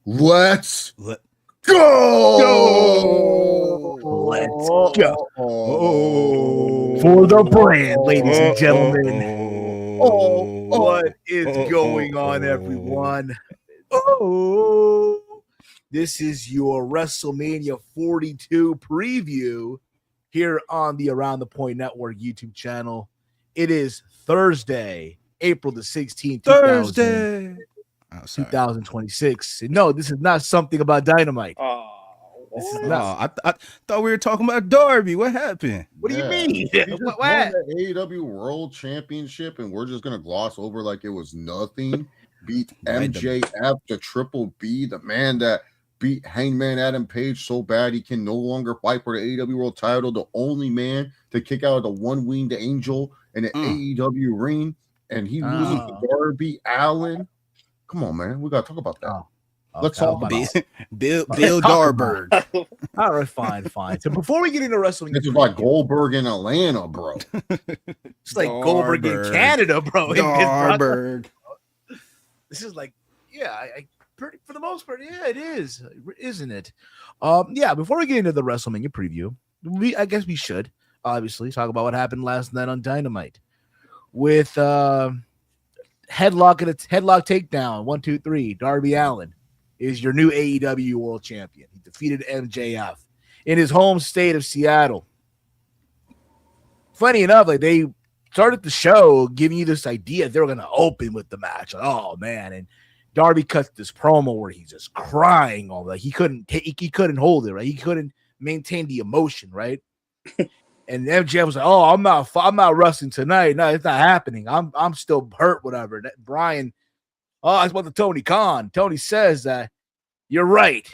Let's Let go! Let's go. For the brand, ladies and gentlemen. What is going on, everyone? This is your WrestleMania 42 preview here on the Around the Point Network YouTube channel. It is Thursday, April the 16th, 2026. No, this is not something about Dynamite. This is not. I thought we were talking about Darby. What happened? What do you mean? He just won the AEW World Championship, and we're just gonna gloss over like it was nothing. Beat MJF, the Triple B, the man that beat Hangman Adam Page so bad he can no longer fight for the AEW World Title. The only man to kick out the one-winged angel in the AEW ring, and he loses to Darby Allin. Come on, man, we gotta talk about that. Let's talk about Bill Darberg. All right, fine. So before we get into wrestling, this is like Goldberg in Atlanta, bro. It's like Goldberg in Canada, bro. Darberg. This is like, for the most part, it is, isn't it? Before we get into the WrestleMania preview, I guess we should obviously talk about what happened last night on Dynamite with headlock takedown. 1, 2, 3. Darby Allin is your new AEW World Champion. He defeated MJF in his home state of Seattle. Funny enough, like they started the show giving you this idea they were going to open with the match. Like, oh man, and Darby cuts this promo where he's just crying all like he couldn't hold it, right? He couldn't maintain the emotion, right? And MJF was like, "Oh, I'm not wrestling tonight. No, it's not happening. I'm still hurt, whatever." That Brian, I was about to Tony Khan. Tony says that you're right.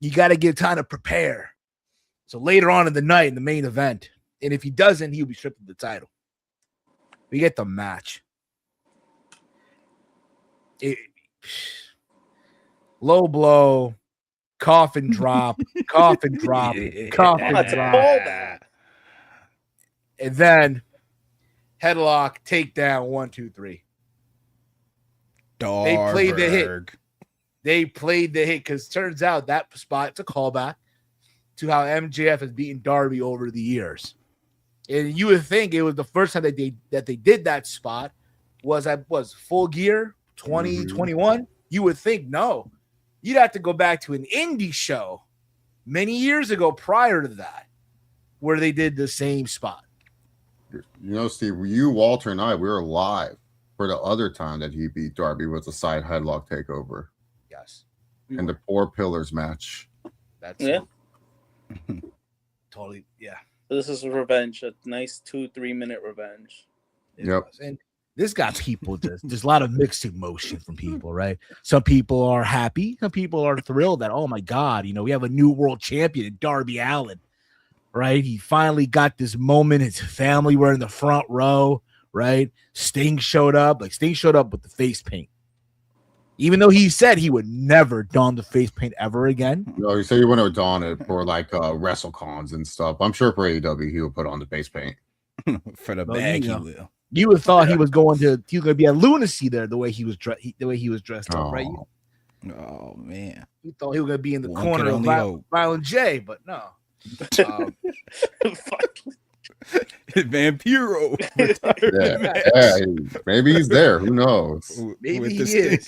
You got to give time to prepare. So later on in the night, in the main event, and if he doesn't, he'll be stripped of the title. We get the match. Low blow, coffin drop. And then headlock, takedown, 1, 2, 3. Darberg. They played the hit because turns out that spot, it's a callback to how MJF has beaten Darby over the years. And you would think it was the first time that they did that spot was Full Gear 2021. You would think no. You'd have to go back to an indie show many years ago prior to that where they did the same spot. You know, Steve, you, Walter, and I, we were live for the other time that he beat Darby with a side headlock takeover. Yes. And the 4 Pillars match. That's totally, yeah. This is revenge, a nice 2-3 minute revenge. Yep. And this got people there's a lot of mixed emotion from people, right? Some people are happy, some people are thrilled that, oh my God, we have a new world champion in Darby Allin, right? He finally got this moment. His family were in the front row, right? Sting showed up with the face paint. Even though he said he would never don the face paint ever again. No, he said he wouldn't have done it for like WrestleCons and stuff. I'm sure for AEW he would put on the face paint. For the bag, he will. You would have thought he was going to be at Lunacy there the way he was dressed up, right? Oh man, you thought he was going to be in the corner of Violent J, but no. Vampiro. Maybe he's there. Who knows? Maybe he is.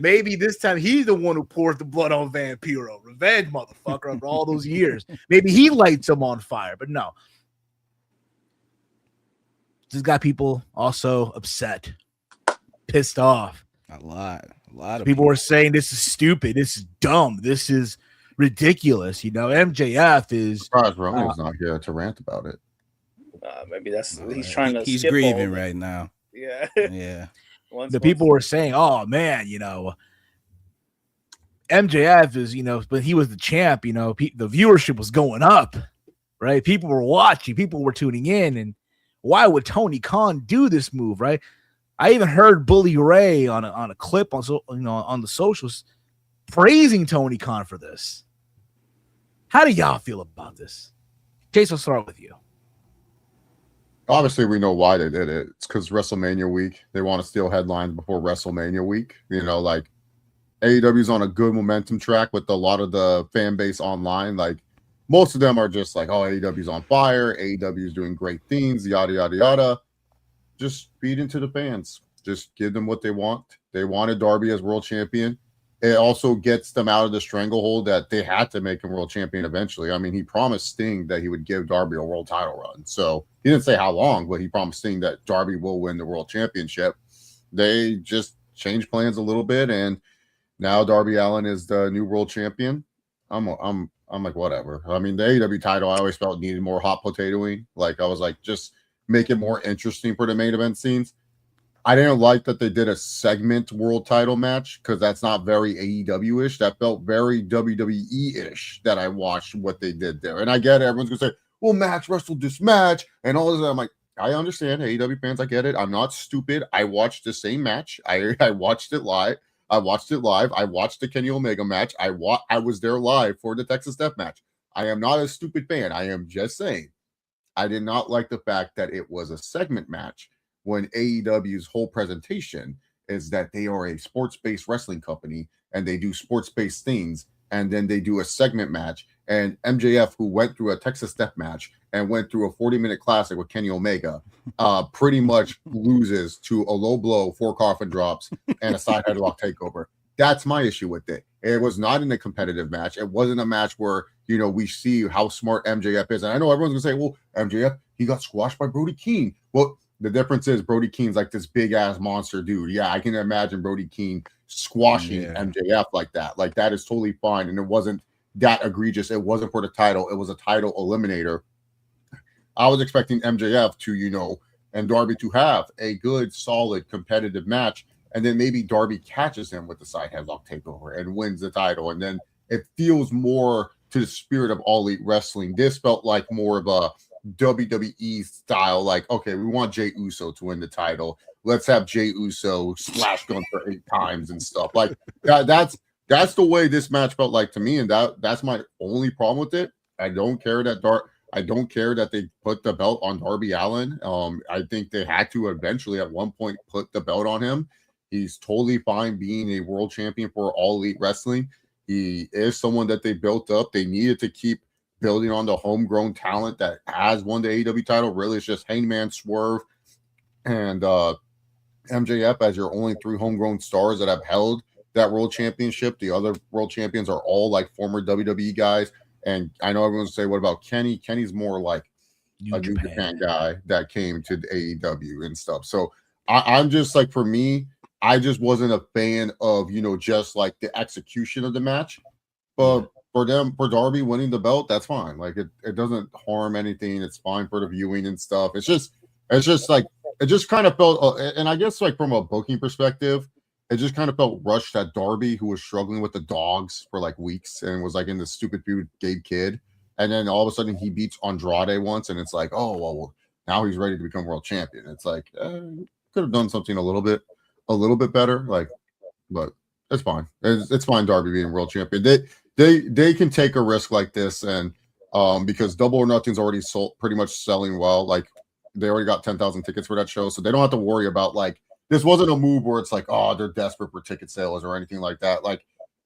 Maybe this time he's the one who poured the blood on Vampiro. Revenge, motherfucker, after all those years. Maybe he lights him on fire, but no. Just got people also upset, pissed off. A lot of people were saying this is stupid. This is dumb. This is ridiculous. MJF is surprised Roman's not here to rant about it. Maybe he's trying to. He's grieving right now. Yeah. The people were saying, "Oh man, MJF is when he was the champ, the viewership was going up, right? People were watching, people were tuning in, and why would Tony Khan do this move, right?" I even heard Bully Ray on a clip on the socials praising Tony Khan for this. How do y'all feel about this? Chase, I'll start with you. Obviously, we know why they did it. It's because WrestleMania week. They want to steal headlines before WrestleMania week. AEW's on a good momentum track with a lot of the fan base online. Like most of them are just like, oh, AEW's on fire. AEW's doing great things, yada, yada, yada. Just feed into the fans. Just give them what they want. They wanted Darby as world champion. It also gets them out of the stranglehold that they had to make him world champion eventually. I mean, he promised Sting that he would give Darby a world title run. So he didn't say how long, but he promised Sting that Darby will win the world championship. They just changed plans a little bit, and now Darby Allin is the new world champion. I'm like, whatever. I mean, the AEW title I always felt needed more hot potatoing. Like I was like, just make it more interesting for the main event scenes. I didn't like that they did a segment world title match because that's not very AEW-ish. That felt very WWE-ish that I watched what they did there. And I get it. Everyone's going to say, well, Max wrestled this match and all this. I'm like, I understand AEW fans. I get it. I'm not stupid. I watched the same match. I watched it live. I watched the Kenny Omega match. I was there live for the Texas Death match. I am not a stupid fan. I am just saying I did not like the fact that it was a segment match when AEW's whole presentation is that they are a sports-based wrestling company and they do sports-based things, and then they do a segment match. And MJF, who went through a Texas Death match and went through a 40-minute classic with Kenny Omega, pretty much loses to a low blow, 4 coffin drops, and a side headlock takeover. That's my issue with it. It was not in a competitive match. It wasn't a match where, we see how smart MJF is. And I know everyone's going to say, well, MJF, he got squashed by Brody King. Well, the difference is Brody Keene's like this big-ass monster dude. Yeah, I can imagine Brody Keene squashing MJF like that. Like, that is totally fine. And it wasn't that egregious. It wasn't for the title. It was a title eliminator. I was expecting MJF to, and Darby to have a good, solid, competitive match. And then maybe Darby catches him with the side headlock takeover and wins the title. And then it feels more to the spirit of All Elite Wrestling. This felt like more of a WWE style, like, okay, we want Jey Uso to win the title. Let's have Jey Uso splash gun for 8 times and stuff. Like that's the way this match felt like to me, and that's my only problem with it. I don't care that they put the belt on Darby Allin. I think they had to eventually at one point put the belt on him. He's totally fine being a world champion for All Elite Wrestling. He is someone that they built up. They needed to keep building on the homegrown talent that has won the AEW title. Really, it's just Hangman, Swerve, and MJF as your only 3 homegrown stars that have held that world championship. The other world champions are all like former WWE guys. And I know everyone's say, what about Kenny? Kenny's more like New Japan guy that came to the AEW and stuff. So I'm just like, for me, I just wasn't a fan of, just like the execution of the match. But for Darby winning the belt, that's fine. Like it doesn't harm anything. It's fine for the viewing and stuff. It's just like, it just kind of felt, and I guess like from a booking perspective, it just kind of felt rushed at Darby, who was struggling with the dogs for like weeks and was like in this stupid feud with Gabe Kidd. And then all of a sudden he beats Andrade once, and it's like, oh, well, now he's ready to become world champion. It's like, could have done something a little bit better. Like, but it's fine. It's fine. Darby being world champion. They can take a risk like this, and because Double or Nothing's already sold, pretty much selling well. Like they already got 10,000 tickets for that show, so they don't have to worry about like, this wasn't a move where it's like, oh, they're desperate for ticket sales or anything like that. Like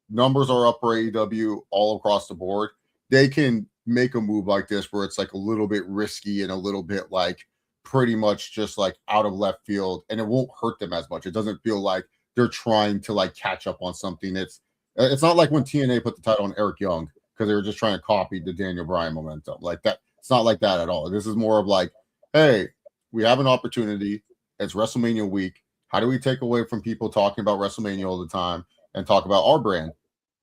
numbers are up for AEW all across the board. They can make a move like this where it's like a little bit risky and a little bit like pretty much just like out of left field, and it won't hurt them as much. It doesn't feel like they're trying to like catch up on something. It's not like when TNA put the title on Eric Young because they were just trying to copy the Daniel Bryan momentum. Like that, it's not like that at all. This is more of like, hey, we have an opportunity. It's WrestleMania week. How do we take away from people talking about WrestleMania all the time and talk about our brand?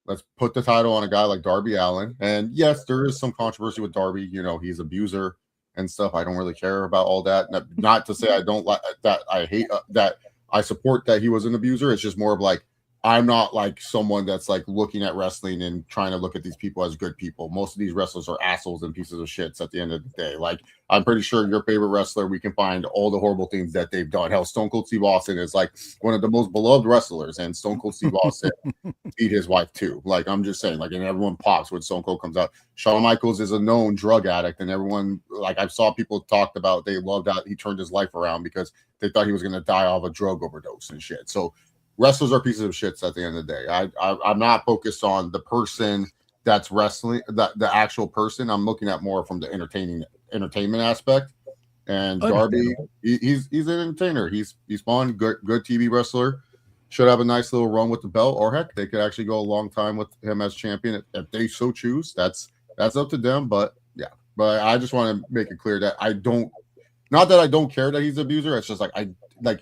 Let's put the title on a guy like Darby Allin. And yes, there is some controversy with Darby. He's an abuser and stuff. I don't really care about all that. Not to say I don't like that. I hate that. I support that he was an abuser. It's just more of like, I'm not like someone that's like looking at wrestling and trying to look at these people as good people. Most of these wrestlers are assholes and pieces of shits at the end of the day. Like, I'm pretty sure your favorite wrestler, we can find all the horrible things that they've done. Hell, Stone Cold Steve Austin is like one of the most beloved wrestlers, and Stone Cold Steve Austin beat his wife too. Like, I'm just saying, like, and everyone pops when Stone Cold comes out. Shawn Michaels is a known drug addict, and everyone, like, I saw people talked about, they loved how he turned his life around because they thought he was going to die off a drug overdose and shit. So wrestlers are pieces of shits at the end of the day. I'm not focused on the person that's wrestling, the actual person. I'm looking at more from the entertainment aspect. And Darby, he's an entertainer. He's fun, good TV wrestler. Should have a nice little run with the belt, or heck, they could actually go a long time with him as champion if they so choose. That's up to them. But yeah, but I just want to make it clear that I don't, not that I don't care that he's an abuser. It's just like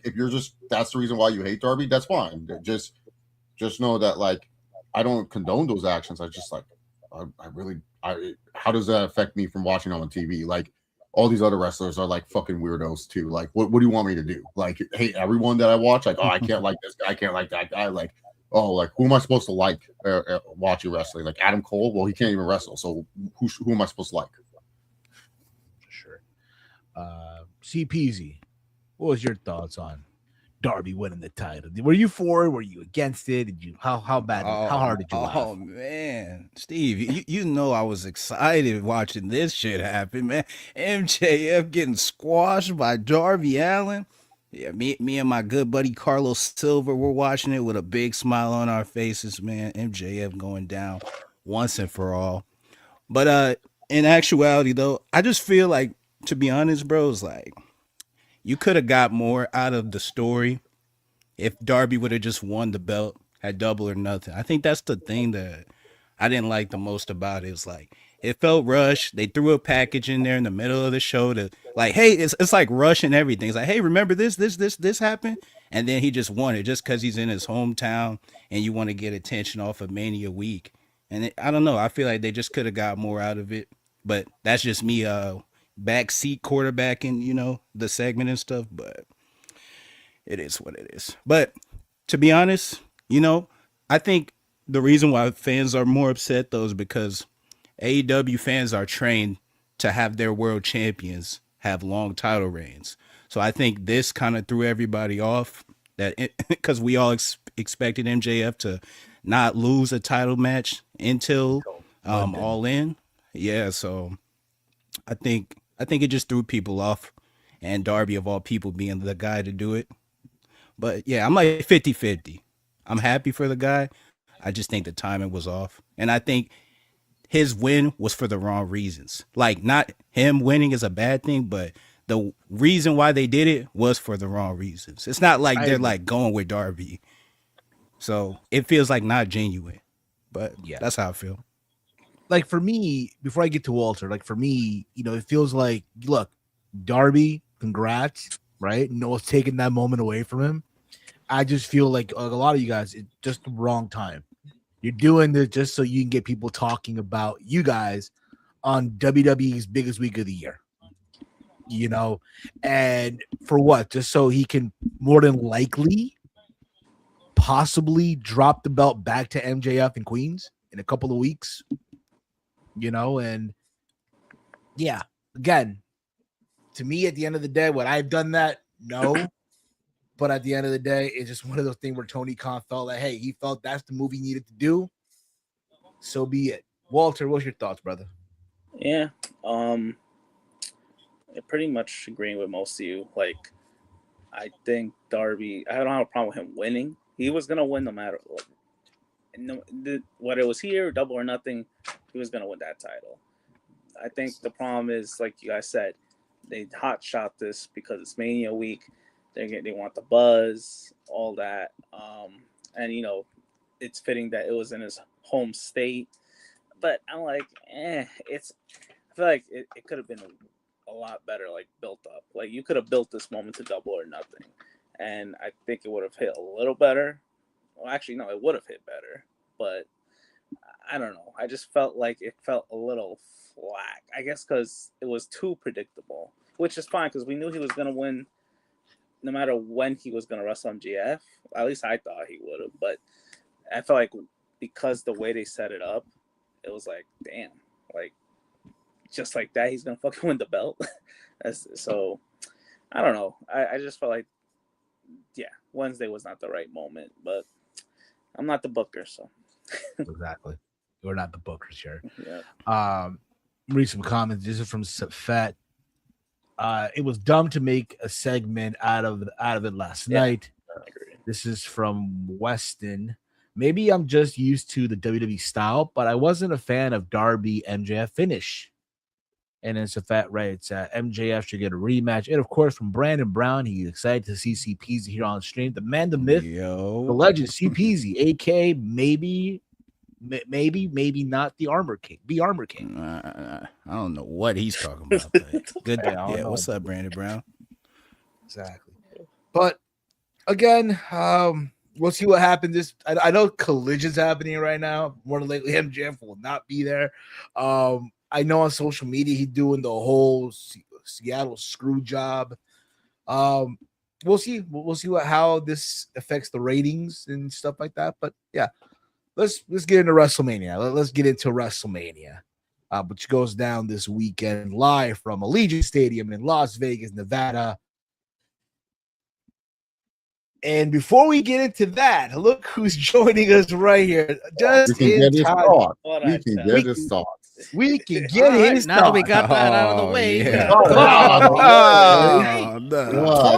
if you're just, that's the reason why you hate Darby, that's fine. Just know that like I don't condone those actions. I just like how does that affect me from watching on TV? Like all these other wrestlers are like fucking weirdos too. Like, what do you want me to do? Like, hey, everyone that I watch, like, oh, I can't like this guy, I can't like that guy. Like, oh, like who am I supposed to like watching wrestling? Like Adam Cole? Well, he can't even wrestle. So who am I supposed to like? For sure. CPZ, what was your thoughts on Darby winning the title? Were you for it? Were you against it? Did you how bad? How hard did you laugh? Oh man, Steve, you know I was excited watching this shit happen, man. MJF getting squashed by Darby Allin. Yeah, me and my good buddy Carlos Silver were watching it with a big smile on our faces, man. MJF going down once and for all. But in actuality though, I just feel like, to be honest, bro, it's like you could have got more out of the story if Darby would have just won the belt at Double or Nothing. I think that's the thing that I didn't like the most about it. It's like it felt rushed. They threw a package in there in the middle of the show to like, hey, it's like rushing everything. It's like, hey, remember this happened? And then he just won it just because he's in his hometown and you want to get attention off of Mania week. And I don't know. I feel like they just could have got more out of it. But that's just me backseat quarterbacking, the segment and stuff. But it is what it is. But to be honest, I think the reason why fans are more upset though is because AEW fans are trained to have their world champions have long title reigns. So I think this kind of threw everybody off that because we all expected MJF to not lose a title match until All In. Yeah, so I think it just threw people off, and Darby of all people being the guy to do it. But yeah, I'm like 50-50. I'm happy for the guy. I just think the timing was off. And I think his win was for the wrong reasons. Like, not him winning is a bad thing, but the reason why they did it was for the wrong reasons. It's not like they're like going with Darby. So it feels like not genuine. But yeah, that's how I feel. Like for me, before I get to Walter, like for me, it feels like, look, Darby, congrats, right? No one's taking that moment away from him. I just feel like a lot of you guys, it's just the wrong time. You're doing this just so you can get people talking about you guys on WWE's biggest week of the year. And for what? Just so he can more than likely possibly drop the belt back to MJF and Queens in a couple of weeks. And yeah, again, to me, at the end of the day, would I have done that? No. But at the end of the day, it's just one of those things where Tony Khan felt like, hey, he felt that's the move he needed to do. So be it. Walter, what's your thoughts, brother? Yeah. Pretty much agreeing with most of you. Like, I think Darby, I don't have a problem with him winning. He was going to win no matter what. Whether it was here, Double or Nothing, he was going to win that title. I think the problem is, like you guys said, they hot shot this because it's Mania week. They want the buzz, all that. And, it's fitting that it was in his home state. But I'm like, I feel like it could have been a lot better, like, built up. Like, you could have built this moment to Double or Nothing. And I think it would have hit a little better. Well, actually, no, it would have hit better. But I don't know. I just felt like it felt a little flat. I guess because it was too predictable, which is fine because we knew he was going to win no matter when he was going to wrestle MJF. At least I thought he would have. But I felt like because the way they set it up, it was like, damn. Like, just like that, he's going to fucking win the belt. So, I don't know. I just felt like, yeah, Wednesday was not the right moment. But I'm not the booker, so. Exactly. We're not the bookers here. Yeah. Read some comments. This is from Safet. It was dumb to make a segment out of it last night. This is from Weston. Maybe I'm just used to the WWE style, but I wasn't a fan of Darby MJF finish. And it's a fat right. It's MJF should get a rematch. And of course, from Brandon Brown, he's excited to see CPZ here on stream. The man, the myth, the legend, CPZ, AK, maybe not the Armor King. Be Armor King. I don't know what he's talking about. But good. Yeah, what's up, Brandon Brown? Exactly. But again, we'll see what happens. I know Collision's happening right now. More than likely, MJF will not be there. I know on social media he's doing the whole Seattle screw job. We'll see. We'll see how this affects the ratings and stuff like that. But yeah, let's get into WrestleMania. Let's get into WrestleMania, which goes down this weekend live from Allegiant Stadium in Las Vegas, Nevada. And before we get into that, look who's joining us right here. Just in time. We can get his thoughts. We can get his now that we got that out of the way. Yeah. Talk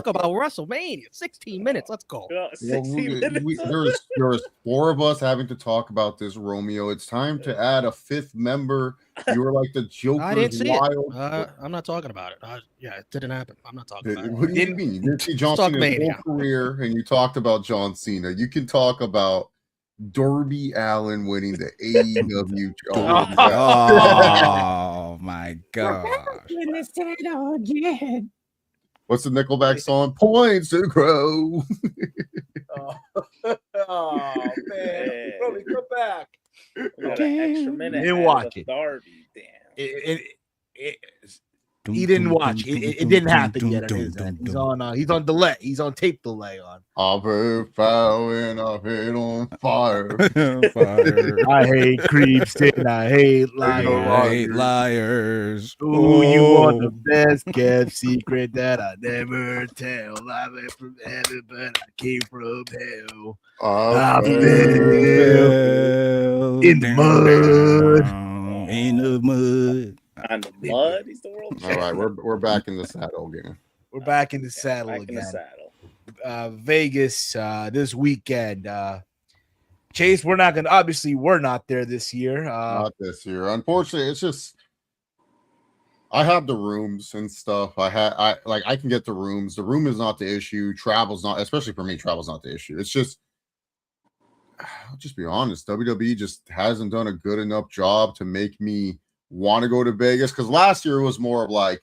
about WrestleMania. 16 minutes. Let's go. 16 minutes. There's 4 of us having to talk about this, Romeo. It's time to add a 5th member. You were like the Joker's I didn't see wild. it. I'm not talking about it. Yeah, it didn't happen. I'm not talking about it. What do you mean? You didn't see John Cena's whole career, and you talked about John Cena. You can talk about Darby Allin winning the AEW. Oh my gosh. What's the Nickelback song? Points to grow. Oh man. Probably come back. We got an extra minute. Didn't watch it. Darby, damn. He didn't watch. It didn't happen yet. He's on delay. He's on tape delay on. I've heard foul and I've head on fire. I hate creeps and I hate liars. I hate liars. Ooh, you want the best kept secret that I never tell. I went from heaven, but I came from hell. I fell in the mud. In the mud. On the mud, he's the world champion. All right, we're back in the saddle again. We're back in the saddle back again. In the saddle. Vegas this weekend. Chase, we're not there this year. Not this year. Unfortunately, it's just I have the rooms and stuff. I can get the rooms. The room is not the issue. Travel's not, especially for me, travel's not the issue. It's just I'll just be honest, WWE just hasn't done a good enough job to make me want to go to Vegas, because last year it was more of like,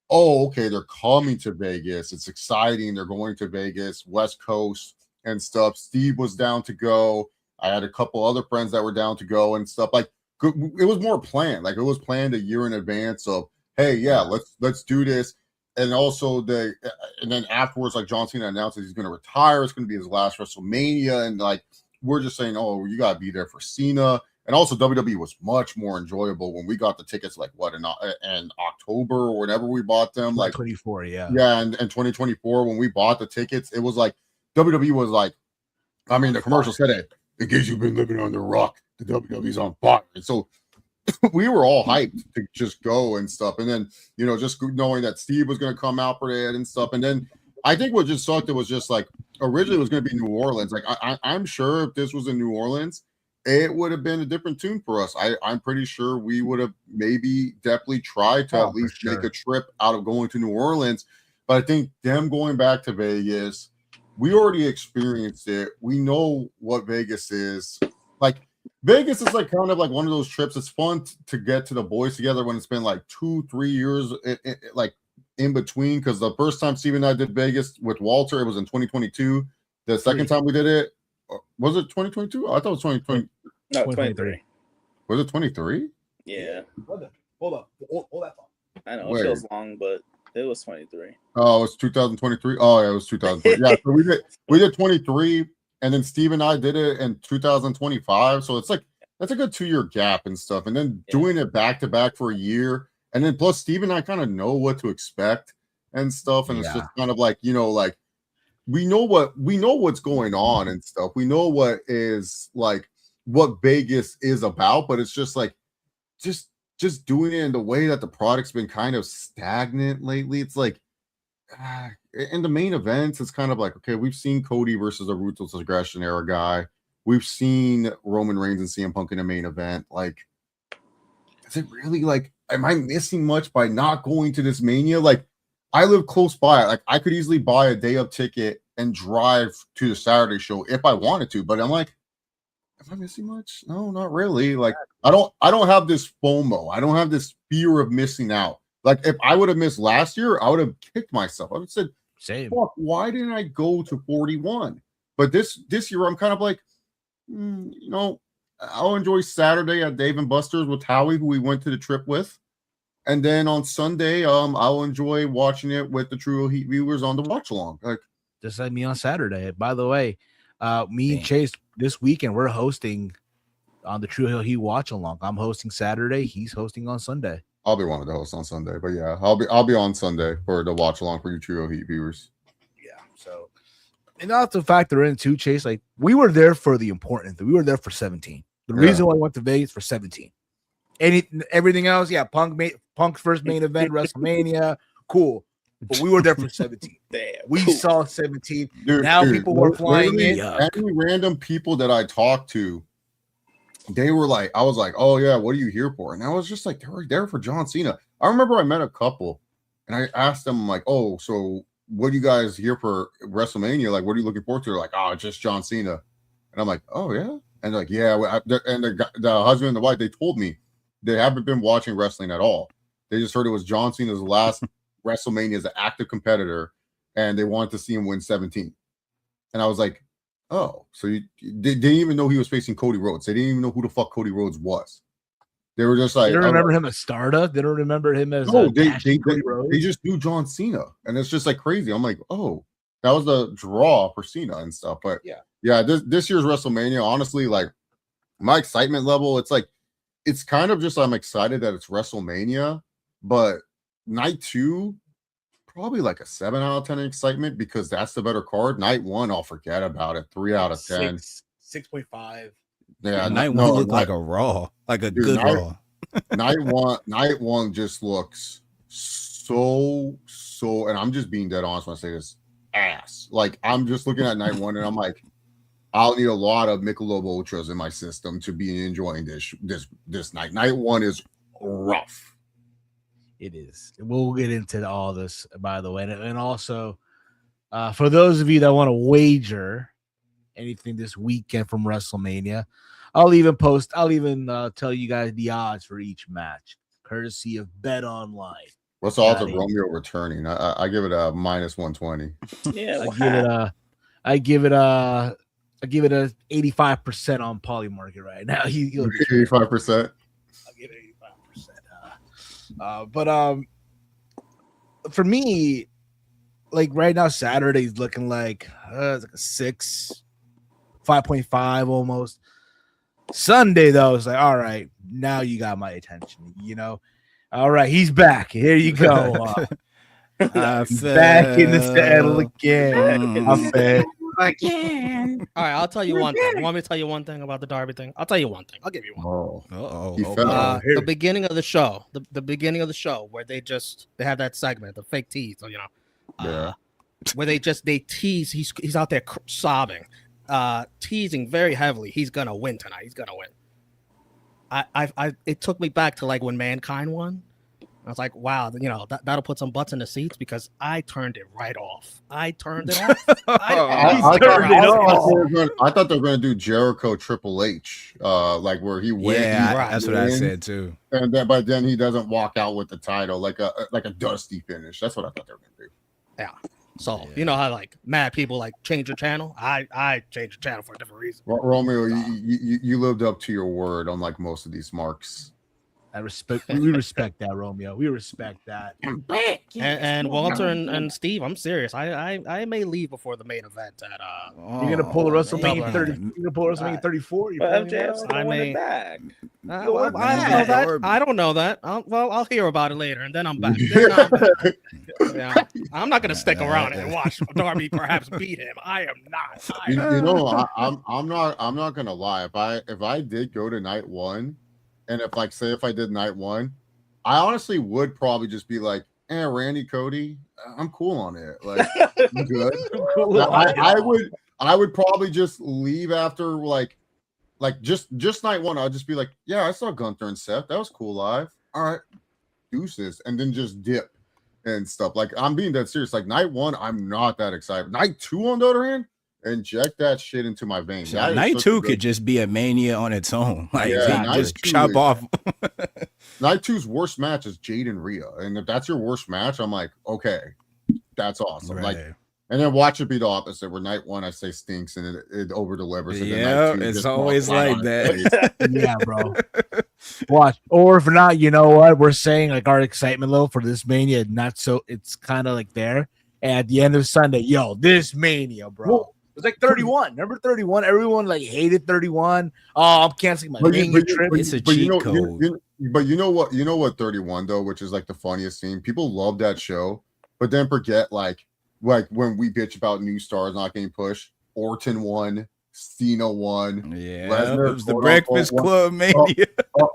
oh, okay, they're coming to Vegas. It's exciting. They're going to Vegas, West Coast and stuff. Steve was down to go. I had a couple other friends that were down to go and stuff. Like it was more planned. Like it was planned a year in advance of, hey, yeah, let's do this. And also and then afterwards, like John Cena announced that he's going to retire. It's going to be his last WrestleMania. And like, we're just saying, oh, you got to be there for Cena. And also WWE was much more enjoyable when we got the tickets, like what, in October or whenever we bought them, like 2024, yeah, and 2024 when we bought the tickets, it was like WWE was like, I mean, the commercial said it. In case you've been living under a rock, the WWE's on fire. And so we were all hyped to just go and stuff. And then just knowing that Steve was going to come out for it and stuff. And then I think what just sucked, it was just like originally it was going to be New Orleans. Like I'm sure if this was in New Orleans, it would have been a different tune for us. I'm pretty sure we would have definitely tried to at least make a trip out of going to New Orleans. But I think them going back to Vegas, we already experienced it. We know what Vegas is. Like Vegas is like kind of like one of those trips. It's fun to get to the boys together when it's been like 2-3 years like in between. Because the first time Steve and I did Vegas with Walter, it was in 2022. The second time we did it, was it 2022? I thought it was 2020. No, 23. Was it 23? Yeah. Hold up. Hold that thought. I know it feels long, but it was 23. Oh, it was 2023. Oh, yeah, it was 2023. Yeah, so we did 23, and then Steve and I did it in 2025. So it's like that's a good 2-year gap and stuff. And then doing it back to back for a year, and then plus Steve and I kind of know what to expect and stuff. And it's just kind of like like we know what's going on and stuff. We know what Vegas is about, but it's just like just doing it in the way that the product's been kind of stagnant lately. It's like in the main events, it's kind of like, okay, we've seen Cody versus a Ruthless Aggression era guy. We've seen Roman Reigns and CM Punk in the main event. Like, is it really like, am I missing much by not going to this Mania? Like, I live close by. Like, I could easily buy a day of ticket and drive to the Saturday show if I wanted to. But I'm like, am I missing much? No, not really. Like, I don't have this FOMO. I don't have this fear of missing out. Like, if I would have missed last year, I would have kicked myself. I would have said, Same. fuck, why didn't I go to 41? But this year, I'm kind of like, I'll enjoy Saturday at Dave and Buster's with Howie, who we went to the trip with. And then on Sunday, I'll enjoy watching it with the True Heat viewers on the watch along. Like, just like me on Saturday. By the way, me and Chase this weekend, we're hosting on the True Hill Heat watch along. I'm hosting Saturday. He's hosting on Sunday. I'll be one of the hosts on Sunday, but yeah, I'll be on Sunday for the watch along for you Trio Heat viewers. Yeah, so and not to factor in too, Chase. Like, we were there for the important thing. We were there for 17. The reason why I went to Vegas for 17. Everything else, yeah, Punk's first main event, WrestleMania, cool. But we were there for 17. Damn, we cool. saw 17. Dude, people were flying in. Any random people that I talked to, they were like, I was like, oh yeah, what are you here for? And I was just like, they were there for John Cena. I remember I met a couple and I asked them, like, oh, so what are you guys here for WrestleMania? Like, what are you looking forward to? They're like, oh, just John Cena. And I'm like, oh yeah. And they're like, yeah. And the husband and the wife, they told me they haven't been watching wrestling at all. They just heard it was John Cena's last WrestleMania as an active competitor, and they wanted to see him win 17. And I was like, oh, so they didn't even know he was facing Cody Rhodes. They didn't even know who the fuck Cody Rhodes was. They were just like, they don't remember him as Stardust. They don't remember him as they just knew John Cena, and it's just like crazy. I'm like, oh, that was the draw for Cena and stuff. But yeah, this year's WrestleMania, honestly, like my excitement level, it's kind of just I'm excited that it's WrestleMania, but night 2, probably like a 7 out of 10 excitement because that's the better card. Night 1, I'll forget about it. 3 out of 10. 6.5. Yeah, night 1 looked like a Raw, like a good Raw. night one just looks so, and I'm just being dead honest when I say this, ass. Like, I'm just looking at night 1 and I'm like, I'll need a lot of Michelob Ultras in my system to be enjoying this night. Night 1 is rough. It is. We'll get into all this, by the way, and also for those of you that want to wager anything this weekend from WrestleMania, I'll even tell you guys the odds for each match, courtesy of Bet Online. What's the odds of Romeo returning? I give it a -120. Yeah, I give it a 85% on Polymarket right now. 85%. I'll give it 85%. But for me, like right now, Saturday's looking like it's like a 6, 5.5 almost. Sunday though, it's like, all right, now you got my attention. All right, he's back. Here you go. Back in the saddle again. Again. All right, I'll tell you one thing. You want me to tell you one thing about the Darby thing? I'll tell you one thing. I'll give you one. The beginning of the show, the beginning of the show where they have that segment, the fake tease, where they tease. He's out there sobbing, teasing very heavily. He's gonna win tonight. He's gonna win. It took me back to like when Mankind won. I was like, wow, that'll put some butts in the seats because I turned it right off. I turned it off. I thought they were going to do Jericho Triple H, like where he wins. Yeah, that's what I said too. And but then he doesn't walk out with the title like a dusty finish. That's what I thought they were going to do. Yeah. So you know how like mad people like change your channel. I changed the channel for a different reason. Romeo, you lived up to your word on like most of these marks. We respect that, Romeo. We respect that. And Walter and Steve, I'm serious. I may leave before the main event. You're gonna pull a WrestleMania 30. You're gonna pull a WrestleMania 34. I may back. I don't know that. I'll hear about it later, and then I'm back. I'm not gonna stick around and watch Darby perhaps beat him. I am not. I'm not gonna lie. If I did go to night 1. And if I did night 1, I honestly would probably just be like, and Randy Cody, I'm cool on it. Like, I'm good. Cool. I would probably just leave after like just night one. I'll just be like, yeah, I saw Gunther and Seth. That was cool live. All right, deuces, and then just dip and stuff. Like, I'm being dead serious. Like, night one, I'm not that excited. Night two, on the other hand, inject that shit into my veins. So night two could just be a Mania on its own. Like, just chop off. Night two's worst match is Jade and Rhea, and if that's your worst match, I'm like, okay, that's awesome. Right. Like, and then watch it be the opposite. Where night one I say stinks and it over delivers. Yeah, it's always like that. Yeah, bro. Watch, or if not, you know what? We're saying like our excitement level for this Mania, not so. It's kind of like there. And at the end of Sunday, yo, this Mania, bro. Whoa. It was like 31. Remember 31? Everyone like hated 31. Oh, I'm canceling my Mania trip. It's a cheat code. But you know what 31 though, which is like the funniest thing. People love that show, but then forget like when we bitch about new stars not getting pushed. Orton won, Cena won. Yeah, Lesnar, it was the Breakfast Club Mania.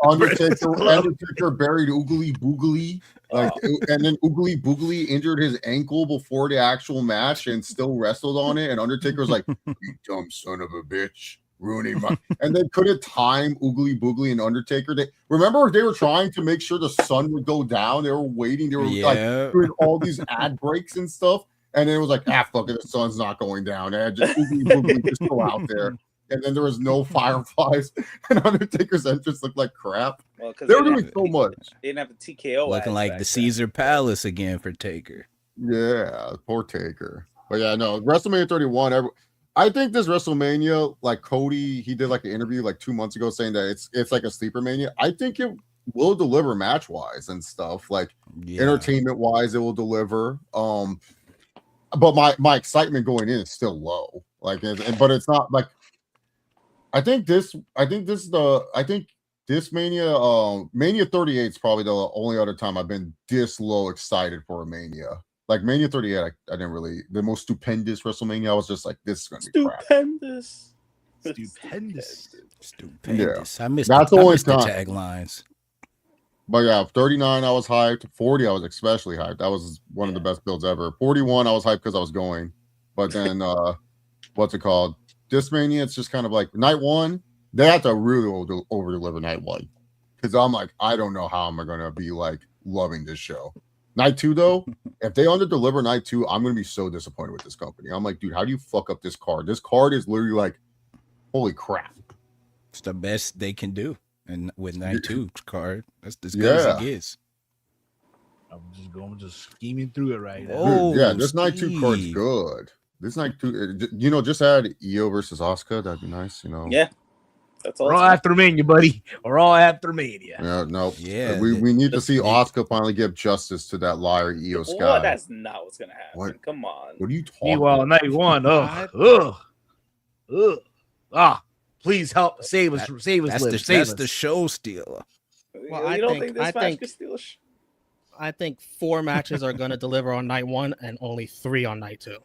Undertaker buried Oogly Boogly. And then Oogly Boogly injured his ankle before the actual match and still wrestled on it. And Undertaker was like, "You dumb son of a bitch, ruining my." And they couldn't time Oogly Boogly and Undertaker. Remember they were trying to make sure the sun would go down. They were waiting. They were like doing all these ad breaks and stuff. And then it was like, fuck it, the sun's not going down. And just Oogly Boogly just go out there. And then there was no fireflies, and Undertaker's entrance looked like crap. Well, they were doing so much. They didn't have the TKO. Looking like the Caesar Palace again for Taker. Yeah, poor Taker. But yeah, no, WrestleMania 31. I think this WrestleMania, like Cody, he did like an interview like 2 months ago saying that it's like a sleeper mania. I think it will deliver match wise and stuff, like entertainment wise, it will deliver. But my excitement going in is still low. Like, but it's not like. I think this Mania, Mania 38 is probably the only other time I've been this low excited for a Mania. Like Mania 38, I didn't really, the most stupendous WrestleMania, I was just like, this is going to be crap. Stupendous. Yeah. I missed the taglines. But yeah, 39, I was hyped. 40, I was especially hyped. That was one of the best builds ever. 41, I was hyped because I was going. But then, what's it called? This Mania, it's just kind of like night one. They have to really over deliver night one, because I'm like, I don't know how I'm gonna be like loving this show. Night two though, if they under deliver night two, I'm gonna be so disappointed with this company. I'm like, dude, how do you fuck up this card? This card is literally like, holy crap! It's the best they can do, and with night two card, that's as good as it gets. I'm just scheming through it right now. Oh, yeah, this night two card's good. This night two, just add Io versus Asuka. That'd be nice, Yeah, that's all. We're all after Mania, buddy. We're all after Mania. Yeah, no. Yeah, we need to see Asuka finally give justice to that liar Io Sky. Well, that's not what's gonna happen. What? Come on. What are you talking? Meanwhile, night one. Please help save us. Save us. That's the show stealer. Well, I think this match could steal. I think 4 matches are gonna deliver on night one and only 3 on night 2.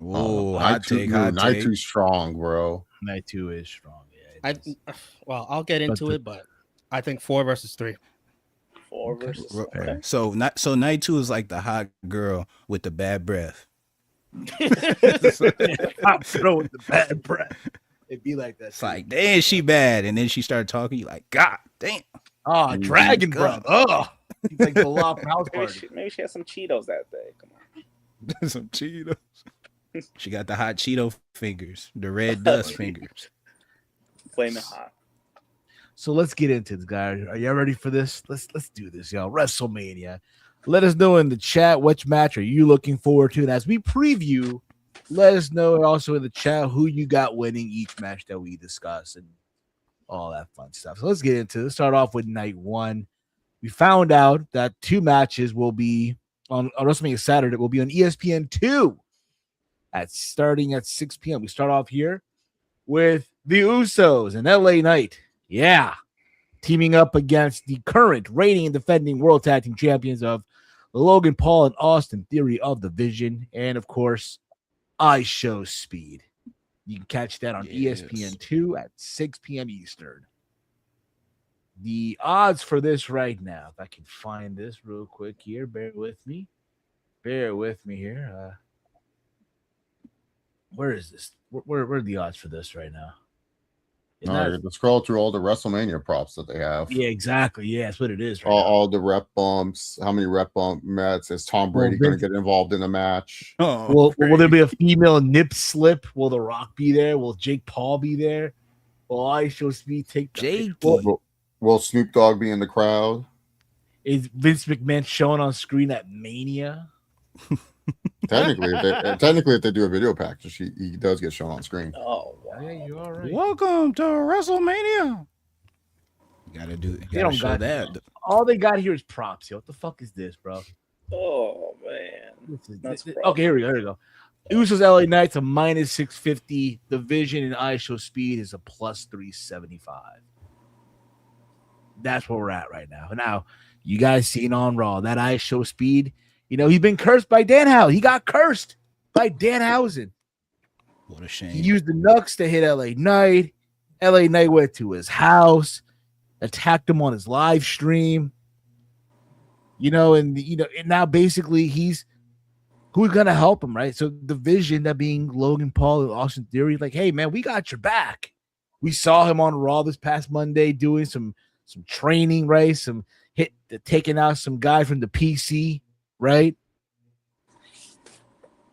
Oh, hot take. Night two strong, bro. Night 2 is strong. Yeah. I'll get into it, but I think 4 versus 3. 4 versus. Okay. So night 2 is like the hot girl with the bad breath. Hot girl with the bad breath. It'd be like that. It's like, damn, she bad, and then she started talking. You like, God damn. Oh, dragon breath. Oh, he's like the Loft House Party. Maybe she has some Cheetos that day. Come on. Some Cheetos. She got the hot Cheeto fingers, the red dust fingers. Flaming hot. So let's get into this, guys. Are you ready for this? Let's do this, y'all. WrestleMania. Let us know in the chat which match are you looking forward to. And as we preview, let us know also in the chat who you got winning each match that we discuss and all that fun stuff. So let's get into it. Let's start off with night one. We found out that 2 matches will be on WrestleMania Saturday. Will be on ESPN2. Starting at 6 p.m. We start off here with the Usos and LA Knight. Yeah. Teaming up against the current reigning and defending World Tag Team Champions of Logan Paul and Austin Theory of the Vision. And, of course, I Show Speed. You can catch that on ESPN2 at 6 p.m. Eastern. The odds for this right now, if I can find this real quick here, bear with me here. Where is this? Where are the odds for this right now? No, you have to scroll through all the WrestleMania props that they have. Yeah, exactly. Yeah, that's what it is. Right all the rep bumps. How many rep bump mats? Is Tom Brady going to get involved in the match? Will there be a female nip slip? Will The Rock be there? Will Jake Paul be there? Will I Show Speed take Jake? Will Snoop Dogg be in the crowd? Is Vince McMahon shown on screen at Mania? Technically, if they do a video package, he does get shown on screen. Oh, yeah, you all right? Welcome to WrestleMania. You gotta do. They don't got that. All they got here is props. Yo, what the fuck is this, bro? Oh man, okay. Here we go. Usos LA Knights a minus 650. The Vision and I Show Speed is a plus 375. That's where we're at right now. Now, you guys seen on Raw that I Show Speed. You know, he's been cursed by Danhausen. He got cursed by Danhausen. What a shame. He used the Nux to hit LA Knight. LA Knight went to his house, attacked him on his live stream. And now basically who's gonna help him, right? So the Vision, that being Logan Paul and Austin Theory, like, hey man, we got your back. We saw him on Raw this past Monday doing some training, right? Taking out some guy from the PC. Right,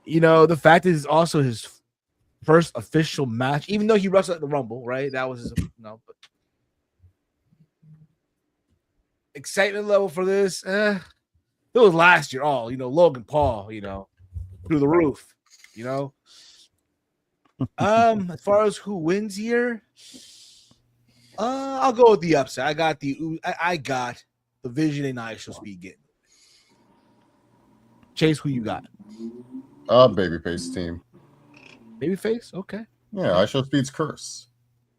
the fact is it's also his first official match, even though he wrestled at the Rumble. Right, that was his, but excitement level for this. It was last year. Logan Paul, through the roof. As far as who wins here, I'll go with the upset. I got the Vision and I Shall Speed getting. Chase, who you got? Babyface team. Babyface, okay. Yeah, I Show Speed's curse.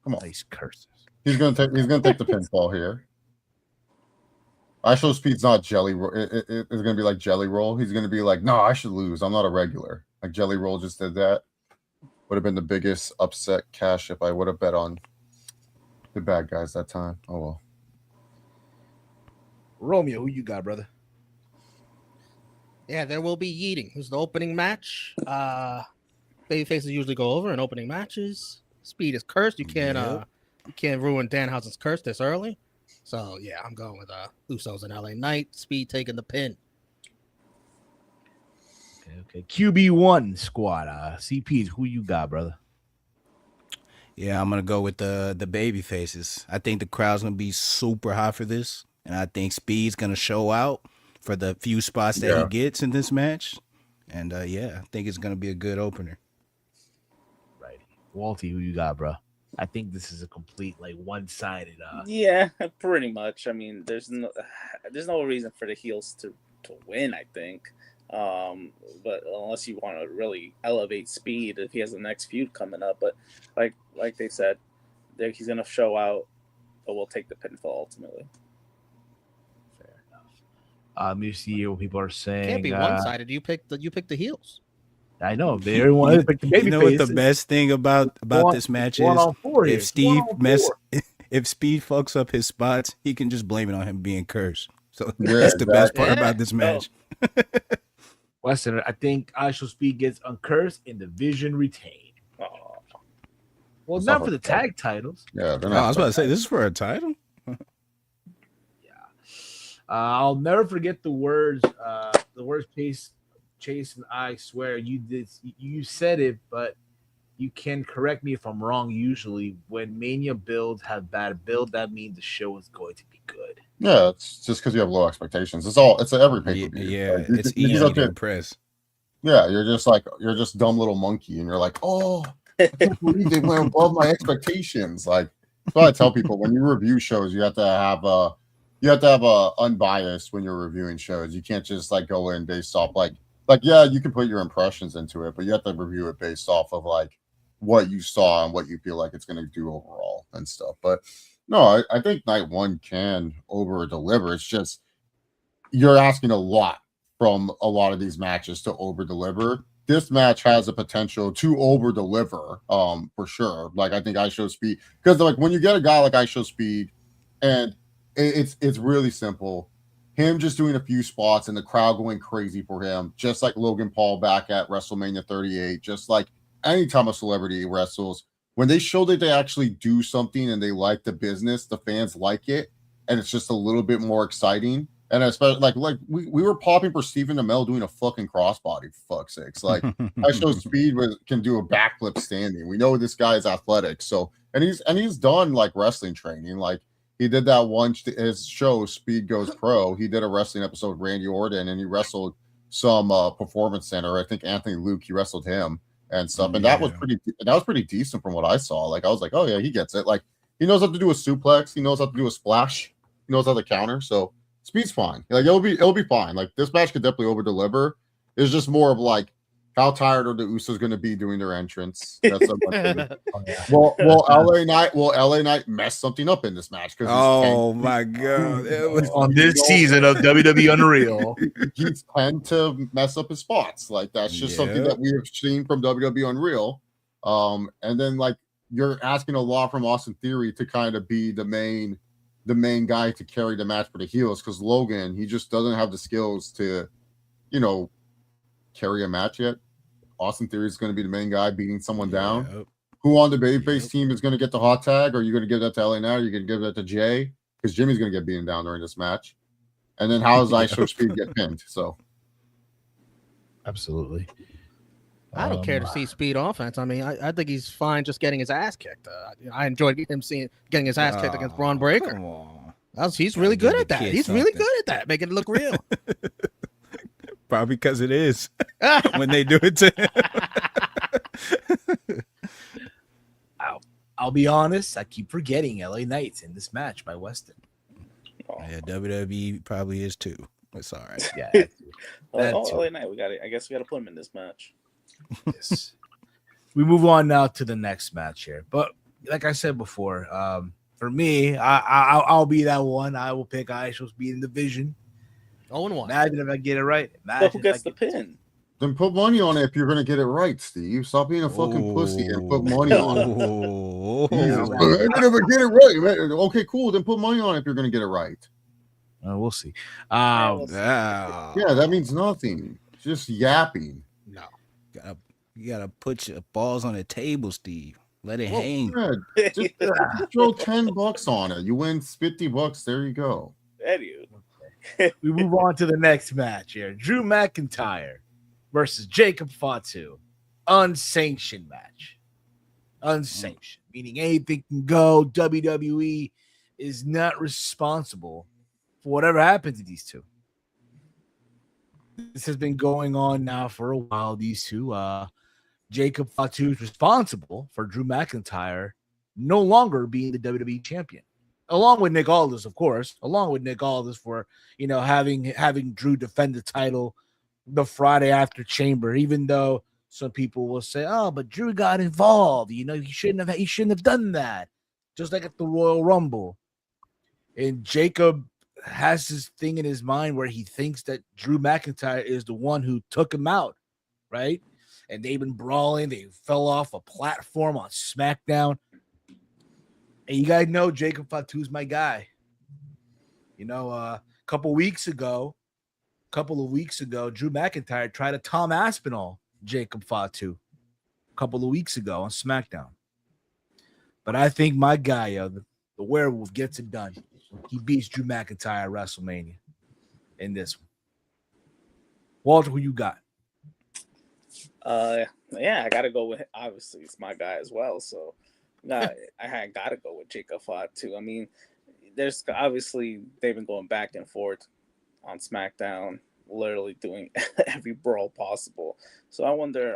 Come on, nice curses. He's gonna take the pinfall here. I Show Speed's not Jelly Roll. It's gonna be like Jelly Roll. He's gonna be like, no, I should lose. I'm not a regular. Like Jelly Roll just did that. Would have been the biggest upset cash if I would have bet on the bad guys that time. Oh well. Romeo, who you got, brother? Yeah, there will be yeeting. This is the opening match. Babyfaces usually go over in opening matches. Speed is cursed. You can't ruin Danhausen's curse this early. So yeah, I'm going with Usos and LA Knight. Speed taking the pin. Okay. QB1 squad. CPs, who you got, brother? Yeah, I'm gonna go with the Babyfaces. I think the crowd's gonna be super hot for this, and I think Speed's gonna show out for the few spots that he gets in this match. And I think it's going to be a good opener. Right. Walty, who you got, bro? I think this is a complete, one-sided. Yeah, pretty much. I mean, there's no reason for the heels to win, I think. But unless you want to really elevate Speed if he has the next feud coming up. But like they said, he's going to show out, but we'll take the pinfall ultimately. Let me see what people are saying. Can't be one-sided. You pick the heels. I know. Everyone picked the baby. You know what the best thing about this match is? If Speed fucks up his spots, he can just blame it on him being cursed. So that's the best part about this match. Weston, I think I Shall Speed gets uncursed and the Vision retained. Well, not for the tag titles. Yeah, I was about to say, this is for a title? I'll never forget the words Chase and I swear you said it, but you can correct me if I'm wrong. Usually when Mania builds have bad build, that means the show is going to be good. Yeah, it's just because you have low expectations. It's every pay-per-view. Yeah, it's easy to impress. Yeah, you're just dumb little monkey, and you're like, oh, I can't believe they went above my expectations. Like, that's why I tell people when you review shows, you have to have a unbiased when you're reviewing shows. You can't just go in based off you can put your impressions into it, but you have to review it based off of what you saw and what you feel like it's going to do overall and stuff. But no, I think night one can over deliver. It's just you're asking a lot from a lot of these matches to over deliver. This match has the potential to over deliver, for sure. I think I Show Speed, because when you get a guy like I Show Speed and it's really simple. Him just doing a few spots and the crowd going crazy for him, just like Logan Paul back at WrestleMania 38, just like anytime a celebrity wrestles, when they show that they actually do something and they like the business, the fans like it, and it's just a little bit more exciting. And especially like we were popping for Stephen Amell doing a fucking crossbody, for fuck's sakes. Like I show Speed can do a backflip standing. We know this guy is athletic, so and he's done like wrestling training. Like he did that one his show Speed Goes Pro. He did a wrestling episode with Randy Orton, and he wrestled some performance center. I think Anthony Luke. He wrestled him and stuff, and that was pretty decent from what I saw. Like I was like, oh yeah, he gets it. Like he knows how to do a suplex. He knows how to do a splash. He knows how to counter. So Speed's fine. Like it'll be fine. Like this match could definitely over deliver. It's just more of like how tired are the Usos going to be doing their entrance? That's will LA Knight mess something up in this match? Oh my god! On this season of WWE Unreal, he's tend to mess up his spots. Like that's just something that we have seen from WWE Unreal. And then like you're asking a lot from Austin Theory to kind of be the main guy to carry the match for the heels, because Logan, he just doesn't have the skills to, carry a match yet. Austin Theory is going to be the main guy beating someone down. Who on the babyface team is going to get the hot tag? Are you going to give that to LA Knight? Are you going to give that to Jay? Because Jimmy's going to get beaten down during this match. And then how does ISO Speed get pinned? So, absolutely. I don't care to see Speed offense. I mean, I think he's fine just getting his ass kicked. I enjoyed him getting his ass kicked against Braun Breaker. Come on. He's really good at that. He's really good at that, making it look real. Probably because it is when they do it to him. I'll be honest. I keep forgetting LA Knight's in this match by Weston. Yeah, WWE probably is too. It's all right. Yeah. LA Knight, I guess we got to put him in this match. Yes. We move on now to the next match here. But like I said before, for me, I'll be that one. I will pick ISO Speed in the division. 0-1. Imagine if I get it right. So who gets the pin? Then put money on it if you're going to get it right, Steve. Stop being a fucking pussy and put money on it. I never get it right. Man. Okay, cool. Then put money on it if you're going to get it right. We'll see. Yeah, that means nothing. Just yapping. No. You gotta put your balls on the table, Steve. Let it hang. Yeah, just throw $10 on it. You win $50. There you go. We move on to the next match here. Drew McIntyre versus Jacob Fatu. Unsanctioned match. Unsanctioned, meaning anything can go. WWE is not responsible for whatever happens to these two. This has been going on now for a while. These two, Jacob Fatu is responsible for Drew McIntyre no longer being the WWE champion, along with Nick Aldis, of course. Along with Nick Aldis for having Drew defend the title the Friday after Chamber, even though some people will say, "Oh, but Drew got involved. He shouldn't have done that." Just like at the Royal Rumble, and Jacob has this thing in his mind where he thinks that Drew McIntyre is the one who took him out, right? And they've been brawling. They fell off a platform on SmackDown. And you guys know Jacob Fatu's my guy. A couple of weeks ago, Drew McIntyre tried to Tom Aspinall Jacob Fatu a couple of weeks ago on SmackDown. But I think my guy, the werewolf, gets it done. He beats Drew McIntyre at WrestleMania in this one. Walter, who you got? Yeah, I gotta go with, obviously it's my guy as well. So I gotta go with Jacob Fatu. I mean, there's obviously they've been going back and forth on SmackDown, literally doing every brawl possible. So I wonder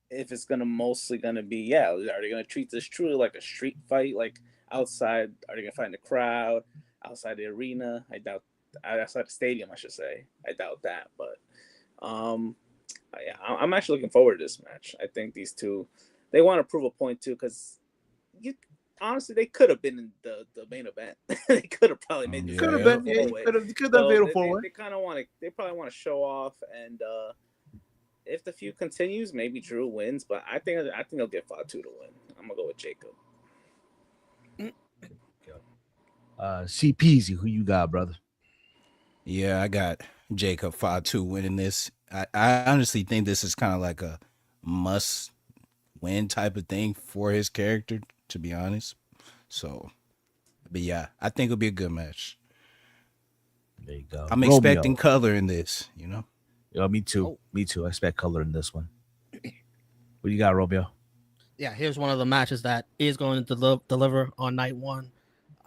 if it's mostly gonna be, are they gonna treat this truly like a street fight, like outside? Are they gonna find the crowd outside the arena? I doubt. Outside the stadium, I should say. I doubt that, but I'm actually looking forward to this match. I think these two, they want to prove a point too, because honestly, they could have been in the main event. They could have probably made this. Could have been. Could have made a four-way. They kind of want to. They probably want to show off, and if the feud continues, maybe Drew wins. But I think they'll get Fatu to win. I'm gonna go with Jacob. CPZ, who you got, brother? Yeah, I got Jacob Fatu winning this. I honestly think this is kind of like a must-win type of thing for his character, to be honest. So, but yeah, I think it'll be a good match. There you go. I'm expecting color in this, you know? Yeah, me too. Oh. Me too. I expect color in this one. What you got, Romeo? Yeah, here's one of the matches that is going to deliver on night one.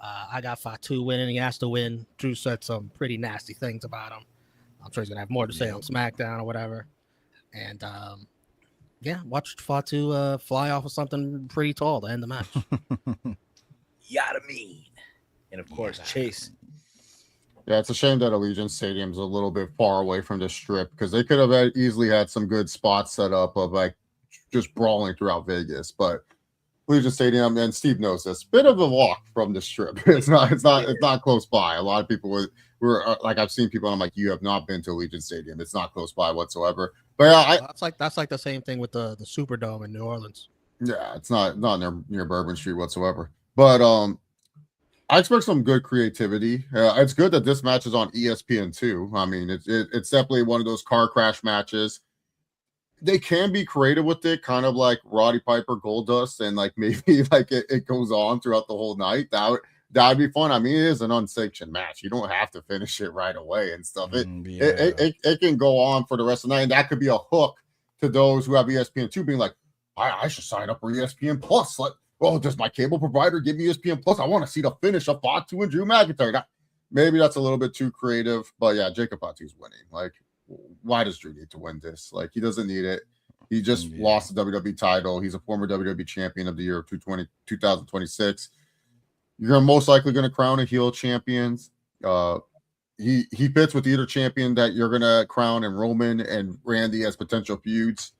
I got Fatu winning. He has to win. Drew said some pretty nasty things about him. I'm sure he's going to have more to say on SmackDown or whatever. And, watch Fatu fly off of something pretty tall to end the match. Yada mean. And, of course, Chase. Yeah, it's a shame that Allegiant Stadium's a little bit far away from the Strip because they could have easily had some good spots set up of like just brawling throughout Vegas. But Allegiant Stadium, and Steve knows this, bit of a walk from the Strip. It's not close by. A lot of people were like, I've seen people, and I'm like, you have not been to Allegiant Stadium. It's not close by whatsoever. But yeah, that's like the same thing with the Superdome in New Orleans. Yeah, it's not near Bourbon Street whatsoever. But I expect some good creativity. It's good that this match is on ESPN too. I mean, it's definitely one of those car crash matches. They can be creative with it, kind of like Roddy Piper Goldust, and like maybe like it goes on throughout the whole night. That'd be fun. I mean, it is an unsanctioned match. You don't have to finish it right away and stuff. It can go on for the rest of the night, and that could be a hook to those who have ESPN2 being like, I should sign up for ESPN Plus. Does my cable provider give me ESPN Plus? I want to see the finish of Fatu and Drew McIntyre. Maybe that's a little bit too creative, but yeah, Jacob Fatu's winning. Like, why does Drew need to win this? Like, he doesn't need it. He just lost the WWE title. He's a former WWE champion of the year of 2026. You're most likely going to crown a heel champions. He fits with either champion that you're going to crown, and Roman and Randy as potential feuds.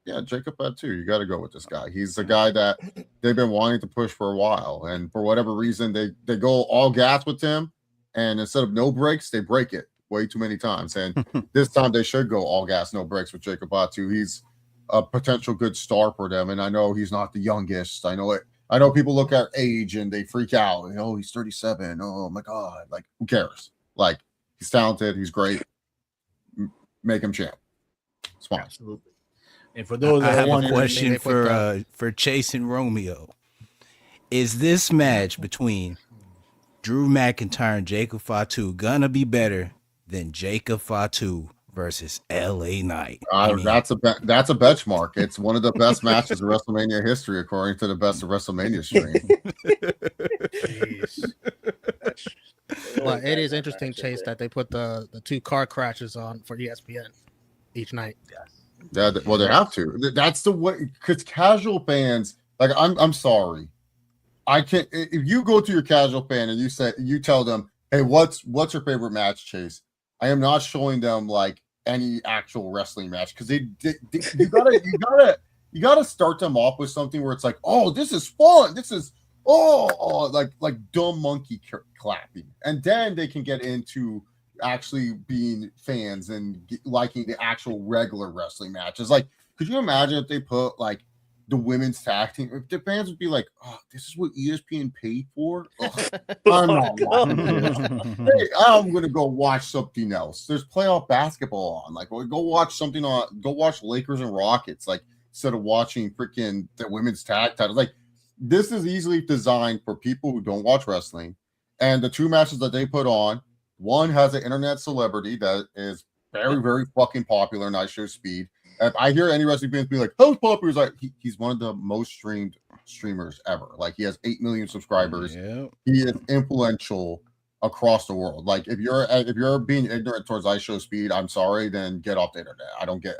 Yeah, Jacob Fatu, you got to go with this guy. He's the guy that they've been wanting to push for a while, and for whatever reason, they go all gas with him, and instead of no breaks, they break it way too many times. And this time, they should go all gas, no breaks with Jacob Fatu. He's a potential good star for them, and I know he's not the youngest. I know it. I know people look at age and they freak out. Oh, he's 37. Oh my God! Like, who cares? Like, he's talented. He's great. Make him champ. It's fine. Absolutely. And for those I have a question for Chase and Romeo. Is this match between Drew McIntyre and Jacob Fatu gonna be better than Jacob Fatu versus LA Knight? That's a benchmark. It's one of the best matches in WrestleMania history, according to the Best of WrestleMania stream. Well, it is interesting, Chase, that they put the two car crashes on for ESPN each night. Yes. Yeah, well, they have to. That's the way, because casual fans, like, I'm sorry, I can't. If you go to your casual fan and you tell them, hey, what's your favorite match, Chase? I am not showing them like any actual wrestling match, because you gotta start them off with something where it's like, oh, this is fun. This is like dumb monkey clapping, and then they can get into actually being fans and liking the actual regular wrestling matches. Like, could you imagine if they put like the women's tag team? If the fans would be like, oh, this is what ESPN paid for? I'm not watching this. Hey, I'm gonna go watch something else. There's playoff basketball on. Like, go watch Lakers and Rockets, like, instead of watching freaking the women's tag titles. Like, this is easily designed for people who don't watch wrestling. And the two matches that they put on, one has an internet celebrity that is very, very fucking popular, and I show speed. If I hear any wrestling fans be like, "How's popular?" He's like, he's one of the most streamed streamers ever. Like, he has 8 million subscribers. Yep. He is influential across the world. Like, if you're being ignorant towards I show speed, I'm sorry. Then get off the internet. I don't get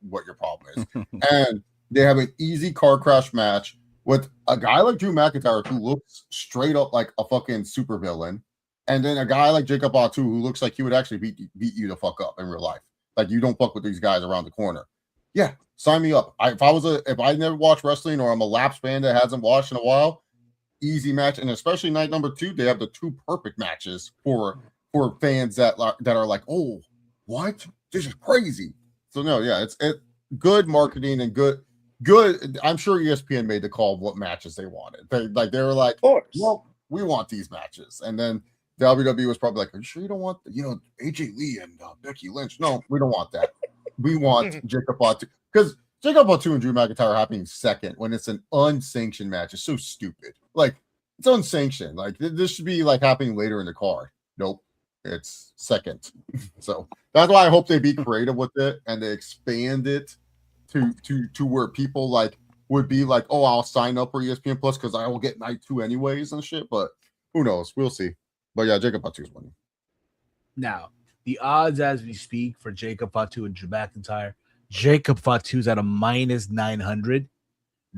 what your problem is. And they have an easy car crash match with a guy like Drew McIntyre who looks straight up like a fucking supervillain. And then a guy like Jacob Fatu who looks like he would actually beat you the fuck up in real life. Like, you don't fuck with these guys around the corner. Yeah, sign me up. If I never watched wrestling, or I'm a lapsed fan that hasn't watched in a while, easy match. And especially night number 2, they have the 2 perfect matches for fans that are like, oh, what? This is crazy. So no, yeah, it's good marketing and good. I'm sure ESPN made the call of what matches they wanted. They were like, of course. Well, we want these matches. And then WWE was probably like, are you sure you don't want, AJ Lee and Becky Lynch? No, we don't want that. We want Jacob Fatu, because Jacob Fatu and Drew McIntyre are happening second when it's an unsanctioned match. It's so stupid. Like, it's unsanctioned. Like, this should be like happening later in the card. Nope, it's second. So that's why I hope they be creative with it and they expand it to where people like would be like, oh, I'll sign up for ESPN Plus because I will get night 2 anyways and shit. But who knows? We'll see. But yeah, Jacob Fatu's winning. Now, the odds as we speak for Jacob Fatu and Drew McIntyre. Jacob Fatu's at a minus 900.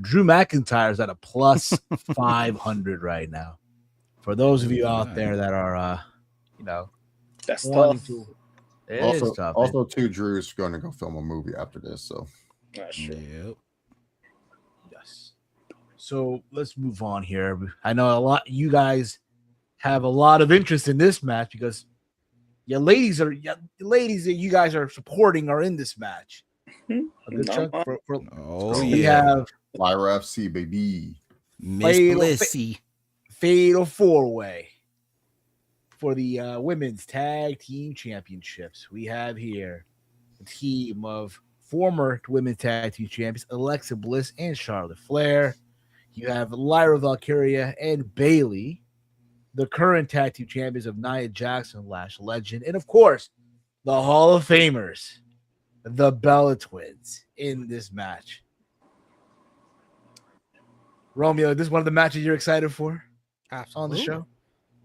Drew McIntyre's at a plus 500 right now. For those of you out there that are, that's tough. It is tough. Also, too, Drew's going to go film a movie after this. So, that's true. Yep. Yes. So let's move on here. I know you guys have a lot of interest in this match because the ladies that you guys are supporting are in this match. A good chunk we have Lyra FC, baby. Miss Blissy. Fatal 4-way for the women's tag team championships. We have here a team of former women's tag team champions, Alexa Bliss and Charlotte Flair. You have Lyra Valkyria and Bayley, the current tag team champions of Nia Jackson, Lash Legend, and of course, the Hall of Famers, the Bella Twins, in this match. Romeo, this is one of the matches you're excited for? Absolutely. On the show?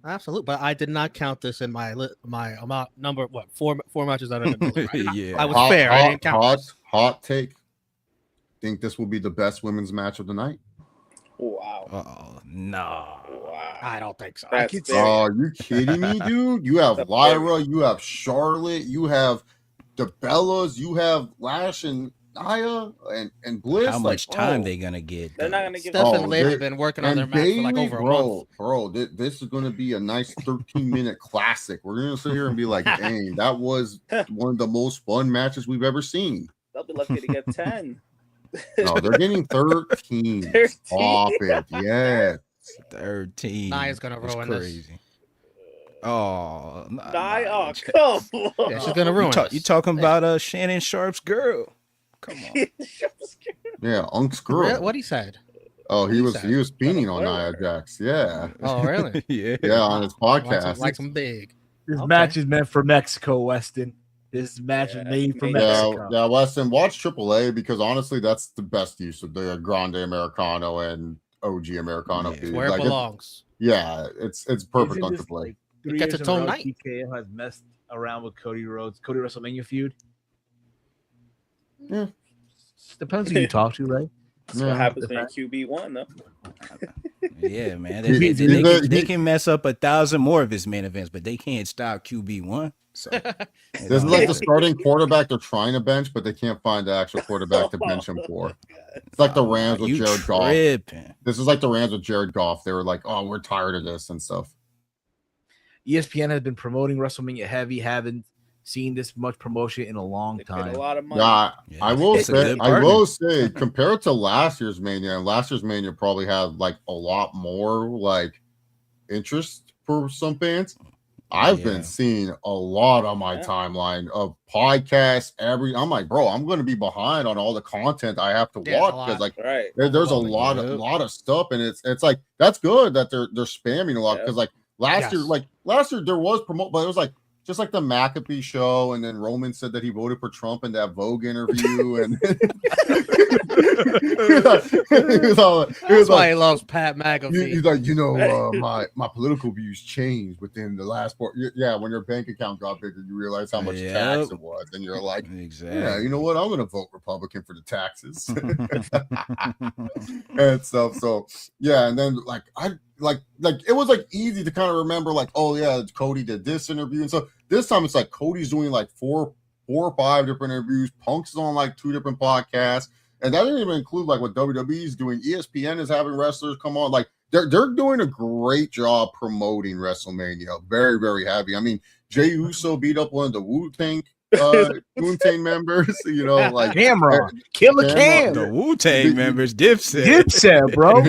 Absolutely, but I did not count this in my amount number. What four matches that are in the middle, right? Yeah, I was fair. I didn't count. Hot take. Think this will be the best women's match of the night? Wow. Oh no. Wow. I don't think so. Oh, are you kidding me, dude? You have Lyra, you have Charlotte, you have the Bellas, you have Lash and Nia and Bliss. How much time they gonna get? They're not gonna give. Steph and Liv have been working on their match for like over a month. Bro, this is gonna be a nice 13-minute classic. We're gonna sit here and be like, dang, that was one of the most fun matches we've ever seen. They'll be lucky to get 10. No, they're getting 13. 13. Stop it. Yeah. 13. Nia's gonna ruin this. Oh, Nia, come on. Yeah, she's gonna ruin this. You talking about Shannon Sharp's girl? Come on. Yeah, Unk's girl. What he said? Oh, he was beaning on Nia Jax. Yeah. Oh, really? Yeah, on his podcast. Like some big. This match is meant for Mexico, Weston. This match is made for Mexico. Yeah, Weston, watch AAA because honestly, that's the best use of the Grande Americano and OG Americano. Yeah, where it belongs. It's perfect on AAA. Like 3 Get to years tone in a row, night. TKO has messed around with Cody WrestleMania feud. Yeah. Depends who you talk to, right? That's what happens when QB1, though. Yeah, man. They can mess up 1,000 more of his main events, but they can't stop QB1. So this is like the starting quarterback they're trying to bench, but they can't find the actual quarterback to bench him for. It's like the Rams with Jared Goff. This is like the Rams with Jared Goff. They were like, oh, we're tired of this and stuff. ESPN has been promoting WrestleMania heavy. Haven't seen this much promotion in a long time. A lot of money. Yeah, I will say, compared to last year's Mania, and last year's Mania probably had like a lot more like interest for some fans. I've been seeing a lot on my timeline of podcasts. I'm like, bro, I'm going to be behind on all the content I have to watch because like there's a lot of stuff, and it's like that's good that they're spamming a lot because like last year there was promote, but it was like just like the McAfee show, and then Roman said that he voted for Trump in that Vogue interview, and that's why he loves Pat McAfee. He's like, my political views changed within the last 4. Yeah, when your bank account got bigger, you realize how much tax it was, and you're like, yeah, you know what? I'm gonna vote Republican for the taxes and stuff. So yeah, and then like it was like easy to kind of remember like, oh yeah, Cody did this interview and stuff. This time it's like Cody's doing like 4 or 5 different interviews. Punk's on like 2 different podcasts, and that didn't even include like what WWE's doing. ESPN is having wrestlers come on. Like they're doing a great job promoting WrestleMania. Very, very heavy. I mean, Jey Uso beat up one of the Wu-Tang Wu-Tang members, you know, like Cameron, Killer Cam, the Wu-Tang members, Dipset, bro,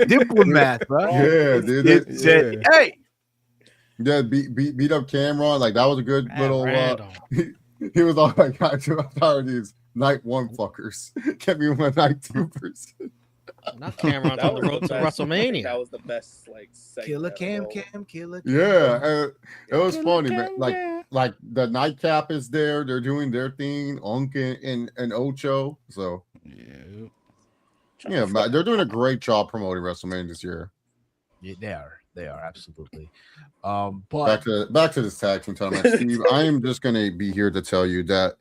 Diplomat, bro. Yeah, dude. Dipset. Hey, Yeah, beat up Cameron. Like that was a good little. He was all like, "I'm tired of these night one fuckers. Get me with my night two person." Not Cameron on the road to WrestleMania. That was the best, like, Killer Cam, Killer Cam. Yeah, it was funny, but like the nightcap is there. They're doing their thing, Unk and Ocho. So yeah, they're doing a great job promoting WrestleMania this year. Yeah, they are absolutely. But back to this tag team tournament, Steve. I am just gonna be here to tell you that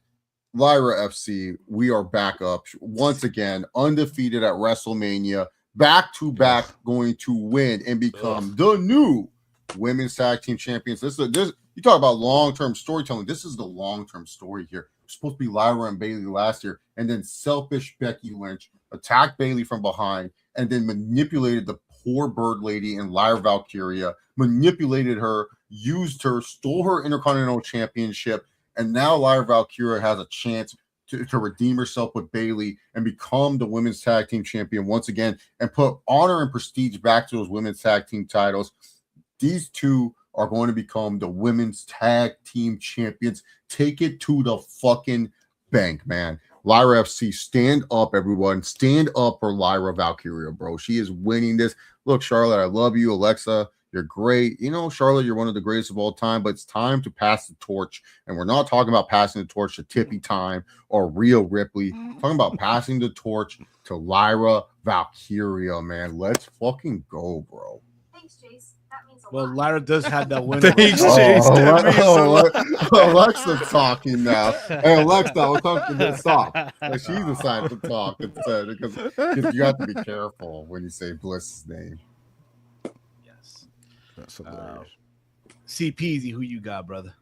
Lyra FC, we are back up once again, undefeated at WrestleMania, back to back, going to win and become the new women's tag team champions. This you talk about long-term storytelling. This is the long-term story here. It's supposed to be Lyra and Bayley last year, and then selfish Becky Lynch attacked Bayley from behind and then manipulated the poor bird lady and Lyra Valkyria, manipulated her, used her, stole her Intercontinental Championship. And now Lyra Valkyria has a chance to redeem herself with Bayley and become the women's tag team champion once again and put honor and prestige back to those women's tag team titles. These two are going to become the women's tag team champions. Take it to the fucking bank, man. Lyra FC, stand up, everyone. Stand up for Lyra Valkyria, bro. She is winning this. Look, Charlotte, I love you. Alexa, you're great. You know, Charlotte, you're one of the greatest of all time, but it's time to pass the torch. And we're not talking about passing the torch to Tippy Time or Rhea Ripley. We're talking about passing the torch to Lyra Valkyria, man. Let's fucking go, bro. Thanks, Jace. That means a well, lot. Lyra does have that win. Thanks, Chase. Alexa's talking now. Hey, Alexa, we're talking to stop. Like, she decided to talk instead because you have to be careful when you say Bliss's name. That's hilarious. CPZ, who you got, brother?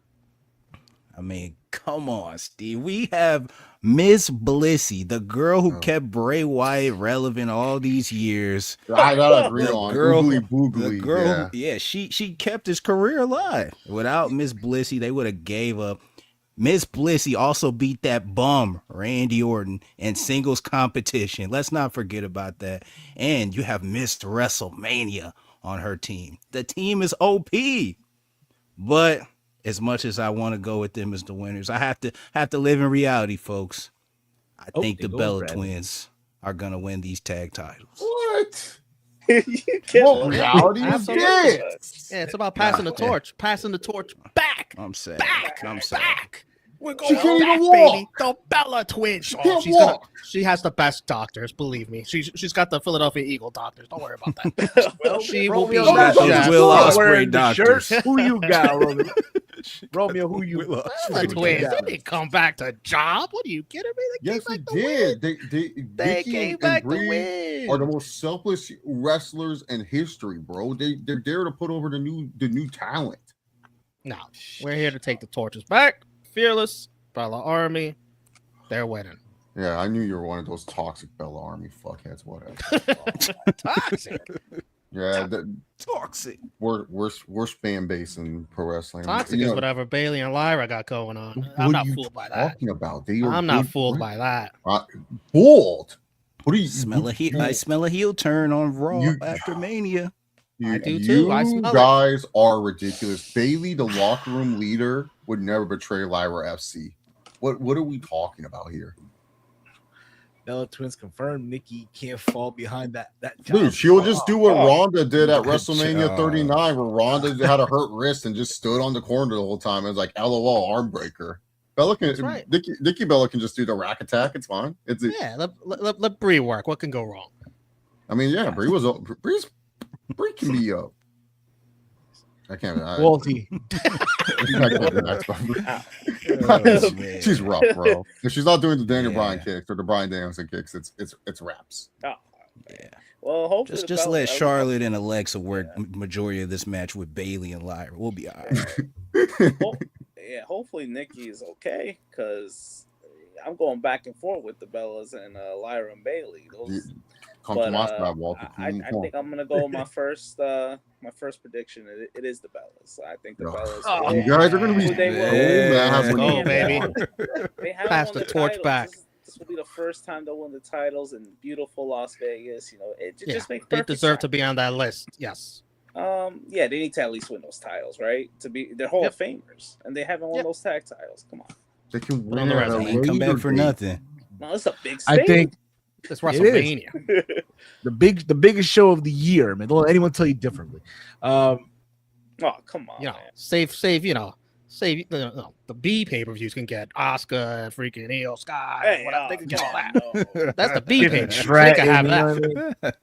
I mean, come on, Steve. We have Miss Blissy, the girl who kept Bray Wyatt relevant all these years. I gotta agree on the boogly. girl, she kept his career alive. Without Miss Blissy, they would have gave up. Miss Blissy also beat that bum Randy Orton in singles competition. Let's not forget about that. And you have Miss WrestleMania on her team. The team is OP, but as much as I want to go with them as the winners, I have to live in reality, folks. I think the Bella Twins are gonna win these tag titles. What? What reality is this? Yeah, it's about passing the torch. Passing the torch back. I'm saying. Back. We're She going can't back, even baby. walk. The Bella Twins. She can't walk. She has the best doctors, believe me. She's got the Philadelphia Eagle doctors. Don't worry about that. She will be Romeo, your those chef. Will Not Ospreay wearing the doctors. shirt. Who you got, Romeo? Romeo, who you? Bella Twins. They didn't come back to job. What are you kidding me? Yes, they did. They They Vicky came and back to Brie win. are the most selfless wrestlers in history, bro. They're there to put over the new talent. No, we're here to take the torches back. Fearless, Bella Army. They're winning. Yeah, I knew you were one of those toxic Bella Army fuckheads. Whatever. Toxic. Yeah, Toxic. worst fan base in pro wrestling. Toxic is whatever Bailey and Lyra got going on. I'm What not are you fooled by that. talking about? They are I'm not good fooled friends. by that. Fooled. What do you I smell a heel turn on Raw after Mania. I do too. I You smell it. guys are ridiculous. Bailey, the locker room leader, would never betray Lyra FC. What are we talking about here? Bella Twins confirmed Nikki can't fall behind that Dude, she'll just do what Ronda did at Good WrestleMania job. 39, where Ronda had a hurt wrist and just stood on the corner the whole time. It was like LOL arm breaker. Bella can, That's right. Nikki Bella can just do the rack attack. It's fine. Yeah, let Brie work. What can go wrong? I mean, yeah, Brie can be up. I can't. Walty. She's rough, bro. If she's not doing the Daniel Bryan kicks or the Bryan Danielson kicks, it's raps. Oh, Yeah. well, hopefully Just let Charlotte and Alexa work majority of this match with Bailey and Lyra. We'll be all right. Yeah, hopefully Nikki is okay because I'm going back and forth with the Bellas and Lyra and Bailey. Come to my side, Walter. I think I'm gonna go with my first prediction. It is the Bellas. I think the Bellas. Oh, you guys are gonna be so mad when go, baby. They haven't Pass won the torch titles. back. This will be the first time they'll win the titles in beautiful Las Vegas. It just makes perfect they deserve sense. to be on that list. Yes. Yeah, they need to at least win those titles, right? They're Hall of Famers, and they haven't won those tag titles. Come on, they can win on the resume. Ain't come back for nothing. No, it's a big stage. I think it's WrestleMania. the biggest show of the year, man. Don't let anyone tell you differently. Oh, come on, man. Save. The B pay-per-views can get Oscar, freaking Io Sky, whatever. They can get all that. No. That's the B pay-per-views. They can have that.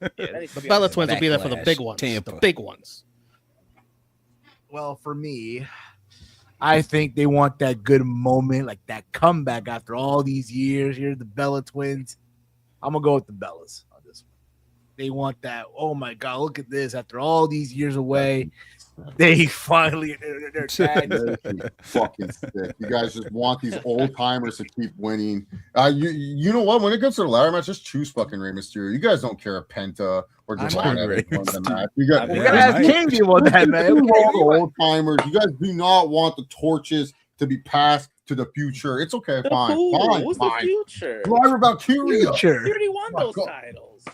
The Bella Twins will be there for the big ones. Tampa. The big ones. Well, for me, I think they want that good moment, like that comeback after all these years. Here's the Bella Twins. I'm gonna go with the Bellas on this one. They want that. Oh my God, look at this! After all these years away, they finally they're tags. Fucking sick. You guys just want these old timers to keep winning. You know what? When it comes to the ladder match, just choose fucking Rey Mysterio. You guys don't care if Penta or just won the match. You guys, we gotta ask King on that, man. You want the old timers. You guys do not want the torches to be passed to the future. It's okay. Fine. What's fine. the future? Lyra Valkyria. She already won those titles.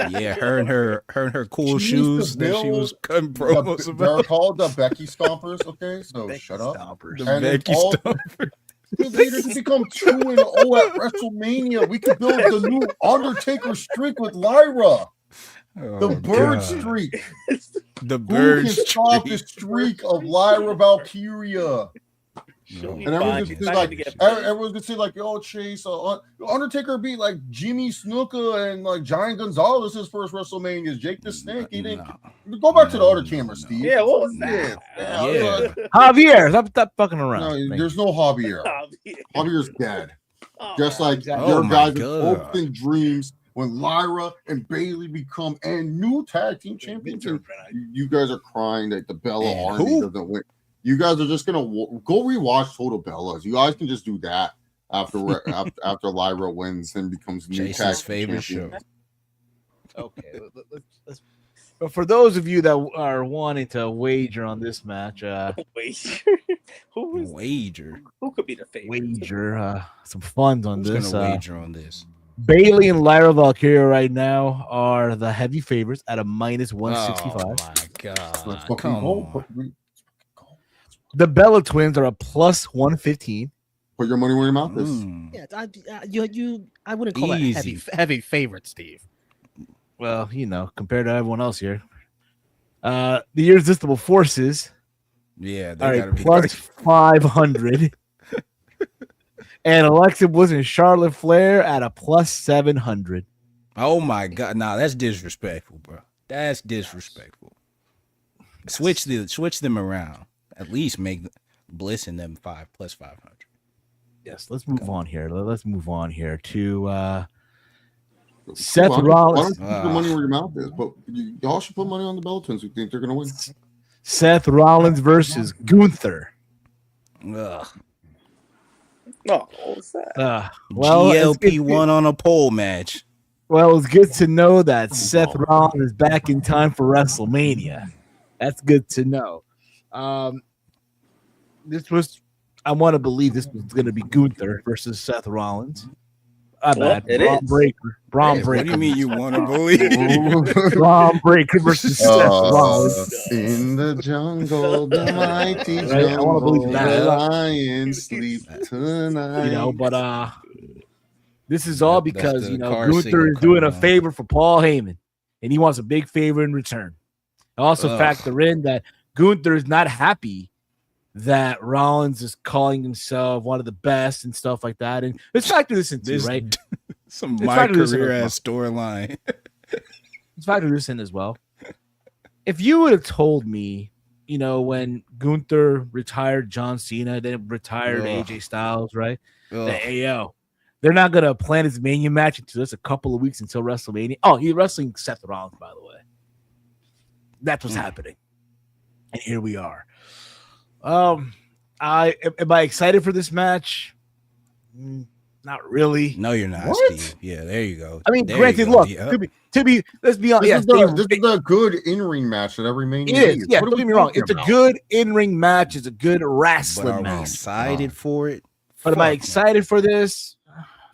Yeah, her and her cool shoes that she was cutting promos about. They're called the Becky Stompers. Okay, so Becky shut up. Stompers. The Becky Stompers. Later to become 2-0 at WrestleMania. We could build the new Undertaker streak with Lyra. The bird streak. The bird streak. Who can stop the streak of Lyra Valkyria? And everyone's gonna say like, "Yo, Chase, Undertaker beat like Jimmy Snuka and like Giant Gonzalez his first WrestleMania. Jake the Snake. He didn't go back to the other camera, Steve. Yeah, what was that? Yeah. Javier, stop fucking around. No, there's no Javier. Javier's dead. Just like your my guys' God. hopes and dreams when Lyra and Bailey become and new tag team champions. You guys are crying that the Bella Army doesn't win. You guys are just gonna go rewatch Total Bellas. You guys can just do that after after Lyra wins and becomes new tag favorite champion. Show. Okay, let's. But for those of you that are wanting to wager on this match, Wager. Who could be the favorite? Wager some funds on this. Gonna wager on this. Bailey and Lyra Valkyria right now are the heavy favorites at a minus 165. Oh my God! Come on. The Bella Twins are a plus 115. Put your money where your mouth is. Yeah, I wouldn't call it heavy favorite, Steve. Well, compared to everyone else here, the Irresistible Forces, they are plus 500, and Alexa Bliss and Charlotte Flair at a plus 700. Oh my God! Nah, that's disrespectful, bro. That's disrespectful. Switch them around. At least make Bliss and them plus 500. Yes, let's move on here. Let's move on here to Seth Rollins. Why don't you put your money where your mouth is? But y'all should put money on the Bella Twins. We think they're going to win. Seth Rollins versus Gunther. Ugh. Oh, what's that? GLP-1 on a pole match. Well, it's good to know that Seth Rollins is back in time for WrestleMania. That's good to know. I want to believe this was going to be Gunther versus Seth Rollins. Bad. Braun Breaker. What do you mean you want to believe? Braun Breaker versus Seth Rollins. In the jungle, the mighty jungle, the lions sleep tonight. But this is all because Gunther is doing a favor for Paul Heyman, and he wants a big favor in return. Also factor in that Gunther is not happy that Rollins is calling himself one of the best and stuff like that. And let's factor this in too, right? Some my career ass storyline. Let's factor this in as well. If you would have told me, when Gunther retired John Cena, then retired AJ Styles, right? That, they're not going to plan his Mania match until just a couple of weeks until WrestleMania. Oh, he's wrestling Seth Rollins, by the way. That's what's happening. And here we are. Am I excited for this match? Not really. No, you're not, What? Steve. Yeah, there you go. I mean, There granted, you go. look, to be, let's be honest. This is a good in-ring match that every Mania it is. needs. Yeah, What are don't we get me wrong. talking It's about? a good in-ring match. It's a good But wrestling are we match. excited for it? But am I Fuck excited for this?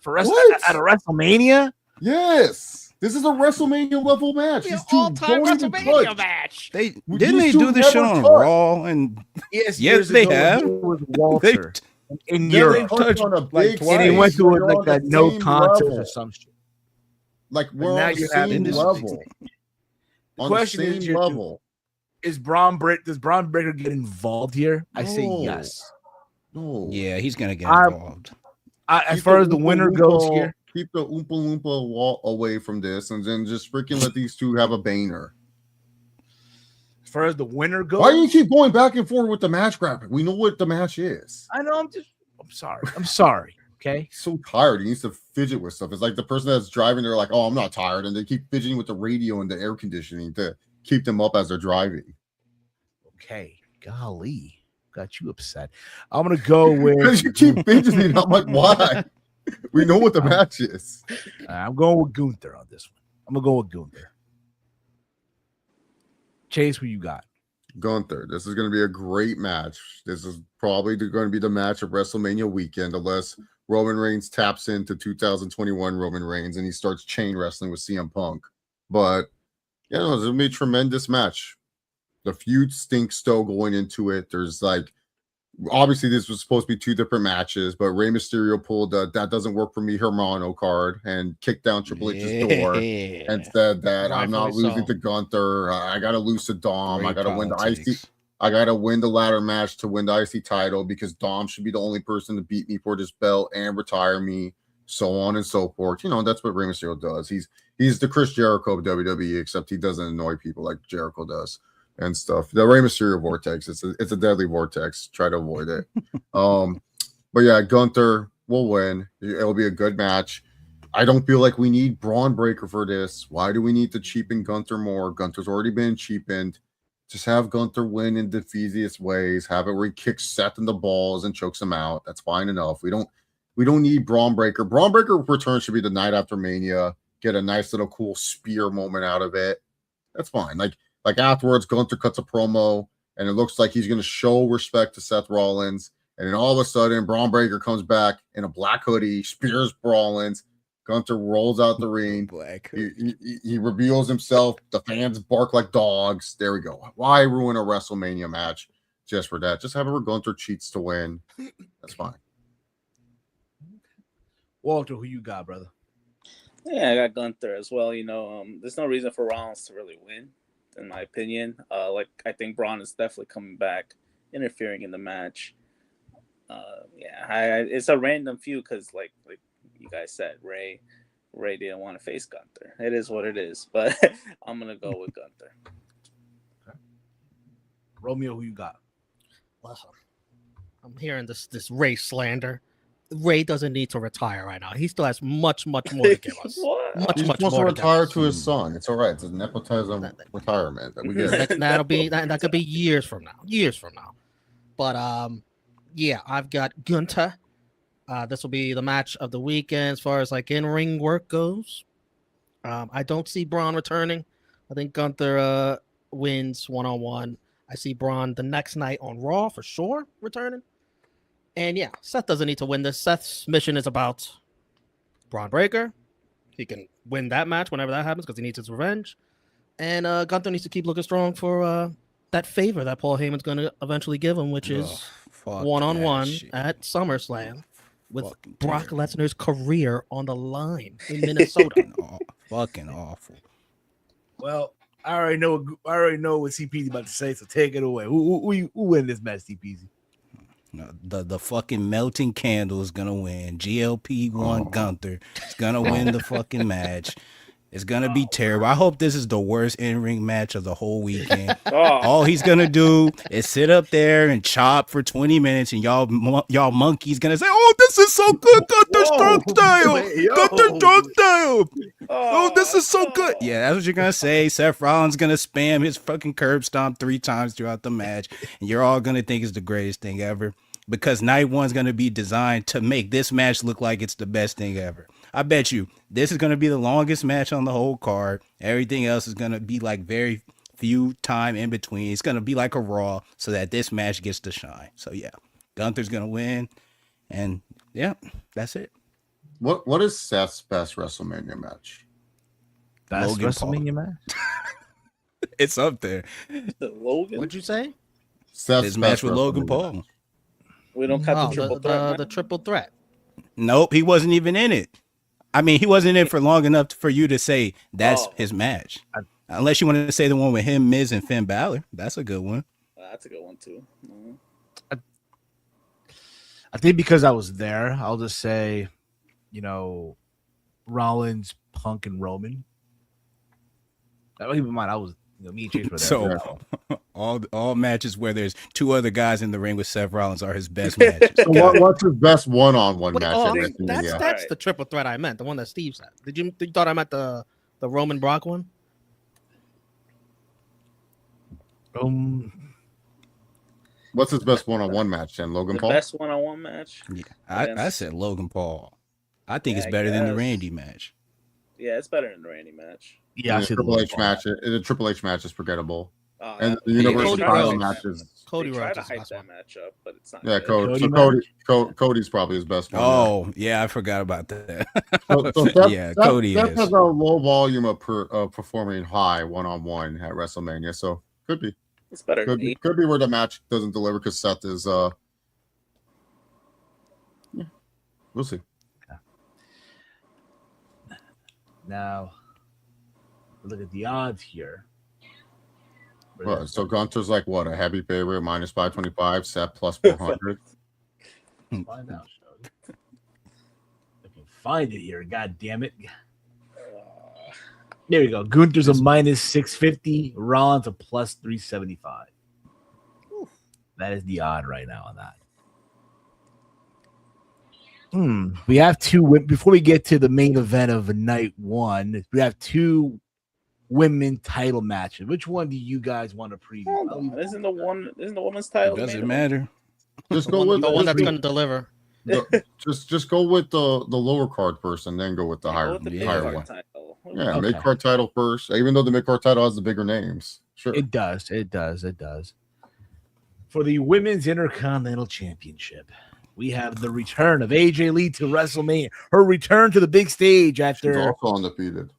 What? At a WrestleMania? Yes. This is a WrestleMania level match. Be an These two all-time don't even WrestleMania touch. match. They These didn't they two do this shit never on touch. Raw and Yes, yes, they ago, have. it was Walter in Never Europe. touched on a like big twice. And he stage went to where it you're like on that the no same contest level. or some shit. Like we're now on the you have same this- level. The On question the is, same level. does Braun Breaker get involved here? I say No. yes. No. yeah, he's gonna get I'm- involved. As Keep far as the Oompa winner Loompa- goes here, keep the Oompa Loompa wall away from this, and then just freaking let these two have a banger. as far as the winner goes, Why do you keep going back and forth with the match graphic? We know what the match is. I know. I'm sorry. I'm sorry. Okay. He's so tired. He needs to fidget with stuff. It's like the person that's driving, they're like, oh, I'm not tired. And they keep fidgeting with the radio and the air conditioning to keep them up as they're driving. Okay. Golly. Got you upset. I'm going to go with. Because you keep fidgeting. I'm like, why? We know what the match is. I'm going with Gunther on this one. I'm going to go with Gunther. Chase, who you got? Gunther. This is going to be a great match. This is probably going to be the match of WrestleMania weekend, unless Roman Reigns taps into 2021 Roman Reigns and he starts chain wrestling with CM Punk. But, you know, it's going to be a tremendous match. The feud stinks still going into it. There's like, obviously this was supposed to be two different matches, but Rey Mysterio pulled the "that doesn't work for me" Hermano card and kicked down Triple H's door and said that I'm not Rightfully losing so. to Gunther. I got to lose to Dom. Great I got to win the IC. politics. I got to win the ladder match to win the IC title because Dom should be the only person to beat me for this belt and retire me, so on and so forth. You know, that's what Rey Mysterio does. He's the Chris Jericho of WWE, except he doesn't annoy people like Jericho does and stuff. The Rey Mysterio vortex, it's a deadly vortex. Try to avoid it. But yeah, Gunther will win. It'll be a good match. I don't feel like we need Braun Breaker for this. Why do we need to cheapen Gunther more? Gunther's already been cheapened. Just have Gunther win in the easiest ways. Have it where he kicks Seth in the balls and chokes him out. That's fine enough. We don't need Braun Breaker. Braun Breaker return should be the night after Mania. Get a nice little cool spear moment out of it. That's fine. Like afterwards, Gunther cuts a promo, and it looks like he's going to show respect to Seth Rollins. And then all of a sudden, Braun Breaker comes back in a black hoodie, spears Rollins. Gunther rolls out the ring. Black. He reveals himself. The fans bark like dogs. There we go. Why ruin a WrestleMania match just for that? Just have it where Gunther cheats to win. That's fine. Walter, who you got, brother? Yeah, I got Gunther as well. You know, there's no reason for Rollins to really win, in my opinion. I think Braun is definitely coming back, interfering in the match. It's a random feud because, like you guys said, Ray didn't want to face Gunther. It is what it is, but I'm gonna go with Gunther. Okay. Romeo, who you got? Listen, I'm hearing this Ray slander. Ray doesn't need to retire right now. He still has much more to give us. What? Much He's more supposed to to retire give to his son. It's all right. It's a nepotism retirement that we get. that could be years from now. But yeah, I've got Gunther. This will be the match of the weekend as far as like in-ring work goes. I don't see Braun returning. I think Gunther wins one-on-one. I see Braun the next night on Raw for sure returning. And yeah, Seth doesn't need to win this. Seth's mission is about Braun Breaker. He can win that match whenever that happens because he needs his revenge. And Gunther needs to keep looking strong for that favor that Paul Heyman's going to eventually give him, which is one-on-one at SummerSlam with Brock Lesnar's career on the line in Minnesota. Fucking awful. Well, I already know what CP's about to say, so take it away. Who win this match, CPZ? The fucking melting candle is gonna win. GLP-1 Gunther is gonna win the fucking match. It's gonna be terrible. I hope this is the worst in-ring match of the whole weekend. All he's gonna do is sit up there and chop for 20 minutes, and y'all monkeys gonna say, "Oh, this is so good, Gunther strong style, Gunther strong style. Oh, this is so good." Yeah, that's what you're gonna say. Seth Rollins gonna spam his fucking curb stomp 3 times throughout the match, and you're all gonna think it's the greatest thing ever. because night one's going to be designed to make this match look like it's the best thing ever. I bet you this is going to be the longest match on the whole card. Everything else is going to be like very few time in between. It's going to be like a Raw so that this match gets to shine. So yeah, Gunther's going to win. And yeah, that's it. What is Seth's best WrestleMania match? Best Logan WrestleMania match? It's up there. The Logan? What'd you say? Seth's His match best with Logan WrestleMania Paul. match. We don't count the triple threat. The triple threat. Nope, he wasn't even in it. I mean, he wasn't in it for long enough for you to say that's his match. Unless you want to say the one with him, Miz, and Finn Balor. That's a good one. That's a good one, too. I think because I was there, I'll just say, Rollins, Punk, and Roman. Keep in mind, I was, me and Chase were there. So all matches where there's two other guys in the ring with Seth Rollins are his best matches. So what's his best one-on-one match? That's the triple threat I meant, the one that Steve said. Did you thought I meant the Roman Brock one? What's his best one-on-one match then? Logan Paul? Best one-on-one match? Yeah, I said Logan Paul. I think it's better than the Randy match. Yeah, it's better than the Randy match. Yeah, the Triple H match. The Triple H match is forgettable. And the Universal title matches. Cody Rhodes tried to hype that match up, but it's not. Yeah, good. Cody's probably his best one. Oh, yeah, I forgot about that. Cody has a low volume of performing high one-on-one at WrestleMania, so could be. It's better. Could be where the match doesn't deliver because Seth is. We'll see. Now, look at the odds here. Well, so Gunther's like what, a heavy favorite, minus 525, Seth plus 400. Find out, Shody. I can find it here. God damn it. There we go. Gunther's a minus 650, Rollins a plus 375. That is the odd right now on that. We have two. Before we get to the main event of night one, we have two women title matches. Which one do you guys want to preview? Isn't the women's title? Does it matter? Just go with the one that's going to deliver. Just go with the lower card first, and then go with the higher one. Title. Yeah, mid card title first. Even though the mid card title has the bigger names, sure. It does. For the Women's Intercontinental Championship, we have the return of AJ Lee to WrestleMania. Her return to the big stage after she's also undefeated.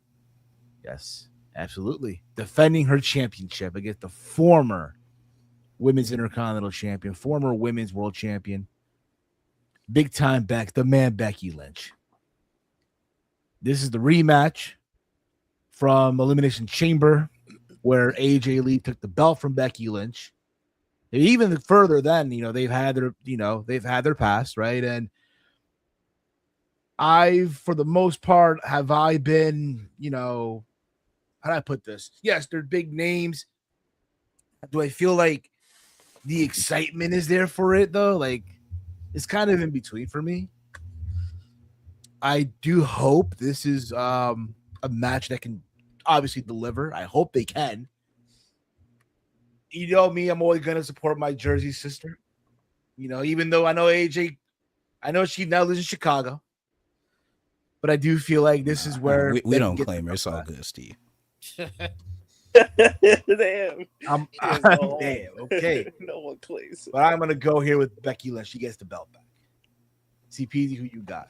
Yes, absolutely. Defending her championship against the former Women's Intercontinental Champion, former Women's World Champion, big time the man Becky Lynch. This is the rematch from Elimination Chamber where AJ Lee took the belt from Becky Lynch. Even further than, they've had their past, right? And for the most part, have I been, how do I put this? Yes, they're big names. Do I feel like the excitement is there for it, though? Like, it's kind of in between for me. I do hope this is a match that can obviously deliver. I hope they can. You know me, I'm always going to support my Jersey sister. Even though I know AJ, I know she now lives in Chicago. But I do feel like this is where we don't claim her. It's all good, Steve. Damn. Damn. Okay. No one claims. But I'm going to go here with Becky Lynch. She gets the belt back. CPZ, who you got?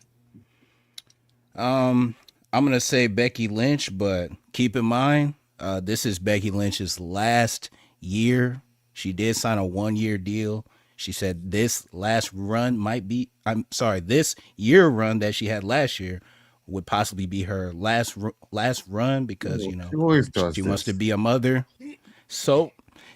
I'm going to say Becky Lynch, but keep in mind, this is Becky Lynch's last year. She did sign a 1-year deal. She said this this year run that she had last year would possibly be her last run because she wants to be a mother. So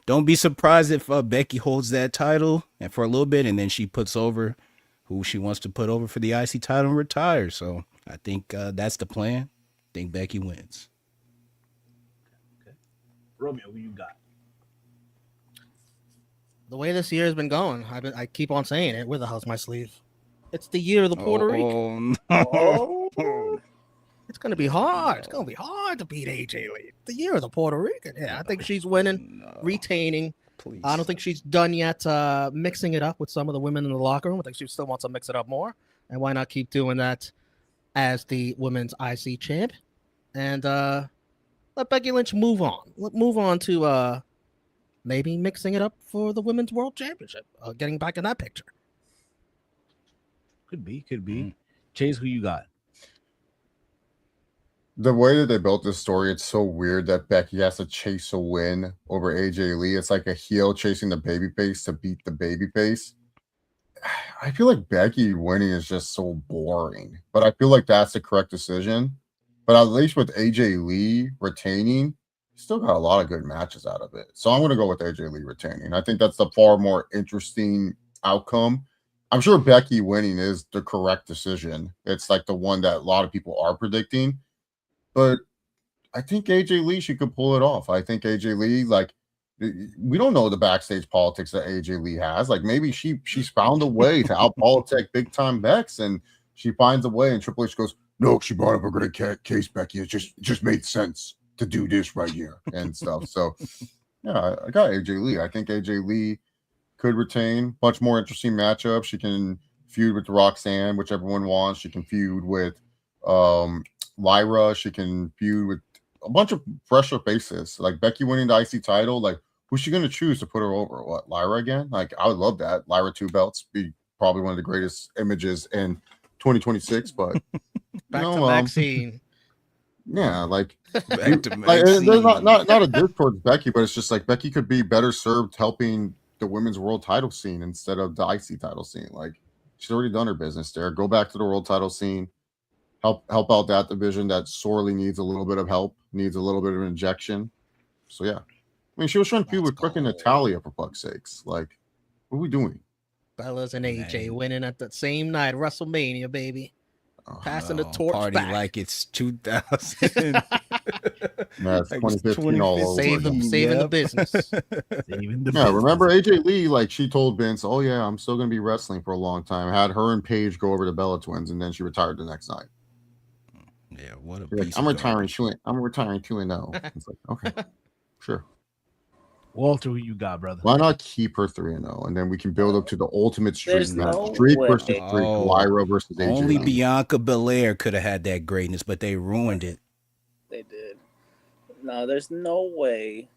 don't be surprised if Becky holds that title and for a little bit, and then she puts over who she wants to put over for the IC title and retires. So I think that's the plan. I think Becky wins. Okay. Romeo, who you got? The way this year has been going, I keep on saying it with a house my sleeve. It's the year of the Puerto Rican. No. It's going to be hard. It's going to be hard to beat AJ Lee. The year of the Puerto Rican. Yeah, I think she's winning, retaining, Please. I don't think she's done yet mixing it up with some of the women in the locker room. I think she still wants to mix it up more. And why not keep doing that as the women's IC champ? And let Becky Lynch move on. Move on to maybe mixing it up for the women's world championship. Getting back in that picture. Could be. Chase, who you got? The way that they built this story, it's so weird that Becky has to chase a win over AJ Lee. It's like a heel chasing the babyface to beat the babyface. I feel like Becky winning is just so boring, but I feel like that's the correct decision. But at least with AJ Lee retaining, still got a lot of good matches out of it. So I'm going to go with AJ Lee retaining. I think that's the far more interesting outcome. I'm sure Becky winning is the correct decision. It's like the one that a lot of people are predicting. But I think AJ Lee, she could pull it off. I think AJ Lee, like, we don't know the backstage politics that AJ Lee has. Like, maybe she's found a way to out-politic big-time Bex, and she finds a way, and Triple H goes, no, she brought up a great case, Becky. It just made sense to do this right here and stuff. So, yeah, I got AJ Lee. I think AJ Lee could retain. Much more interesting matchup. She can feud with Roxanne, which everyone wants. She can feud with Lyra. She can feud with a bunch of fresher faces. Like Becky winning the IC title, like who's she going to choose to put her over? What, Lyra again? Like I would love that. Lyra 2 belts be probably one of the greatest images in 2026. But back to Maxine. Yeah, like back to like, there's not a diss towards Becky, but it's just like Becky could be better served helping the women's world title scene instead of the IC title scene. Like she's already done her business there. Go back to the world title scene. Help out that division that sorely needs a little bit of help, needs a little bit of injection. So yeah, I mean, she was trying to feud with freaking Natalia for fuck's sakes. Like, what are we doing? Bellas and AJ winning at the same night, WrestleMania, baby. Passing the torch party back. like it's 2000. That's 2015 all over. Saving the business. Remember AJ Lee? Like she told Vince, "Oh yeah, I'm still gonna be wrestling for a long time." Had her and Paige go over to Bella Twins, and then she retired the next night. Yeah, what a piece like, I'm retiring 2-0. It's like, okay, sure. Walter, who you got, brother? Why not keep her 3-0, and then we can build up to the ultimate streak match, streak versus streak, Lyra versus AJ. Only Bianca Belair could have had that greatness, but they ruined it. They did. No, there's no way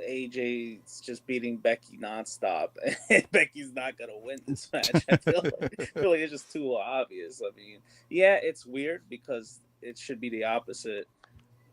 AJ's just beating Becky nonstop, and Becky's not gonna win this match. I feel like it's just too obvious. I mean, yeah, it's weird because it should be the opposite.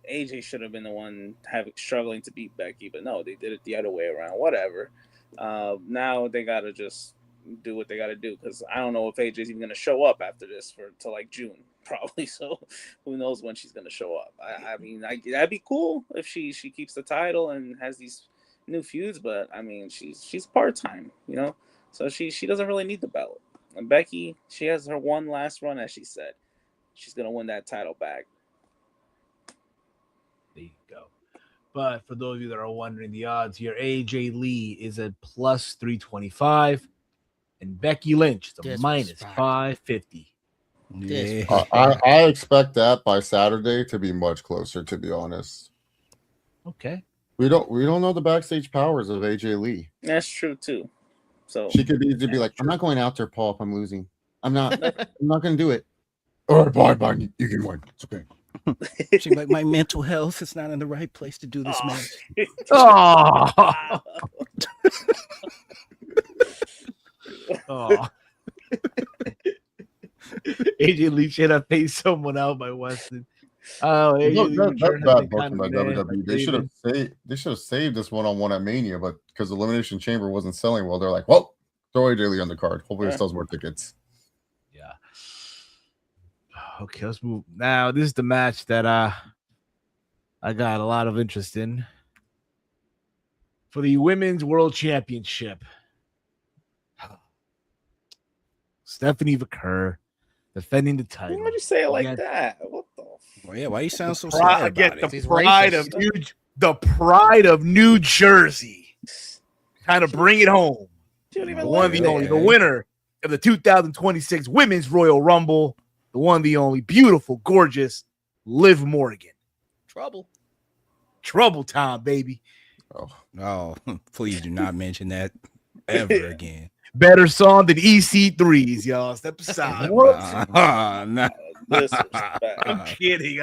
AJ should have been the one struggling to beat Becky, but no, they did it the other way around. Whatever. Now they gotta just do what they gotta do because I don't know if AJ's even gonna show up after this till like June, probably. So who knows when she's gonna show up? I mean, that'd be cool if she keeps the title and has these new feuds, but I mean, she's part time, you know, so she doesn't really need the belt. And Becky, she has her one last run, as she said. She's gonna win that title back. There you go. But for those of you that are wondering the odds here, AJ Lee is at plus 325, and Becky Lynch is a minus 550. Yeah. I expect that by Saturday to be much closer, to be honest. Okay. We don't know the backstage powers of AJ Lee. That's true too. So she could easily be like, I'm not going out there, Paul, if I'm losing. I'm not gonna do it. All right, bye. You can win. It's okay. She's like, my mental health is not in the right place to do this match. AJ Lee should have paid someone out by Weston. Oh, that's bad booking by WWE. They should have saved this one-on-one at Mania, but because the Elimination Chamber wasn't selling well, they're like, well, throw AJ Lee on the card. Hopefully it sells more tickets. Yeah. Okay, let's move. Now, this is the match that I got a lot of interest in. For the Women's World Championship. Stephanie Vaquer defending the title. Why would you say it like that? What the? Well, yeah, why you sound so sad about it? The pride of New Jersey. Kind of bring it home. The one, the only, the winner of the 2026 Women's Royal Rumble. The one, the only, beautiful, gorgeous Liv Morgan. Trouble time, baby. Oh, please do not mention that ever again. Better song than EC3's, y'all. Step aside. Nah. Disrespect. I'm kidding.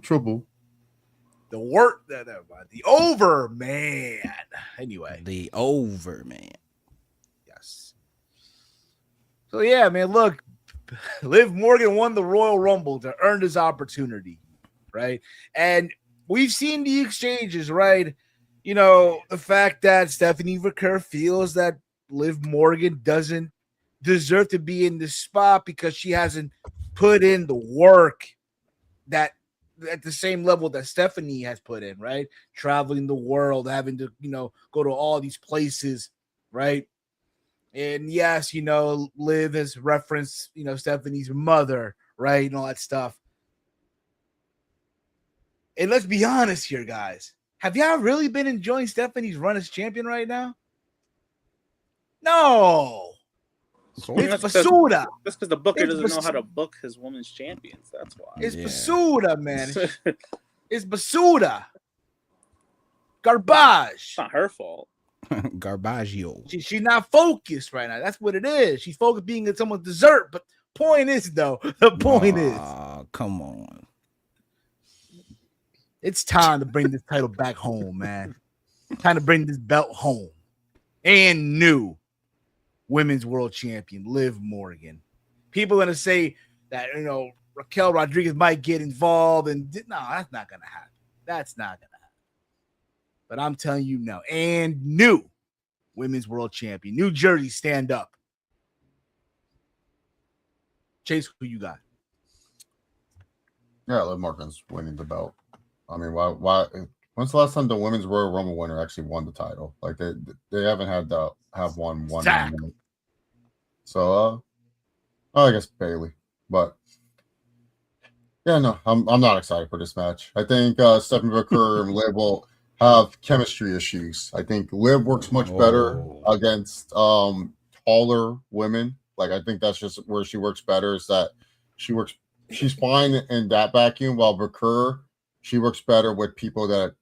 Trouble. The work that the over man. Anyway, The over man. yes. So yeah, man. Look, Liv Morgan won the Royal Rumble to earn this opportunity, right? And we've seen the exchanges, right? You know, the fact that Stephanie McCurr feels that Liv Morgan doesn't deserve to be in this spot because she hasn't put in the work that at the same level that Stephanie has put in, right? Traveling the world, having to, go to all these places, right? And yes, Liv has referenced, Stephanie's mother, right? And all that stuff. And let's be honest here, guys. Have y'all really been enjoying Stephanie's run as champion right now? No. It's basura. That's because the booker doesn't know how to book his women's champions. That's why. It's basura, man. It's basura. Garbage. It's not her fault. Garbaggio. She's not focused right now. That's what it is. She's focused being at someone's dessert. But point is, though, come on. It's time to bring this title back home, man. Time to bring this belt home. And new women's world champion, Liv Morgan. People are going to say that, Raquel Rodriguez might get involved. And no, that's not going to happen. That's not going to happen. But I'm telling you now. And new women's world champion. New Jersey, stand up. Chase, who you got? Yeah, Liv Morgan's winning the belt. I mean, why? When's the last time the women's Royal Rumble winner actually won the title? Like they haven't had to have one. So, I guess Bailey, but yeah, no, I'm not excited for this match. I think Stephanie McCurr and Liv will have chemistry issues. I think Liv works much better against taller women. Like I think that's just where she works better. Is that she's fine in that vacuum, while McCurr, she works better with people that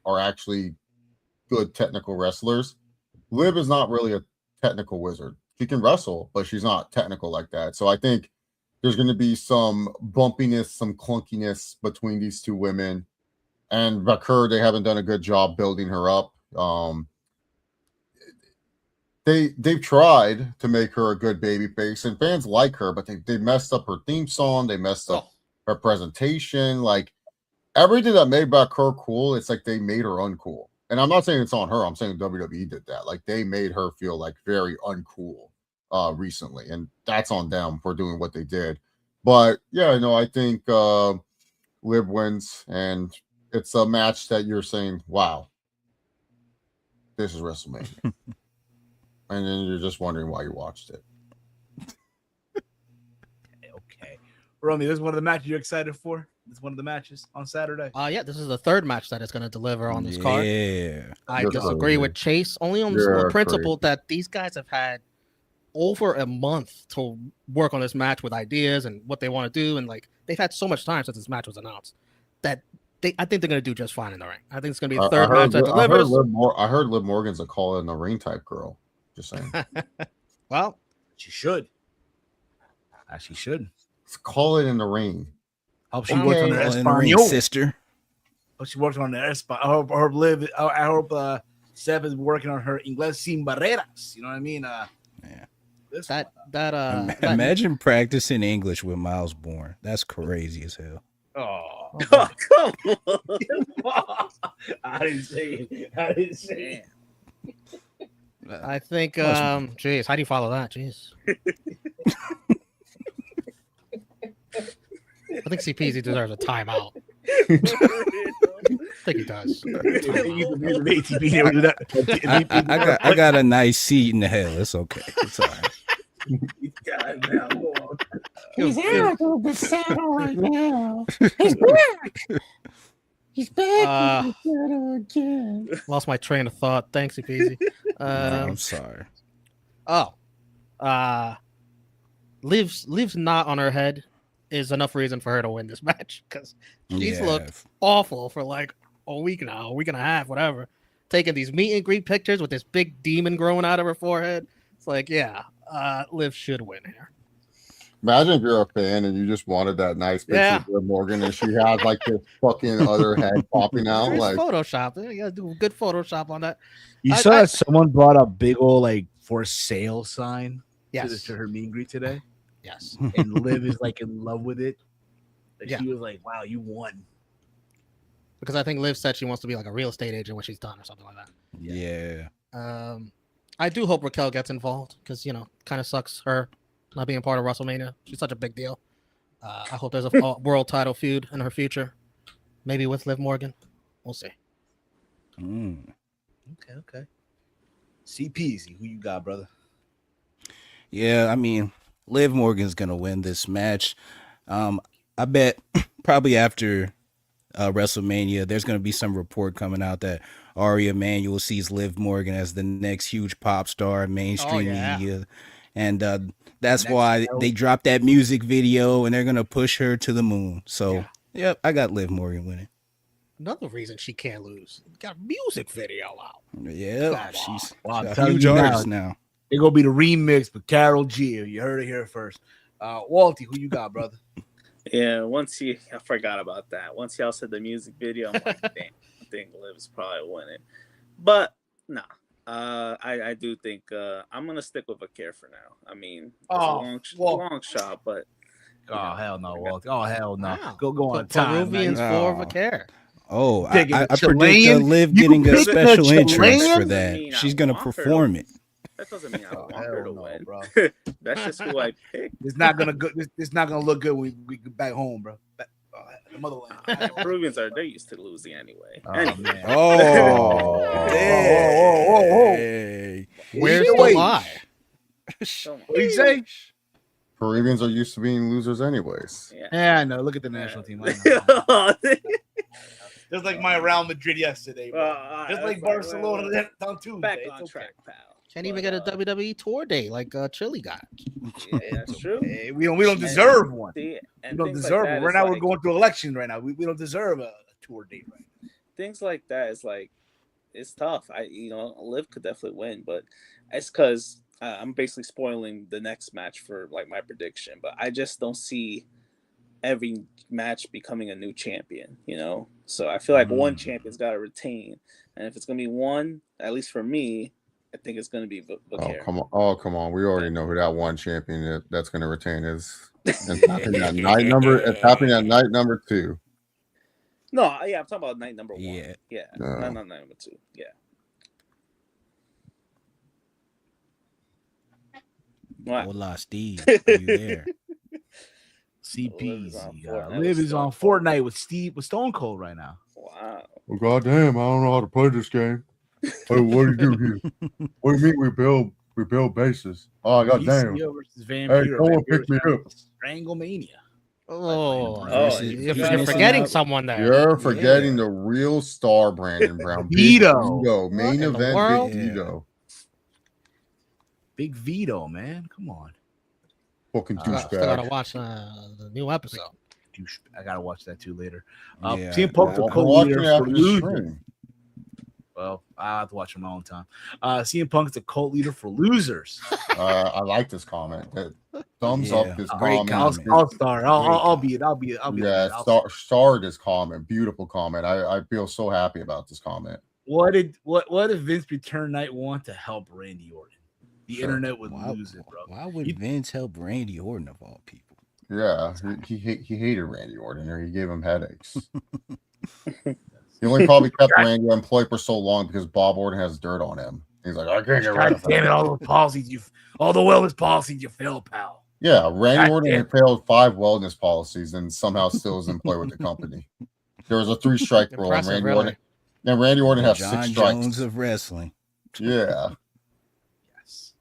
are actually good technical wrestlers. Liv is not really a technical wizard. She can wrestle, but she's not technical like that. So I think there's going to be some bumpiness, some clunkiness between these two women. And McCurr, they haven't done a good job building her up. They've tried to make her a good baby face, and fans like her, but they messed up her theme song. They messed up her presentation. Like, everything that made McCurr cool, it's like they made her uncool. And I'm not saying it's on her. I'm saying WWE did that. Like, they made her feel like very uncool recently. And that's on them for doing what they did. But, yeah, I think Liv wins. And it's a match that you're saying, wow, this is WrestleMania. And then you're just wondering why you watched it. Okay. Romy, this is one of the matches you're excited for? It's one of the matches on Saturday. Yeah, this is the third match that is going to deliver on this card. Yeah, I disagree with Chase only on the principle that these guys have had over a month to work on this match with ideas and what they want to do, and they've had so much time since this match was announced that I think they're going to do just fine in the ring. I think it's going to be the third match that delivers. I heard Liv Morgan's a call in the ring type girl. Just saying. Well, she should. She should. Let's call it in the ring. Hope she works on her Espanol, sister. Hope she works on her Espanol. I hope Seven's working on her Inglés sin barreras. You know what I mean? Yeah. Imagine practicing English with Miles Bourne. That's crazy as hell. Oh, come on! I didn't say it. I think, jeez, how do you follow that? Jeez. I think CPZ deserves a timeout. I think he does. I got a nice seat in the hell. It's okay. It's all right. He's out of the saddle right now. He's back. He's back in the saddle again. Lost my train of thought. Thanks, CPZ. I'm sorry. Liv's not on her head. is enough reason for her to win this match because she's looked awful for like a week now, a week and a half, whatever. Taking these meet and greet pictures with this big demon growing out of her forehead. It's like, Liv should win here. Imagine if you're a fan and you just wanted that nice picture of Liv Morgan and she has like this fucking other head popping out. Like Photoshop. You gotta do a good Photoshop on that. You saw that someone brought a big old like for sale sign to her meet and greet today? Yes. And Liv is like in love with it. She was like, wow, you won. Because I think Liv said she wants to be like a real estate agent when she's done or something like that. Yeah. I do hope Raquel gets involved because, kind of sucks her not being part of WrestleMania. She's such a big deal. I hope there's a world title feud in her future. Maybe with Liv Morgan. We'll see. Okay. CPZ, who you got, brother? Yeah, I mean, Liv Morgan's going to win this match. I bet probably after WrestleMania, there's going to be some report coming out that Ari Emanuel sees Liv Morgan as the next huge pop star, mainstream media. And that's why they dropped that music video and they're going to push her to the moon. So, yep, I got Liv Morgan winning. Another reason she can't lose. Got a music video out. Yeah, she's a huge artist now. It's going to be the remix with Karol G. You heard it here first. Walty, who you got, brother? Yeah, I forgot about that. Once y'all said the music video, I'm like, damn, I think Liv's probably winning. But, no. I do think I'm going to stick with Vakir for now. I mean, it's a long shot, but... Oh, hell no, Walty. Oh, hell no. Wow. Go on time. Peruvians for Vakir. Oh, I predict Liv getting a special entrance for that. She's going to perform it. That doesn't mean I want her to win, bro. That's just who I pick. It's not gonna go. It's not gonna look good when we get back home, bro. The motherland. Peruvians they're used to losing anyway. Man. Hey. Where's the lie? What do you say? Peruvians are used to being losers anyways. Yeah, I know. Look at the national team. Just like my Real Madrid yesterday, bro. Just like Barcelona on Tuesday. Back on track, pal. Can't even get a WWE tour date like Chile got. Yeah, that's true. Hey, we don't deserve one. We don't deserve one. Right now, we're going through elections right now. We don't deserve a tour date right now. Things like that is like, it's tough. Liv could definitely win, but it's because I'm basically spoiling the next match for like my prediction. But I just don't see every match becoming a new champion, So I feel like one champion's got to retain, and if it's gonna be one, at least for me, I think it's going to be Vakir. Come on. We already know who that one champion that's going to retain is. It's happening at night number 2. No, I'm talking about night number 1. Yeah. No. Not night number 2. Yeah. What? Hola, Steve. Are you there? CPZ. Liv is on Fortnite with Stone Cold right now. Wow. Well, goddamn, I don't know how to play this game. Hey, what do you do here? What do you mean we build bases? Oh, goddamn. Hey, someone pick me up. Stranglemania. You're forgetting someone there. You're forgetting the real star, Brandon Brown. Vito. Main event, Big Vito. Big Vito, man. Come on. Fucking douchebag. I gotta watch the new episode. I gotta watch that too later. Yeah. CM Punk the co-leader for losers. Well, I have to watch him my own time. CM Punk's the cult leader for losers. I like this comment. Thumbs up this comment. I'll star. I'll be it. Yeah, star this comment. Beautiful comment. I feel so happy about this comment. What if Vince returned night 1 to help Randy Orton? The internet would lose it, bro. Why would Vince help Randy Orton of all people? Yeah, he hated Randy Orton, or he gave him headaches. He only probably kept Randy employed for so long because Bob Orton has dirt on him. He's like, I can't get rid of him. Damn it, all the wellness policies you failed, pal. Yeah, Randy Orton had failed 5 wellness policies and somehow still is employed with the company. There was a 3-strike rule, and Randy Orton. And Randy Orton has 6 strikes. John Jones of wrestling. Yeah. Yes.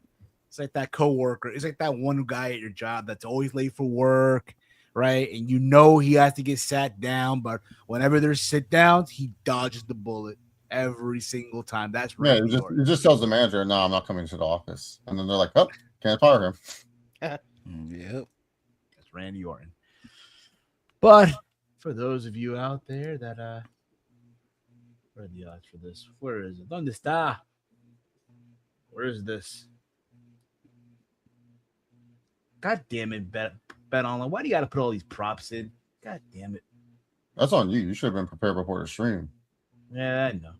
It's like that coworker. It's like that one guy at your job that's always late for work. Right, and he has to get sat down, but whenever there's sit downs, he dodges the bullet every single time. That's right. Yeah, he just tells the manager, "No, I'm not coming to the office," and then they're like, "Oh, can't fire him." Yep, that's Randy Orton. But for those of you out there that where are the odds for this? Where is it? ¿Dónde está? Where is this? God damn it, bet online. Why do you got to put all these props in? God damn it. That's on you. You should have been prepared before the stream. Yeah, I know.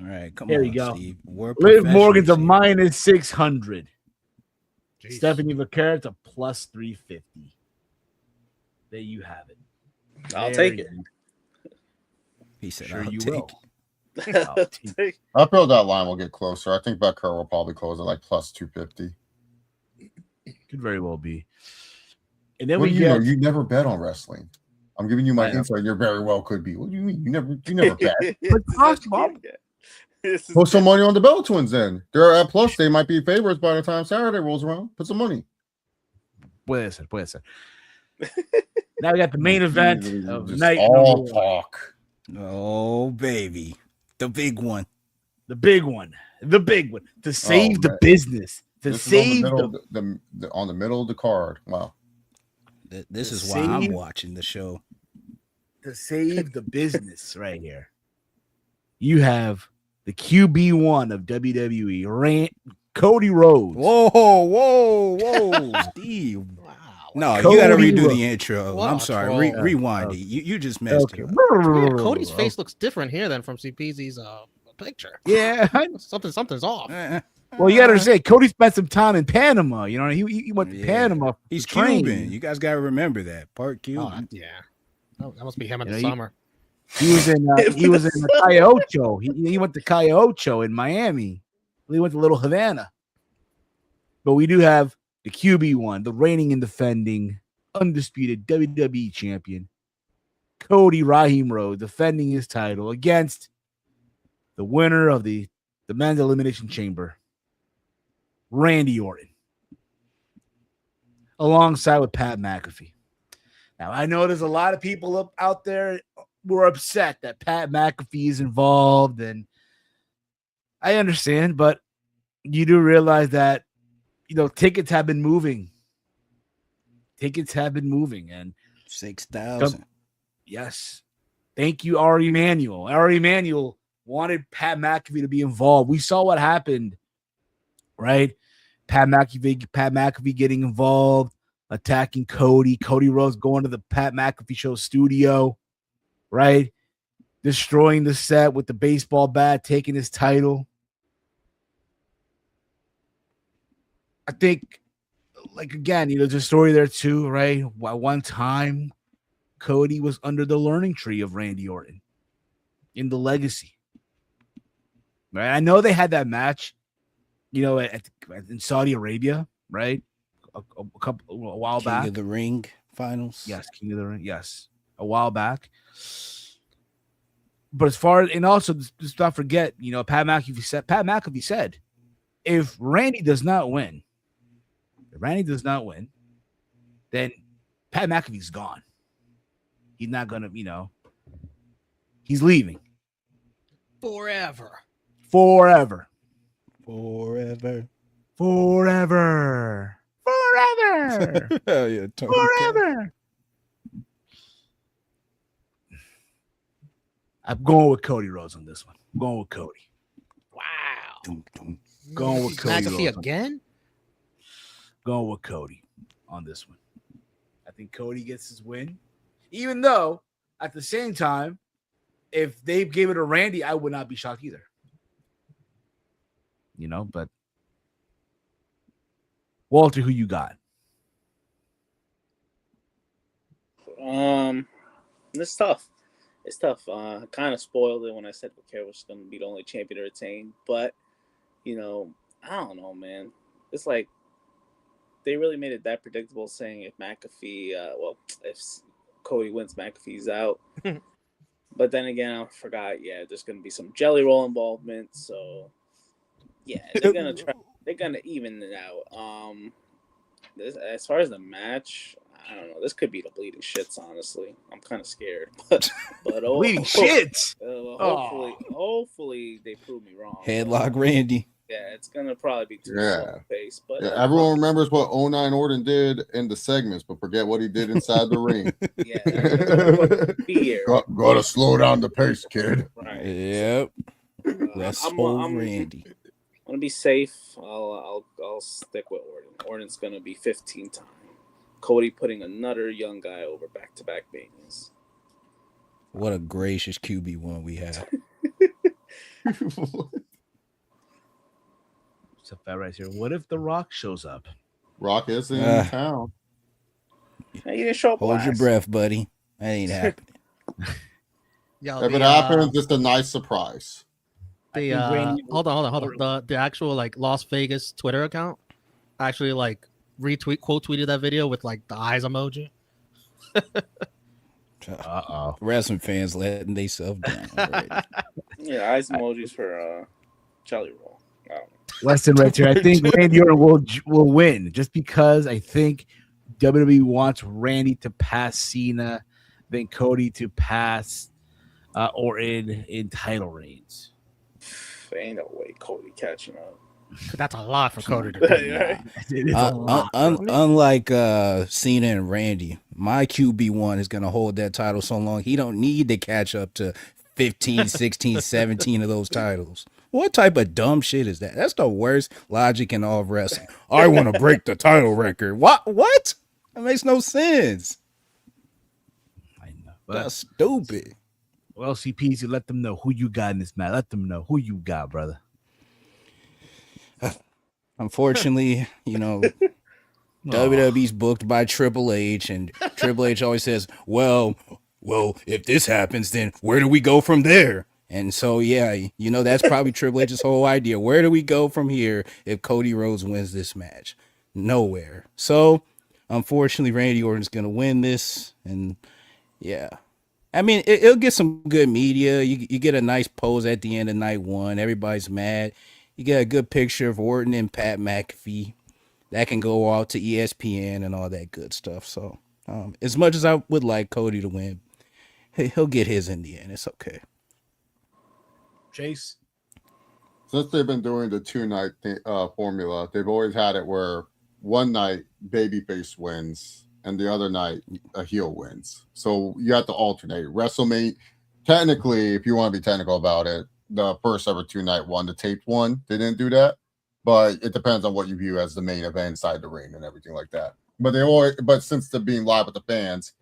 All right, come There on, you go. Steve. We're Liv Morgan's a professionals here. minus 600. Jeez. Stephanie Vaquer's a plus 350. There you have it. I'll There take you it. He said, Sure I'll you take will. it. I'll take I feel that line will get closer. I think Becker will probably close at like plus 250. Could very well be. And then What we do you know? get You never bet on wrestling. I'm giving you my I know. insight. You very well could be. What do you mean? You never bet. It's possible. Put some money on the Bella Twins then. They're at plus. They might be favorites by the time Saturday rolls around. Put some money. Puede ser. Now we got the main event of Just night all number one. talk. Oh, baby. The big one. The big one. To save the man. business. To This is save on the middle of the card. Wow. This To is why I'm save- watching the show. to save the business right here. You have the QB1 of WWE, Cody Rhodes. Whoa, Steve. Wow. No, Cody you got to redo Rhodes. the intro. What I'm a sorry. troll. Rewind it. You just messed Okay. it up. Cody's face looks different here than from CPZ's picture. Yeah. Something's off. Well, you got to say Cody spent some time in Panama. You know, he went to Yeah. Panama. He's to train. Cuban. You guys got to remember that. Part Cuban. Oh, yeah. That must be him in You the know, summer. He was in Calle Ocho. He went to Calle Ocho in Miami. He went to Little Havana. But we do have the QB1, the reigning and defending undisputed WWE champion, Cody Raheem Rhodes, defending his title against the winner of the men's elimination chamber, Randy Orton, alongside with Pat McAfee. Now, I know there's a lot of people out there who are upset that Pat McAfee is involved, and I understand, but you do realize that, you know, tickets have been moving. And 6,000. yes, thank you, Ari Emanuel. Ari Emanuel wanted Pat McAfee to be involved. We saw what happened, right? Pat McAfee getting involved, attacking Cody. Cody Rhodes going to the Pat McAfee show studio, right? Destroying the set with the baseball bat, taking his title. I think, like, again, you know, there's a story there too, right? At one time, Cody was under the learning tree of Randy Orton in the Legacy. Right? I know they had that match, you know, in Saudi Arabia, right? A while King back. of the Ring finals. Yes, King of the Ring. Yes, a while back. But as far as, and also just not forget, you know, Pat McAfee said, if Randy does not win, then Pat McAfee's gone. He's not gonna, you know, he's leaving Forever. forever. Hell yeah, Tony Forever. I'm going with Cody Rhodes on this one. I'm going with Cody. Wow. Going with Cody McAfee Rhodes. again? Going with Cody on this one. I think Cody gets his win. Even though, at the same time, if they gave it to Randy, I would not be shocked either. You know, but Walter, who you got? It's tough. It's tough. I kind of spoiled it when I said Vaquero was going to be the only champion to retain. But, you know, I don't know, man. It's like they really made it that predictable saying if McAfee, if Cody wins, McAfee's out. But then again, I forgot, there's going to be some Jelly Roll involvement. So, they're going to try. They're going to even it out. As far as the match, I don't know. This could be the bleeding shits, honestly. I'm kind of scared. But Bleeding shits. Hopefully they prove me wrong. Headlock Randy. Yeah, it's gonna probably be too slow pace. But everyone remembers what 09 Orton did in the segments, but forget what he did inside the ring. Gotta slow down the pace, kid. Right. Yep. That's Randy. I'm gonna be safe. I'll stick with Orton. Orton's gonna be 15 time. Cody putting another young guy over back-to-back Manias. What a gracious QB1 we have. So fat right here. What if The Rock shows up? Rock is in town. Hey, you didn't show up. Hold your breath, buddy. That ain't happening. If it happens, it's a nice surprise. Hold on. The actual like Las Vegas Twitter account actually like quote tweeted that video with like the eyes emoji. Wrestling fans letting themselves down already. Yeah, eyes emojis for Jelly Roll. Weston right here. I think Randy Orton will win just because I think WWE wants Randy to pass Cena, then Cody to pass Orton in title reigns. Ain't no way Cody catching up. That's a lot for Cody to do. It is a lot. Unlike Cena and Randy, my QB1 is going to hold that title so long he don't need to catch up to 15, 16, 17 of those titles. What type of dumb shit is that? That's the worst logic in all of wrestling. I want to break the title record. What? That makes no sense. I know. That's stupid. Well, CPs, you let them know who you got in this match. Let them know who you got, brother. Unfortunately, WWE's booked by Triple H, and Triple H always says, well, if this happens, then where do we go from there? And so, that's probably Triple H's whole idea. Where do we go from here if Cody Rhodes wins this match? Nowhere. So, unfortunately, Randy Orton's going to win this, and I mean, it'll get some good media. You get a nice pose at the end of night one. Everybody's mad. You get a good picture of Orton and Pat McAfee. That can go out to ESPN and all that good stuff. So, as much as I would like Cody to win, he'll get his in the end. It's okay. Chase? Since they've been doing the 2-night formula, they've always had it where one night babyface wins and the other night a heel wins. So you have to alternate. WrestleMania, technically, if you want to be technical about it, the first ever 2-night one, the taped one, they didn't do that. But it depends on what you view as the main event inside the ring and everything like that. But since they're being live with the fans,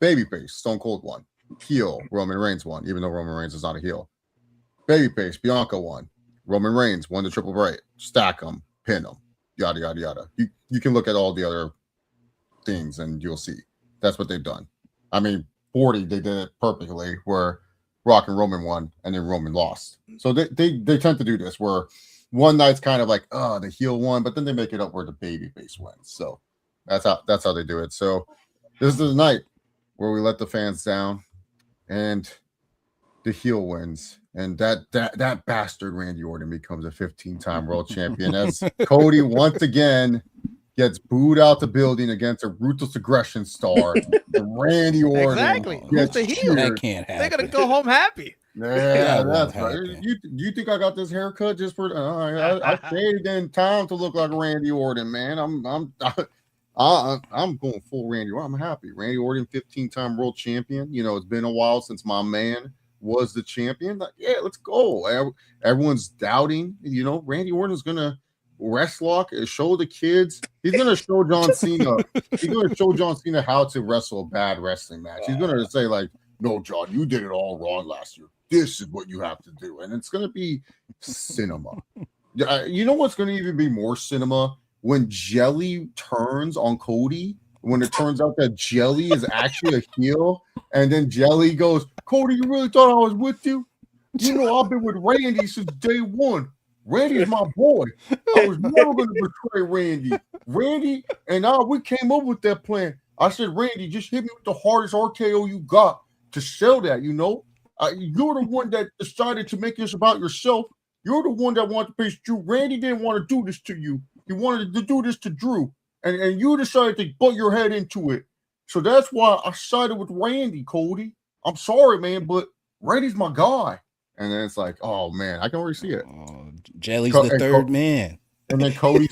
babyface, Stone Cold won. Heel, Roman Reigns won, even though Roman Reigns is not a heel. Babyface, Bianca won. Roman Reigns won the triple threat. Stack them, pin them, yada, yada, yada. You can look at all the other things and you'll see. That's what they've done. I mean, 40, they did it perfectly where Rock and Roman won and then Roman lost. So they tend to do this where one night's kind of like, the heel won, but then they make it up where the babyface wins. So that's how they do it. So this is the night where we let the fans down and the heel wins. And that bastard Randy Orton becomes a 15-time world champion as Cody once again gets booed out the building against a ruthless aggression star. And Randy Orton Who's the heel? That can't happen. They're gonna go home happy. Yeah, that's right. You think I got this haircut just for? I stayed in time to look like Randy Orton, man. I'm going full Randy Orton. I'm happy. Randy Orton, 15-time world champion. It's been a while since my man was the champion. Like, yeah, let's go. Everyone's doubting. Randy Orton is gonna wrestlock, show the kids. He's gonna show John Cena. He's gonna show John Cena how to wrestle a bad wrestling match. He's gonna say like, "No, John, you did it all wrong last year. This is what you have to do," and it's gonna be cinema. You know what's gonna even be more cinema when Jelly turns on Cody. When it turns out that Jelly is actually a heel, and then Jelly goes, "Cody, you really thought I was with you? I've been with Randy since day one. Randy is my boy. I was never going to betray Randy. Randy and we came up with that plan. I said, Randy, just hit me with the hardest RKO you got to sell that, You're the one that decided to make this about yourself. You're the one that wanted to face Drew. Randy didn't want to do this to you. He wanted to do this to Drew. And you decided to butt your head into it. So that's why I sided with Randy, Cody. I'm sorry, man, but Randy's my guy." And then it's like, oh, man, I can already see it. Oh, Jelly's the third man. And then Cody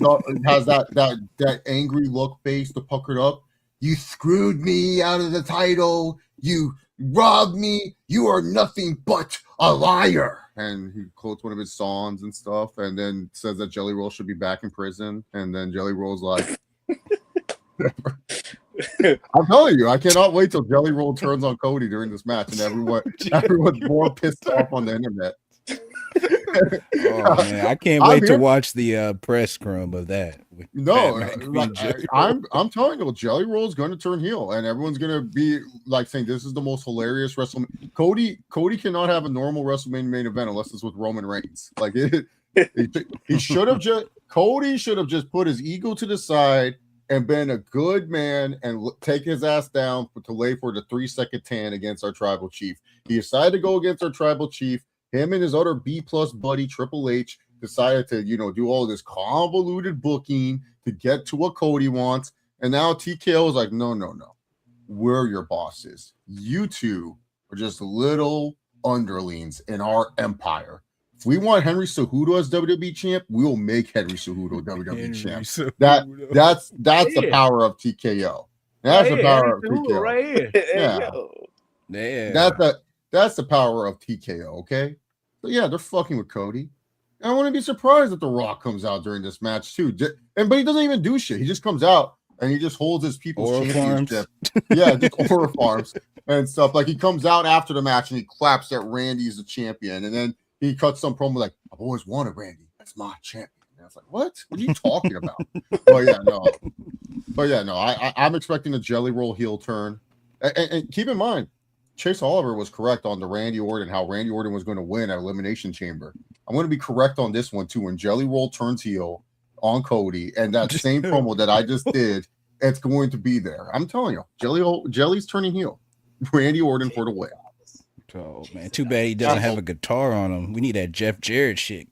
has that angry look face, the puckered up. You screwed me out of the title. You robbed me. You are nothing but a liar. And he quotes one of his songs and stuff, and then says that Jelly Roll should be back in prison. And then Jelly Roll's like, I'm telling you, I cannot wait till Jelly Roll turns on Cody during this match, and everyone's more pissed off on the internet. Oh man, I can't wait to watch the press scrum of that. No, I'm telling you, Jelly Roll is going to turn heel, and everyone's going to be like saying this is the most hilarious WrestleMania. Cody cannot have a normal WrestleMania main event unless it's with Roman Reigns. Like he should have Cody should have just put his ego to the side and been a good man and take his ass down to lay for the 3-second tan against our tribal chief. He decided to go against our tribal chief. Him and his other B+ buddy Triple H decided to, do all this convoluted booking to get to what Cody wants. And now TKO is like, no. We're your bosses. You two are just little underlings in our empire. If we want Henry Cejudo as WWE champ, we will make Henry Cejudo WWE champ. That's the power of TKO. That's the power of TKO. Right here. Yeah. That's the power of TKO, okay? But yeah, they're fucking with Cody. And I wouldn't be surprised if The Rock comes out during this match too. But he doesn't even do shit. He just comes out and he just holds his people's championship. Yeah, just aura farms and stuff. Like he comes out after the match and he claps that Randy's the champion. And then he cuts some promo like, I've always wanted Randy. That's my champion. And I was like, what? What are you talking about? I'm expecting a Jelly Roll heel turn. And keep in mind, Chase Oliver was correct on the Randy Orton, how Randy Orton was going to win at Elimination Chamber. I'm going to be correct on this one too. When Jelly Roll turns heel on Cody, and that same promo that I just did, it's going to be there. I'm telling you, Jelly's turning heel. Randy Orton for the win. Oh man, too bad he doesn't have a guitar on him. We need that Jeff Jarrett shit.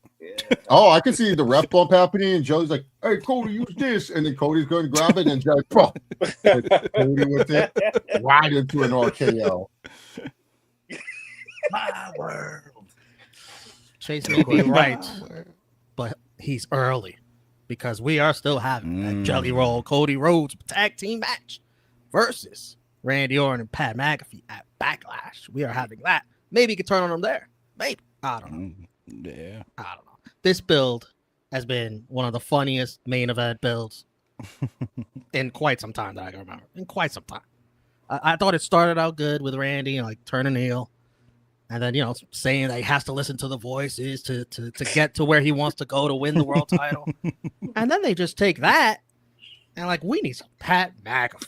Oh, I can see the ref bump happening, and Jelly's like, "Hey, Cody, use this," and then Cody's going to grab it, and Jelly, Cody with it right into an RKO. My world. Chase may be right, but he's early because we are still having that Jelly Roll Cody Rhodes tag team match versus Randy Orton and Pat McAfee at Backlash. We are having that. Maybe he could turn on him there. Maybe. I don't know. Yeah. I don't know. This build has been one of the funniest main event builds in quite some time that I can remember. In quite some time. I thought it started out good with Randy, like turning heel. And then, saying that he has to listen to the voices to get to where he wants to go to win the world title. And then they just take that and like, we need some Pat McAfee.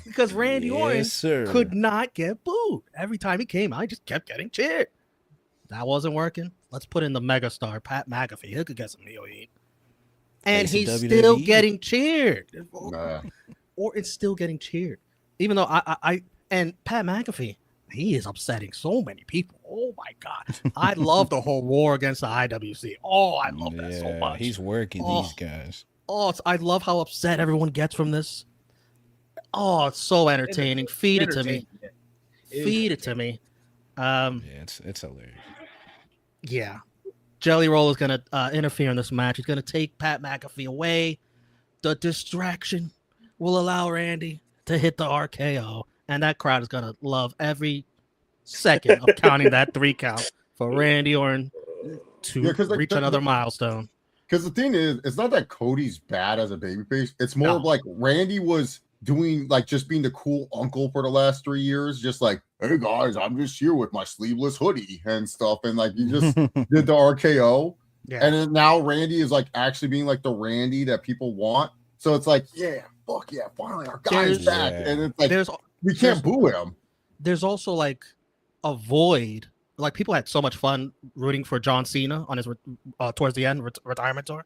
Because Randy Orton could not get booed. Every time he came out, he just kept getting cheered. That wasn't working. Let's put in the megastar, Pat McAfee. He could get some heel heat. And he's still getting cheered. Or it's still getting cheered. Even though and Pat McAfee, he is upsetting so many people. Oh my God. I love the whole war against the IWC. Oh, I love that so much. He's working these guys. Oh, I love how upset everyone gets from this. Oh, it's so entertaining. Feed it to me. Feed it to me. It's hilarious. Yeah. Jelly Roll is going to interfere in this match. He's going to take Pat McAfee away. The distraction will allow Randy to hit the RKO. And that crowd is going to love every second of counting that 3 count for Randy Orton to reach another milestone. Because the thing is, it's not that Cody's bad as a babyface. It's more of like Randy was doing, like, just being the cool uncle for the last 3 years. Just like, hey, guys, I'm just here with my sleeveless hoodie and stuff. And, like, he just did the RKO. Yeah. And then now Randy is, like, actually being, like, the Randy that people want. So it's like, yeah, fuck yeah, finally our guy's back. Yeah. And it's like, we can't boo him. There's also, like, a void. Like, people had so much fun rooting for John Cena on his towards the end retirement tour.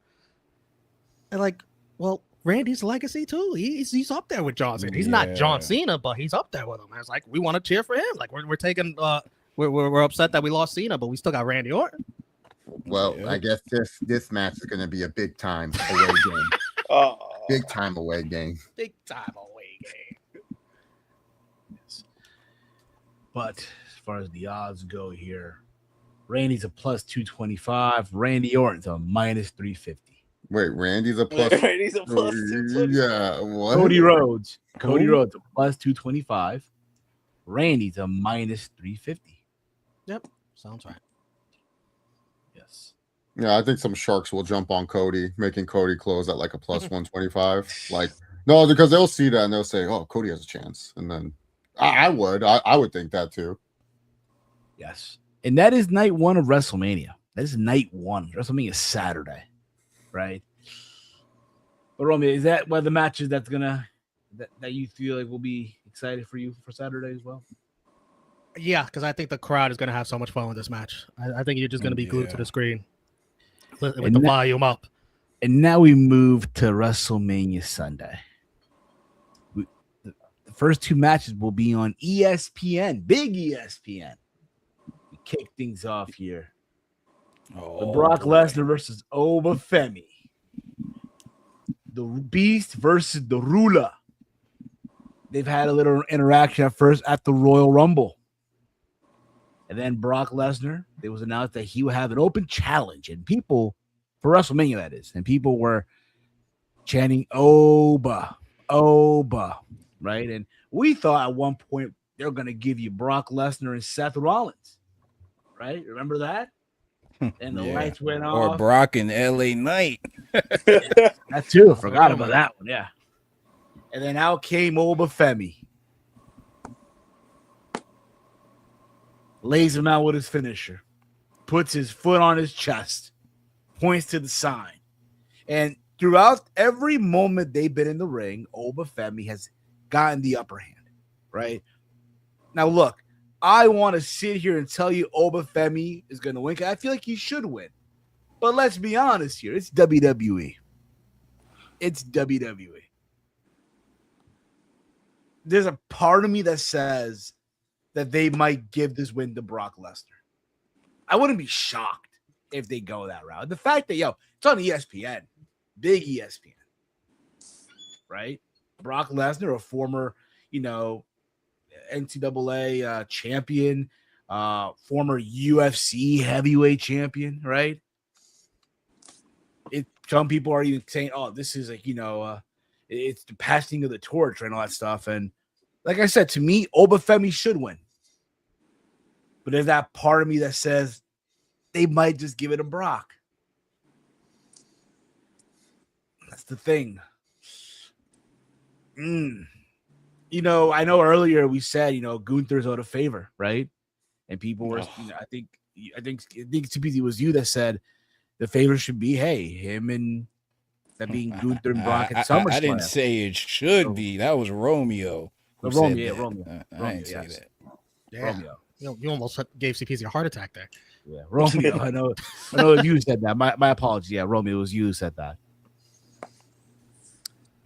And, like, well, Randy's legacy too. He's up there with John Cena. He's not John Cena, but he's up there with him. And it's like, we want to cheer for him. Like, we're taking we're upset that we lost Cena, but we still got Randy Orton. Well, I guess this match is going to be a big time away game. Big time away game. Big time away game. Yes. But as far as the odds go here, Randy's a plus 225. Randy Orton's a minus 350. Wait, Randy's a plus. Randy's a plus 225. Yeah, what? Cody Rhodes a plus 225. Randy's a minus 350. Yep, sounds right. Yes. Yeah, I think some sharks will jump on Cody, making Cody close at like a plus 125. Like, no, because they'll see that and they'll say, "Oh, Cody has a chance," and then I would think that too. Yes. And that is night one of WrestleMania. That is night one. WrestleMania is Saturday, right? But Romy, is that one of the matches that's gonna that you feel like will be excited for you for Saturday as well? Yeah, because I think the crowd is gonna have so much fun with this match. I think you're just gonna be glued to the screen with the volume up. And now we move to WrestleMania Sunday. The first two matches will be on ESPN, big ESPN. We kick things off here. The Brock Lesnar versus Obafemi. The Beast versus the Ruler. They've had a little interaction at first at the Royal Rumble. And then Brock Lesnar, it was announced that he would have an open challenge. And people, for WrestleMania that is, and people were chanting, Oba, Oba, right? And we thought at one point they're going to give you Brock Lesnar and Seth Rollins, right? Remember that? And the lights went off. Or Brock and LA Knight. That too. Forgot about that one. Yeah. And then out came Obafemi. Lays him out with his finisher. Puts his foot on his chest. Points to the sign. And throughout every moment they've been in the ring, Obafemi has gotten the upper hand. Right? Now, look. I want to sit here and tell you Obafemi is going to win. I feel like he should win. But let's be honest here. It's WWE. It's WWE. There's a part of me that says that they might give this win to Brock Lesnar. I wouldn't be shocked if they go that route. The fact that, it's on ESPN. Big ESPN. Right? Brock Lesnar, a former, NCAA champion, former UFC heavyweight champion, right? Some people are even saying, "Oh, this is it's the passing of the torch and all that stuff." And like I said, to me, Obafemi should win, but there's that part of me that says they might just give it to Brock. That's the thing. I know earlier we said, Gunther's owed a favor, right? And people were, I think it was you that said the favor should be, hey, him and that being Gunther and Brock at SummerSlam. I didn't say it should be. That was Romeo. Romeo. I didn't say that. Yeah. Romeo. You almost gave CPZ a heart attack there. Yeah, Romeo. I know you said that. My apologies. Yeah, Romeo, it was you who said that.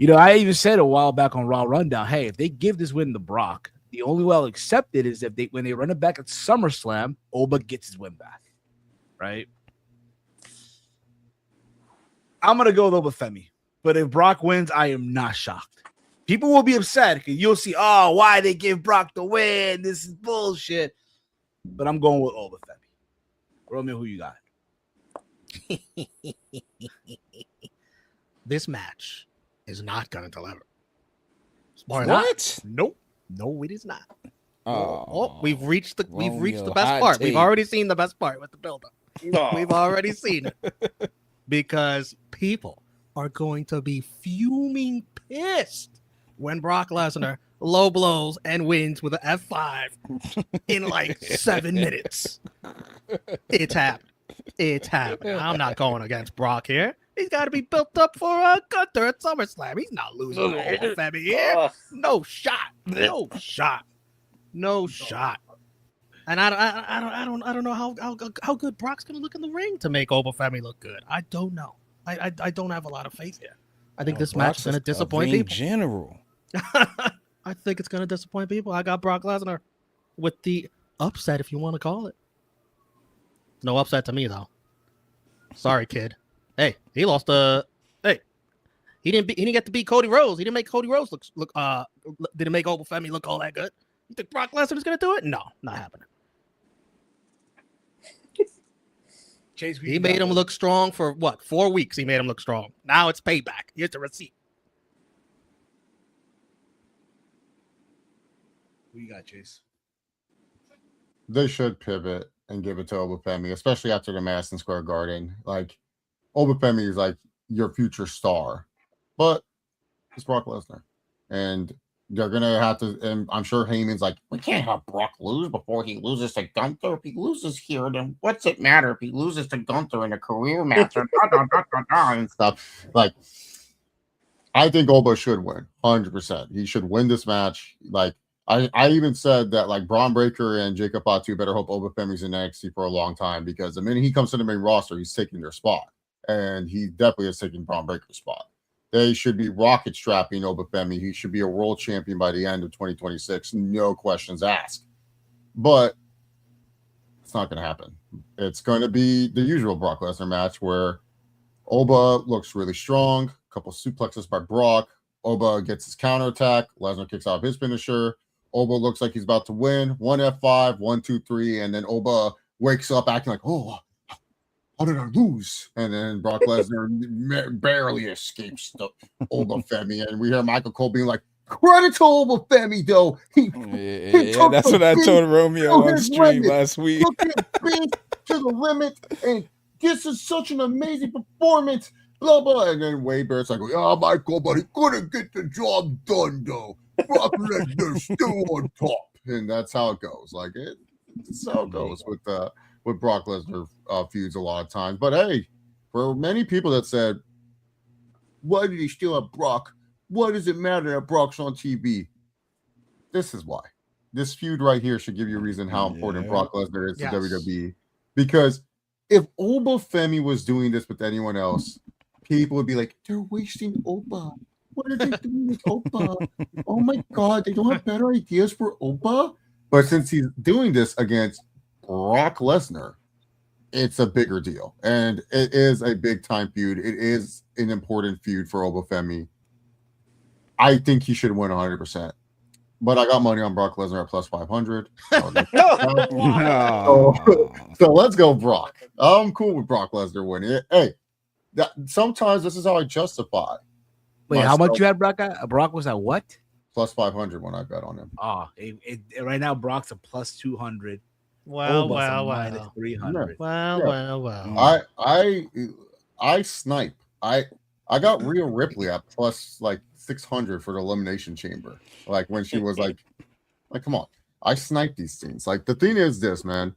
I even said a while back on Raw Rundown, hey, if they give this win to Brock, the only way I'll accept it is if when they run it back at SummerSlam, Oba gets his win back, right? I'm going to go with Obafemi. But if Brock wins, I am not shocked. People will be upset because you'll see, why they give Brock the win? This is bullshit. But I'm going with Obafemi. Romeo, who you got? This match is not going to deliver. What? Nope. No, it is not. We've reached the best part. Take. We've already seen the best part with the buildup. No. We've already seen it. Because people are going to be fuming pissed when Brock Lesnar low blows and wins with an F5 in like 7 minutes. It's happening. It's happening. I'm not going against Brock here. He's got to be built up for a Gunther at SummerSlam. He's not losing to Obafemi here. No shot. No shot. No shot. And I don't know how good Brock's gonna look in the ring to make Obafemi look good. I don't know. I don't have a lot of faith here. I think this match is gonna disappoint people. General. I think it's gonna disappoint people. I got Brock Lesnar with the upset, if you want to call it. No upset to me though. Sorry, kid. Hey, he lost he didn't get to beat Cody Rhodes. He didn't make Cody Rhodes look didn't make Obafemi look all that good. You think Brock Lesnar is gonna do it? No, not happening. Chase, he made him look strong for what? 4 weeks. He made him look strong. Now it's payback. Here's the receipt. Who you got, Chase? They should pivot and give it to Obafemi, especially after the Madison Square Garden. Like, Obafemi is like your future star, but it's Brock Lesnar, and they're gonna have to. And I'm sure Heyman's like, we can't have Brock lose before he loses to Gunther. If he loses here, then what's it matter if he loses to Gunther in a career match and stuff? Like, I think Oba should win 100%. He should win this match. Like, I even said that like Braun Breaker and Jacob Fatu better hope Obafemi's in NXT for a long time, because the minute he comes to the main roster, he's taking their spot, and he definitely is taking Braun Breaker's spot. They should be rocket strapping Obafemi. He should be a world champion by the end of 2026, no questions asked. But it's not going to happen. It's going to be the usual Brock Lesnar match where Oba looks really strong, a couple suplexes by Brock. Oba gets his counterattack. Lesnar kicks out his finisher. Oba looks like he's about to win. 1 F5, 1, 2, 3, and then Oba wakes up acting like, oh, how did I lose? And then Brock Lesnar barely escapes the Obafemi, and we hear Michael Cole being like, credit to Obafemi, though. He that's what I told Romeo on stream last week. To the limit, and this is such an amazing performance. Blah blah, and then Wade Barrett's like, "Yeah, Michael, but he couldn't get the job done, though. Brock Lesnar's still on top," and that's how it goes. Like it's how it goes with Brock Lesnar feuds a lot of times. But hey, for many people that said, "Why did he still have Brock? What does it matter that Brock's on TV?" This is why. This feud right here should give you a reason how important Brock Lesnar is to WWE. Because if Obafemi was doing this with anyone else, people would be like, they're wasting Oba. What are they doing with Oba? Oh my God, they don't have better ideas for Oba? But since he's doing this against Brock Lesnar, it's a bigger deal. And it is a big time feud. It is an important feud for Obafemi. I think he should win 100%. But I got money on Brock Lesnar at plus 500. So let's go, Brock. I'm cool with Brock Lesnar winning. Hey, sometimes this is how I justify. Wait, myself. How much you had Brock at? Brock was at what? Plus 500 when I bet on him. Oh, right now Brock's a plus 200. Wow. Minus 300. Wow. I snipe. I got Rhea Ripley at plus like 600 for the Elimination Chamber. Like when she was like come on. I snipe these things. Like the thing is this, man.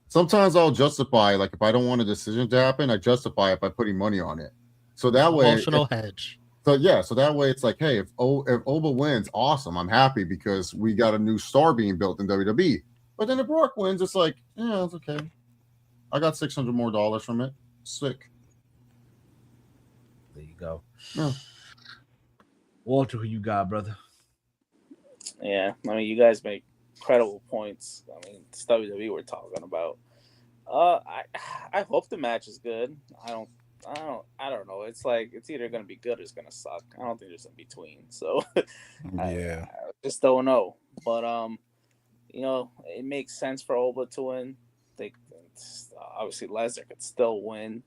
Sometimes I'll justify, like if I don't want a decision to happen, I justify it by putting money on it. So that way, emotional hedge. So that way it's like, hey, if Oba wins, awesome. I'm happy because we got a new star being built in WWE. But then if Brock wins, it's like, yeah, it's okay. I got $600 more from it. Sick. There you go. Yeah. Walter, who you got, brother? Yeah, I mean, you guys make credible points. I mean, it's WWE we're talking about. I hope the match is good. I don't know. It's like it's either gonna be good or it's gonna suck. I don't think there's in between. So I just don't know. But it makes sense for Oba to win. Obviously Lesnar could still win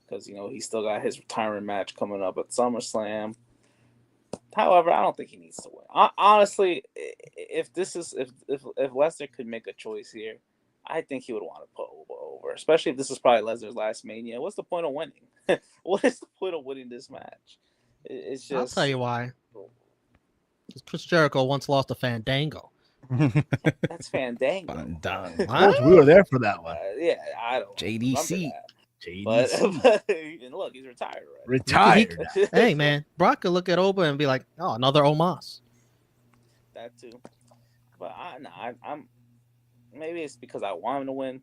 because he still got his retirement match coming up at SummerSlam. However, I don't think he needs to win. Honestly, if Lesnar could make a choice here, I think he would want to put Oba over, especially if this is probably Lesnar's last Mania. What's the point of winning? What is the point of winning this match? It's just. I'll tell you why. Because Chris Jericho once lost to Fandango. That's Fandango. We were there for that one. Yeah, I don't. JDC. But and look, he's retired. Right? Retired. Hey, man, Brock could look at Oba and be like, "Oh, another Omos." That too. But I'm. Maybe it's because I want him to win,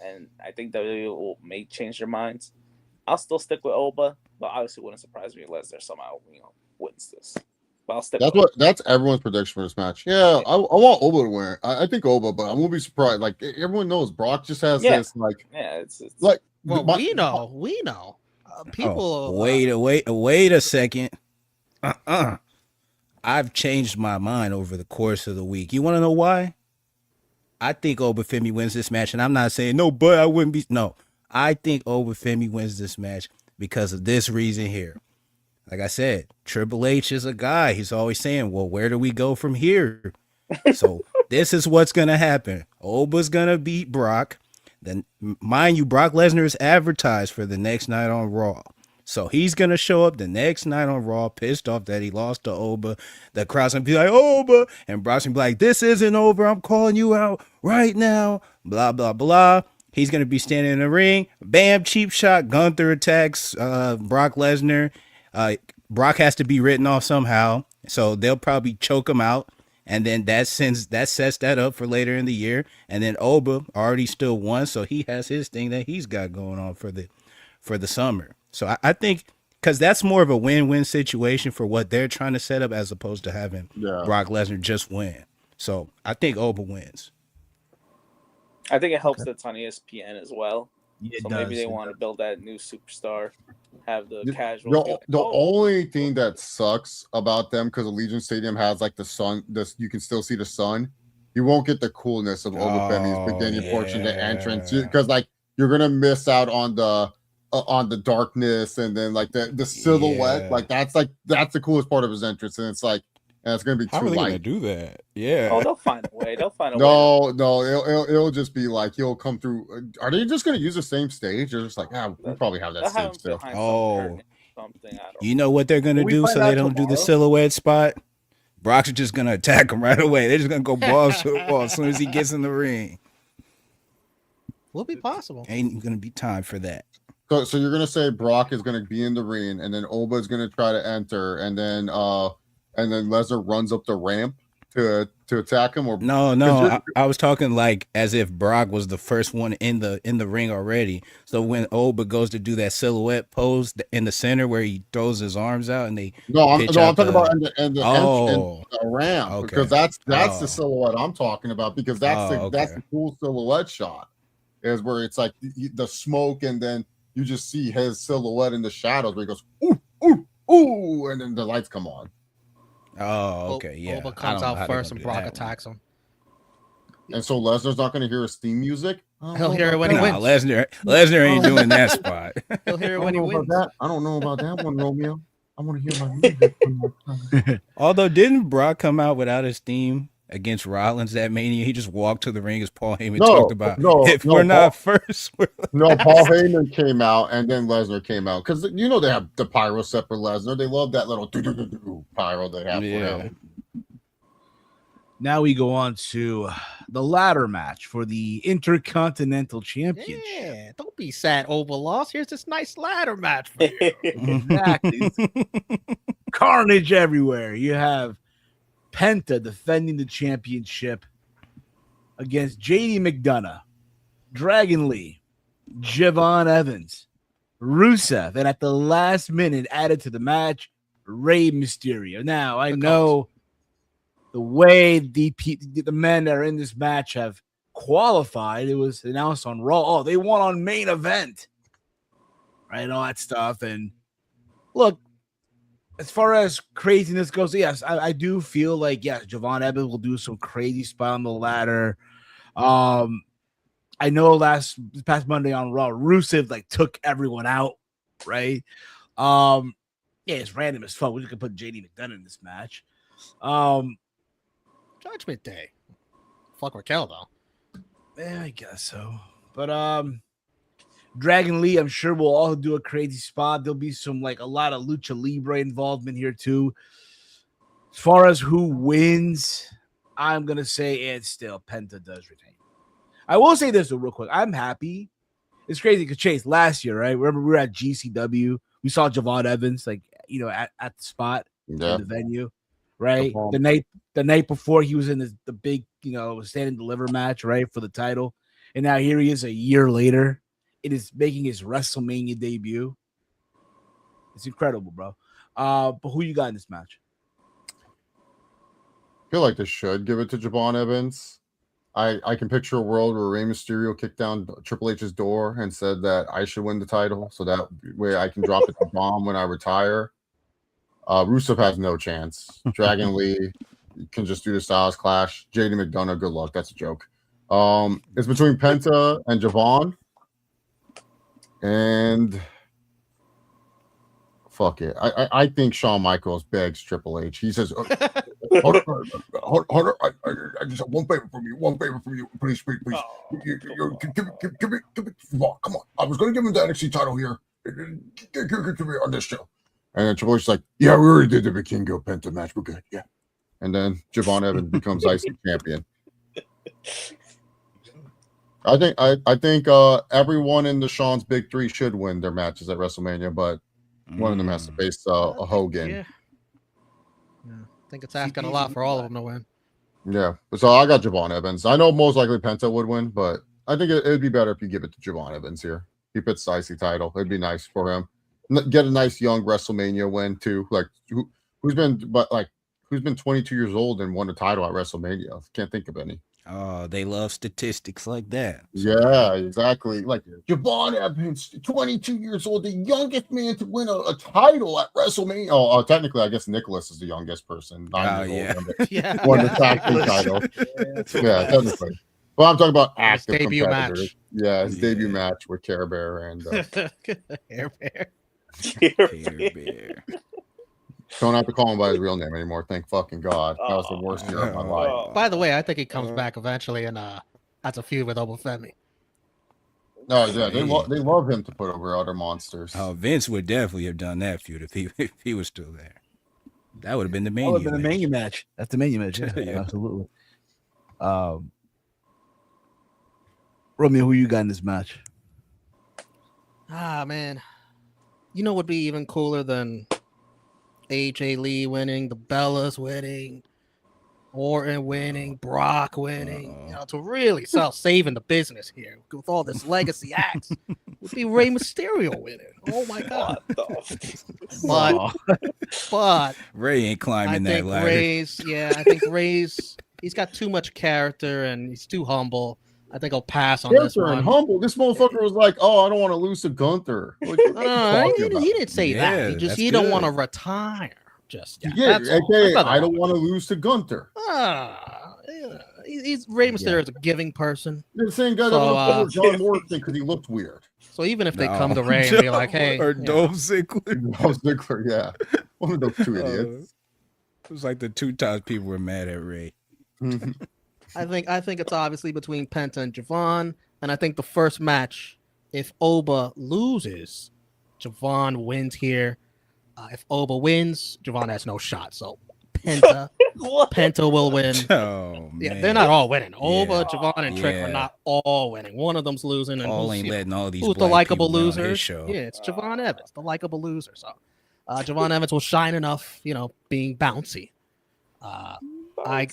and I think WWE may change their minds. I'll still stick with Oba, but obviously, it wouldn't surprise me if Lesnar somehow wins this. But I'll stick. That's everyone's prediction for this match. Yeah, I want Oba to win. I think Oba, but I won't be surprised. Like everyone knows, Brock just has this. Like it's like. Well, we know. People. Wait a second. I've changed my mind over the course of the week. You want to know why? I think Obafemi wins this match, and I'm not saying no, but I wouldn't be. No, I think Femi wins this match because of this reason here. Like I said, Triple H is a guy. He's always saying, well, where do we go from here? So this is what's going to happen. Oba's going to beat Brock. Then, mind you, Brock Lesnar is advertised for the next night on Raw. So he's going to show up the next night on Raw, pissed off that he lost to Oba. The crowd's going to be like, Oba. And Brock's going to be like, this isn't over. I'm calling you out right now. Blah, blah, blah. He's going to be standing in the ring. Bam, cheap shot. Gunther attacks Brock Lesnar. Brock has to be written off somehow. So they'll probably choke him out. And then that sets that up for later in the year. And then Oba already still won. So he has his thing that he's got going on for the summer. So I think because that's more of a win-win situation for what they're trying to set up as opposed to having Brock Lesnar just win. So I think Oba wins. I think it helps that's on ESPN as well. So maybe they want to build that new superstar, have the casual. The only thing that sucks about them, because Allegiant Stadium has like the sun, you can still see the sun. You won't get the coolness of Oba Femi's beginning portion, the entrance, because like you're gonna miss out on the darkness and then like the silhouette. Yeah. Like that's the coolest part of his entrance, and it's like. And it's gonna be too light. How are they gonna do that? Yeah. Oh, they'll find a way. No, it'll just be like he'll come through. Are they just gonna use the same stage? They're just like, we probably have that stage still. Something. You know what they're gonna do so they don't do the silhouette spot? Brock's just gonna attack him right away. They're just gonna go balls to the wall as soon as he gets in the ring. Will be possible. Ain't gonna be time for that. So you're gonna say Brock is gonna be in the ring, and then Oba is gonna try to enter, and then Lesnar runs up the ramp to attack him, or no. I was talking like as if Brock was the first one in the ring already. So when Oba goes to do that silhouette pose in the center where he throws his arms out and I'm talking about in the ramp, because that's the silhouette I'm talking about, because that's the cool silhouette shot is where it's like the smoke and then you just see his silhouette in the shadows where he goes ooh ooh ooh, and then the lights come on. Oh, okay, yeah. Oba comes out first and Brock attacks him. And so Lesnar's not going to hear his theme music? He'll hear it when he wins. Lesnar ain't doing that spot. He'll hear it when he wins. I don't know about that one, Romeo. I want to hear my music. Although, didn't Brock come out without his theme against Rollins that Mania? He just walked to the ring as Paul Heyman talked about. We're not first. No, Paul Heyman came out and then Lesnar came out. Because they have the pyro set for Lesnar. They love that little pyro they have for him. Now we go on to the ladder match for the Intercontinental Championship. Yeah, don't be sad Oba lost. Here's this nice ladder match for you. Exactly. Carnage everywhere. You have Penta defending the championship against JD McDonough, Dragon Lee, Javon Evans, Rusev, and at the last minute added to the match, Rey Mysterio. Now, I know the way the men that are in this match have qualified. It was announced on Raw. Oh, they won on main event, right? And all that stuff. And look, as far as craziness goes, yes, I do feel like, yes, Javon Evans will do some crazy spot on the ladder. I know this past Monday on Raw, Rusev took everyone out, right? Yeah, it's random as fuck. We just could put JD McDonough in this match. Judgment Day. Fuck Raquel though. Yeah, I guess so. But Dragon Lee, I'm sure will all do a crazy spot. There'll be some a lot of Lucha Libre involvement here too. As far as who wins, I'm gonna say it's still Penta does retain. I will say this real quick. I'm happy. It's crazy because Chase last year, right? Remember we were at GCW. We saw Javon Evans at the spot in the venue, right? The night before he was in the big stand and deliver match, right, for the title, and now here he is a year later. It is making his WrestleMania debut. It's incredible, bro. But who you got in this match? I feel like they should give it to Javon Evans. I can picture a world where Rey Mysterio kicked down Triple H's door and said that I should win the title, so that way I can drop it to bomb when I retire. Rusev has no chance. Dragon Lee can just do the Styles Clash. JD McDonough, good luck. That's a joke. It's between Penta and Javon. And fuck it. I think Shawn Michaels begs Triple H. He says, hold on, I just have one favor from you. Please. Give me, come on. I was going to give him the NXT title here. Give me on this show. And then Triple H's like, yeah, we already did the Vikingo Penta match. We're good. Yeah. And then Javon Evans becomes IC champion. I think everyone in the Shawn's Big Three should win their matches at WrestleMania, but one of them has to face a Hogan. Yeah. I think it's asking a lot for all of them to win. Yeah. So I got Javon Evans. I know most likely Penta would win, but I think it'd be better if you give it to Javon Evans here. He fits the IC title. It'd be nice for him. Get a nice young WrestleMania win too. Like who's been 22 years old and won a title at WrestleMania? Can't think of any. Oh, they love statistics like that. Yeah, exactly. Like Javon Evans, 22 years old, the youngest man to win a title at WrestleMania. Oh, technically, I guess Nicholas is the youngest person. 9 years old, won the tag team title. Yeah, technically. Well, I'm talking about active his debut competitors. match. Yeah, his debut match with Care Bear and Hair Bear. Bear. don't have to call him by his real name anymore. Thank fucking God. That was the worst year of my life. By the way, I think he comes back eventually and that's a feud with Obafemi. No, yeah, they love him to put over other monsters. Oh, Vince would definitely have done that feud if he was still there. That would have been the That Mania. would have been the Mania match. That's the Mania match. Yeah, absolutely. Romeo, who you got in this match? Ah, man. You know what would be even cooler than AJ Lee winning, the Bellas winning, Orton winning, Brock winning, you know, to really start saving the business here with all this legacy acts would be Rey Mysterio winning. Oh my God. But Ray ain't climbing that ladder. I think Ray's he's got too much character and he's too humble. I think I'll pass on this one. And humble. This motherfucker was like, "Oh, I don't want to lose to Gunther." He didn't say that. He don't want to retire. Just yet. Yeah, okay. I don't want to lose to Gunther. He's Rey Mysterio is a giving person. You're the same guy that was John Morrison because he looked weird. So even if they come to Rey and be like, "Hey," or Dolph Ziggler, yeah, one of those two idiots. It was like the 2 times people were mad at Ray. I think it's obviously between Penta and Javon, and I think the first match, if Oba loses, Javon wins here. If Oba wins, Javon has no shot. So Penta will win. Oh, yeah, man. they're not all winning. Oba, Javon, and Trick are not all winning. One of them's losing, and Paul ain't letting all these who's the likable loser? loser? Yeah, it's Javon Evans, the likable loser. So Javon Evans will shine enough, you know, being bouncy. He's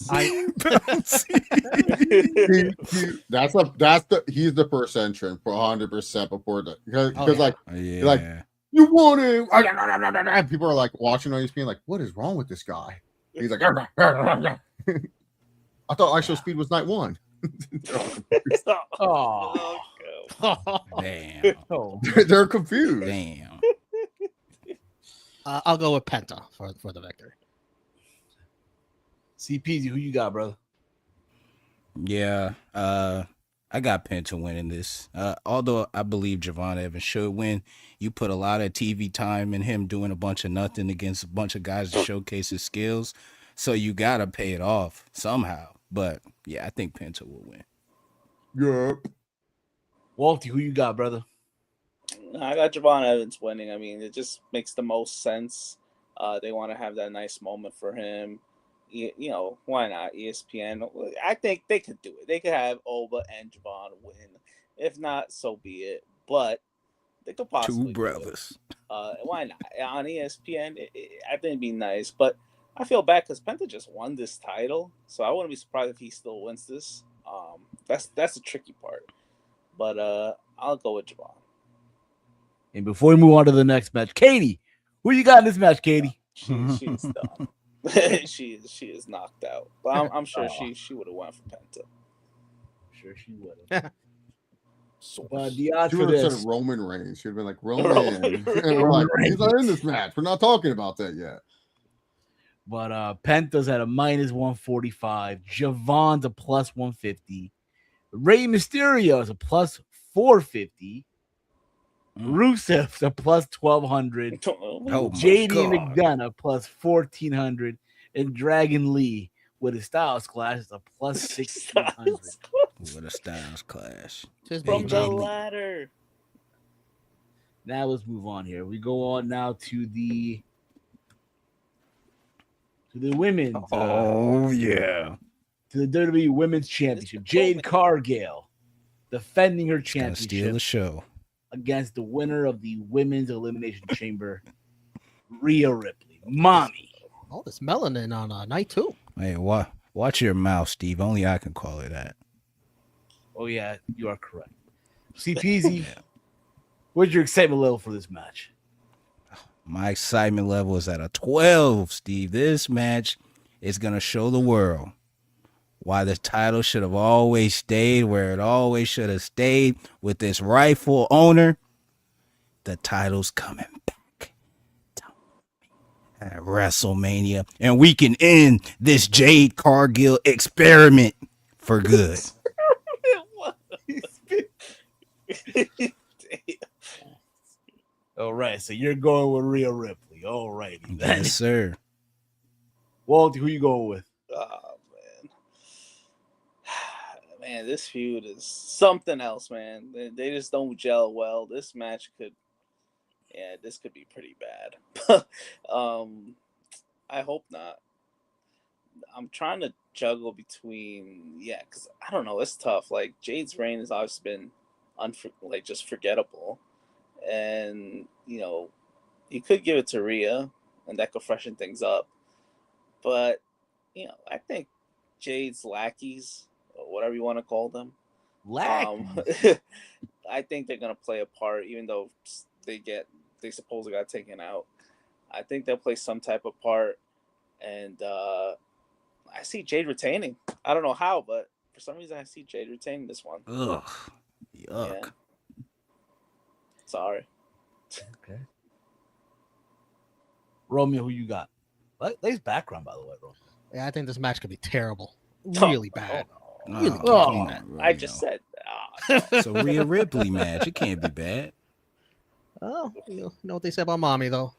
the first entrant for 100% before that because you want it. People are like watching on ESPN like, what is wrong with this guy? He's like, I thought ISO Speed was night 1. Damn. They're confused. Damn. I'll go with Penta for the victory. CPZ, who you got, brother? Yeah, I got Penta winning this. Although I believe Javon Evans should win, you put a lot of TV time in him doing a bunch of nothing against a bunch of guys to showcase his skills. So you gotta pay it off somehow. But yeah, I think Penta will win. Yep. Walty, who you got, brother? I got Javon Evans winning. I mean, it just makes the most sense. They want to have that nice moment for him. You know, why not? ESPN. I think they could do it. They could have Oba and Javon win. If not, so be it. But they could possibly 2 brothers. Why not? On ESPN, I think it'd be nice. But I feel bad because Penta just won this title, so I wouldn't be surprised if he still wins this. That's the tricky part. But I'll go with Javon. And before we move on to the next match, Katie, who you got in this match, Katie? She's done. she is knocked out. But I'm sure she would have went for Penta. Sure she would have. She would have said Roman Reigns. She'd have been like, Roman. Like, he's not in this match. We're not talking about that yet. But Penta's at a -145. Javon's a +150. Rey Mysterio is a +450. Rusev's a plus 1,200. Oh JD McDonough plus 1,400. And Dragon Lee with a Styles Clash is a plus 1,600. With a Styles Clash. From the ladder. Now let's move on here. We go on now to the women's. Yeah. To the WWE Women's Championship. Jade Cargill defending her championship. Steal the show against the winner of the Women's Elimination Chamber, Rhea Ripley. Mommy. Oh, this melanin on night 2. Hey, watch your mouth, Steve. Only I can call it that. Oh, yeah, you are correct. CPZ, what's your excitement level for this match? My excitement level is at a 12, Steve. This match is going to show the world why the title should have always stayed where it always should have stayed with this rightful owner. The title's coming back at WrestleMania, and we can end this Jade Cargill experiment for good. All right, so you're going with Rhea Ripley. All righty. Yes, sir. Walter, who you going with? Oh, man, this feud is something else, man. They just don't gel well. This match could be pretty bad. I hope not. I'm trying to juggle between, because I don't know, it's tough. Like, Jade's reign has always been just forgettable, and you could give it to Rhea, and that could freshen things up. But I think Jade's lackeys, or whatever you want to call them, I think they're gonna play a part, even though they supposedly got taken out. I think they'll play some type of part, and I see Jade retaining. I don't know how, but for some reason I see Jade retaining this one. Ugh, yuck. Yeah. Sorry. Okay. Romeo, who you got? Nice background, by the way, bro. Yeah, I think this match could be terrible. Really bad. Really bad. I just said it's a Rhea Ripley match. It can't be bad. Oh, you know what they say about Mommy, though.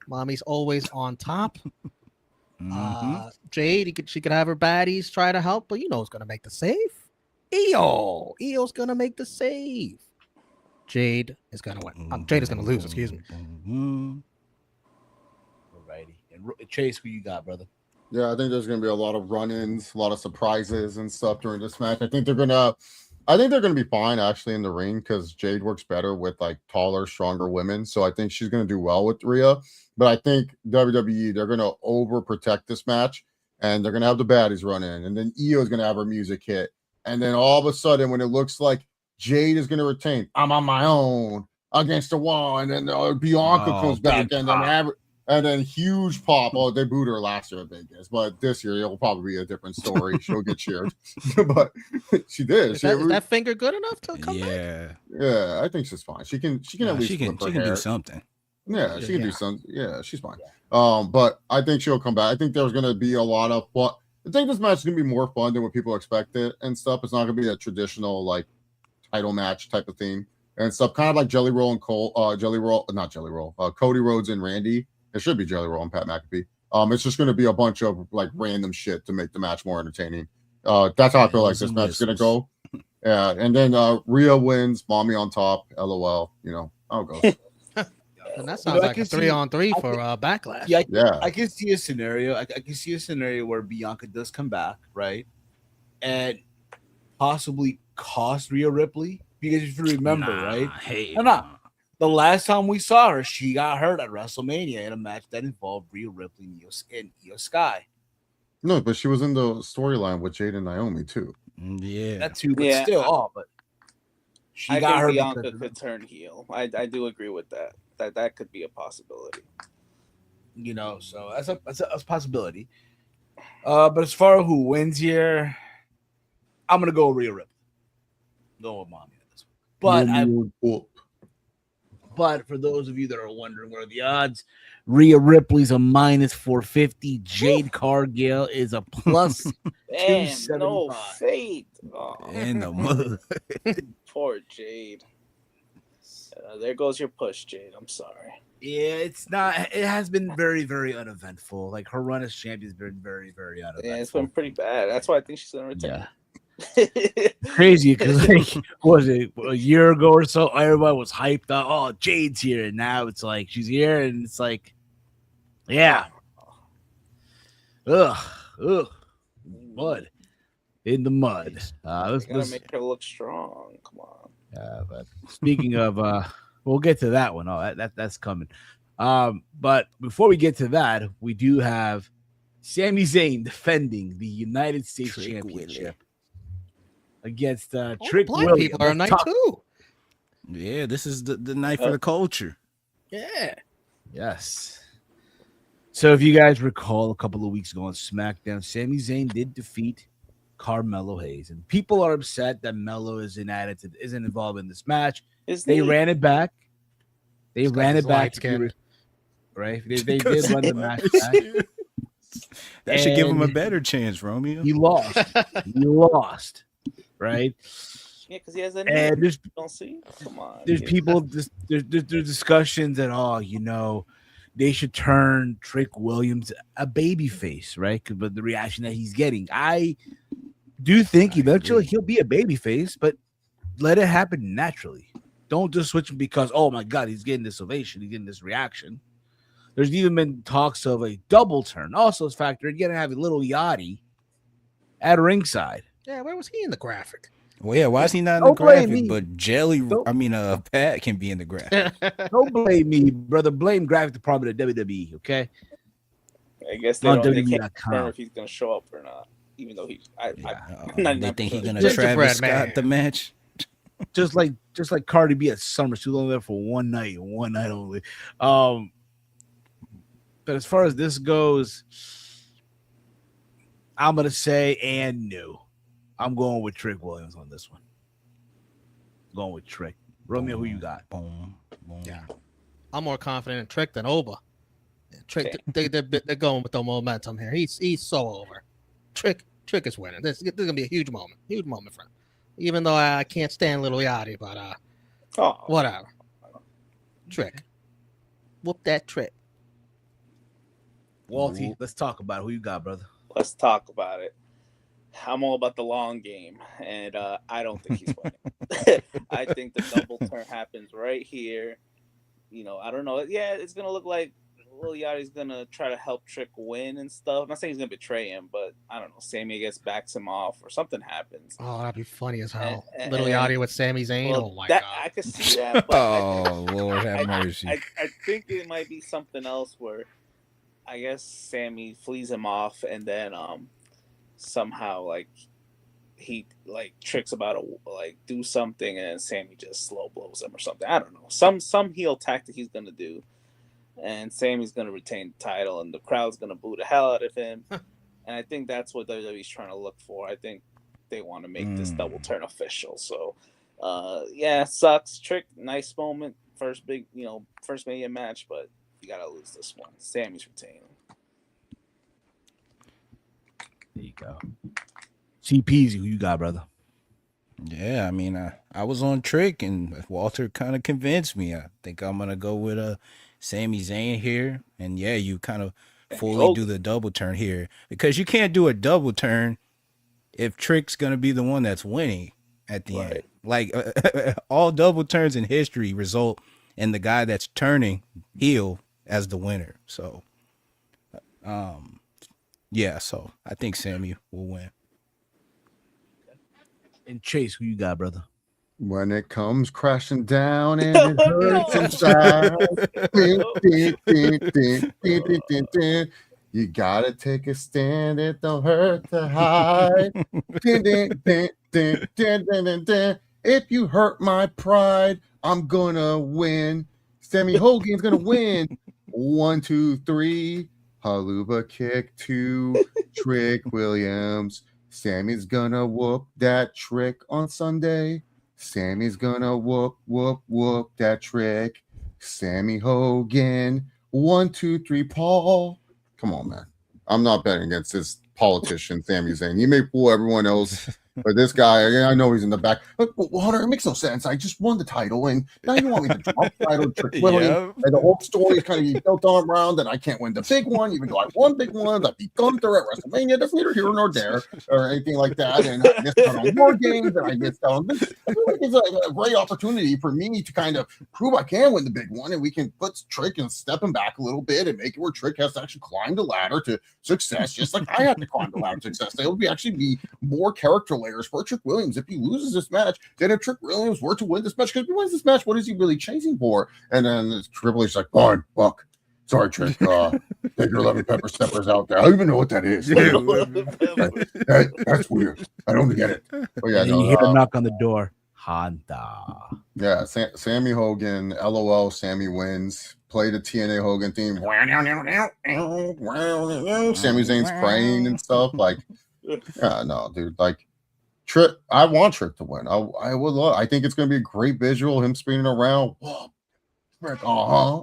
Mommy's always on top. Jade, she could have her baddies try to help, but who's going to make the save? Io's going to make the save. Jade is going to win. Jade is going to lose, excuse me. Alrighty. And Chase, who you got, brother? Yeah, I think there's going to be a lot of run-ins, a lot of surprises and stuff during this match. I think they're going to be fine actually in the ring because Jade works better with like taller, stronger women. So I think she's going to do well with Rhea. But I think WWE, they're going to overprotect this match, and they're going to have the baddies run in, and then Io is going to have her music hit. And then all of a sudden, when it looks like Jade is going to retain, I'm on my own against the wall, and then Bianca comes back, and then huge pop. Oh, they booed her last year at Vegas, but this year it will probably be a different story. She'll get cheered, but she did. Is that finger good enough to come back? Yeah, I think she's fine. She can at least do something. Yeah, she can do something. Yeah, she's fine. But I think she'll come back. I think there's going to be a lot of fun. I think this match is going to be more fun than what people expect it and stuff. It's not going to be a traditional like title match type of thing and stuff. Kind of like Cody Rhodes and Randy. It should be Jelly Roll and Pat McAfee. It's just going to be a bunch of like random shit to make the match more entertaining. That's how I feel like this match is going to go. Yeah, and then Rhea wins, Mommy on top. LOL. I'll go. And that sounds like a 3-on-3 for Backlash. Yeah, I can see a scenario. I can see a scenario where Bianca does come back, right, and possibly cost Rhea Ripley because if you remember, right? The last time we saw her, she got hurt at WrestleMania in a match that involved Rhea Ripley and Io Sky. No, but she was in the storyline with Jade and Naomi too. Yeah, that too, but still, but she got her. Bianca could turn heel. I do agree with that. That could be a possibility. So that's a possibility. But as far as who wins here, I'm gonna go Rhea Ripley. Go with Mommy on this one. But for those of you that are wondering what are the odds, Rhea Ripley's a minus 450. Jade Cargill is a plus 275. No fate. In the mud. Poor Jade. There goes your push, Jade. I'm sorry. Yeah, it's not. It has been very, very uneventful. Like her run as champion has been very, very uneventful. Yeah, it's been pretty bad. That's why I think she's gonna retain. Yeah. Crazy because like what was it a year ago or so? Everybody was hyped up. Oh, Jade's here, and now it's like she's here, and it's like, yeah, ugh, mud in the mud. Let's make her look strong. Come on. But speaking of, we'll get to that one. Oh, that's coming. But before we get to that, we do have Sami Zayn defending the United States Championship against Trick Williams. People are night too. Yeah, this is the night for the culture. Yeah. Yes. So if you guys recall, a couple of weeks ago on SmackDown, Sami Zayn did defeat Carmelo Hayes, and people are upset that Melo isn't involved in this match. They ran it back. They ran it back. Right? They did run the match back. That should give him a better chance, Romeo. He lost. He lost. Right? Yeah, because he has that. And don't see. Come on. There's people. There's discussions that they should turn Trick Williams a baby face, right? But the reaction that he's getting, I do think eventually he'll be a baby face, but let it happen naturally. Don't just switch him because, oh my God, he's getting this ovation, he's getting this reaction. There's even been talks of a double turn. Also, it's factored. You're gonna have a little Yachty at ringside. Yeah, where was he in the graphic? Well, yeah, why is he not in the graphic? But Pat can be in the graphic. Don't blame me, brother. Blame graphic department at WWE, okay? I guess they can't confirm if he's going to show up or not, even though they think he's going to Travis Scott the match. Just like Cardi B at Summer, she was only there for one night only. But as far as this goes, I'm going to say no. I'm going with Trick Williams on this one. Going with Trick. Romeo, who you got? Boom. Yeah. I'm more confident in Trick than Oba. Trick, they're going with the momentum here. He's so over. Trick is winning. This is gonna be a huge moment for him. Even though I can't stand Little Yachty, but whatever. Trick, whoop that Trick. Walty, let's talk about it. Who you got, brother? Let's talk about it. I'm all about the long game, and I don't think he's winning. I think the double turn happens right here. I don't know. Yeah, it's gonna look like Lil Yachty's gonna try to help Trick win and stuff. I'm not saying he's gonna betray him, but I don't know. Sami backs him off, or something happens. Oh, that'd be funny as hell. Little Yachty with Sami Zayn. Well, oh my God! I could see that. But Lord have mercy. I think it might be something else where I guess Sami flees him off, and then somehow he Trick's about to do something, and Sami just slow blows him or something. I don't know. Some heel tactic he's gonna do, and Sami's gonna retain the title, and the crowd's gonna boo the hell out of him. And I think that's what WWE's trying to look for. I think they want to make this double turn official. So, sucks. Trick, nice moment, first Mania match, but you gotta lose this one. Sami's retaining. There you go. CPZ, who you got, brother? Yeah, I mean, I was on Trick, and Walter kind of convinced me. I think I'm gonna go with Sami Zayn here, and yeah, you kind of fully do the double turn here because you can't do a double turn if Trick's gonna be the one that's winning at the end. Like all double turns in history result in the guy that's turning heel as the winner. So, so I think Sami will win. And Chase, who you got, brother? When it comes crashing down and it hurts inside, you gotta take a stand. It don't hurt to hide. If you hurt my pride, I'm gonna win. Sammy Hogan's gonna win. 1, 2, 3. Haluba kick to Trick Williams. Sammy's gonna whoop that Trick on Sunday. Sammy's gonna whoop that Trick. Sammy Hogan. 1, 2, 3. Paul. Come on, man. I'm not betting against this politician, Sami Zayn. He may fool everyone else, but this guy, I know he's in the back. But, well, Hunter, it makes no sense. I just won the title, and now you want me to drop the title, Trick Williams, and the whole story is kind of built on around that I can't win the big one, even though I won big ones. I beat Gunther at WrestleMania. That's neither here nor there, or anything like that. And I missed out on more games, and I missed out on this. I feel like it's a great opportunity for me to kind of prove I can win the big one, and we can put Trick and step him back a little bit and make it where Trick has to actually climb the ladder to success, just like I had to climb the ladder to success. There would actually be more character layers for Trick Williams if he loses this match than if Trick Williams were to win this match. Because if he wins this match, what is he really chasing for? And then Triple H's like, fine, fuck. Sorry, Trick. Take your 11 pepper steppers out there. I don't even know what that is. That's weird. I don't get it. Oh yeah, you hear a knock on the door. Honda. Yeah, Sammy Hogan. LOL. Sammy wins. Play the TNA Hogan theme. Sami Zayn's praying and stuff. Like, yeah, no, dude. Like, Trick. I want Trick to win. I would love. I think it's gonna be a great visual. Him spinning around. Whoa.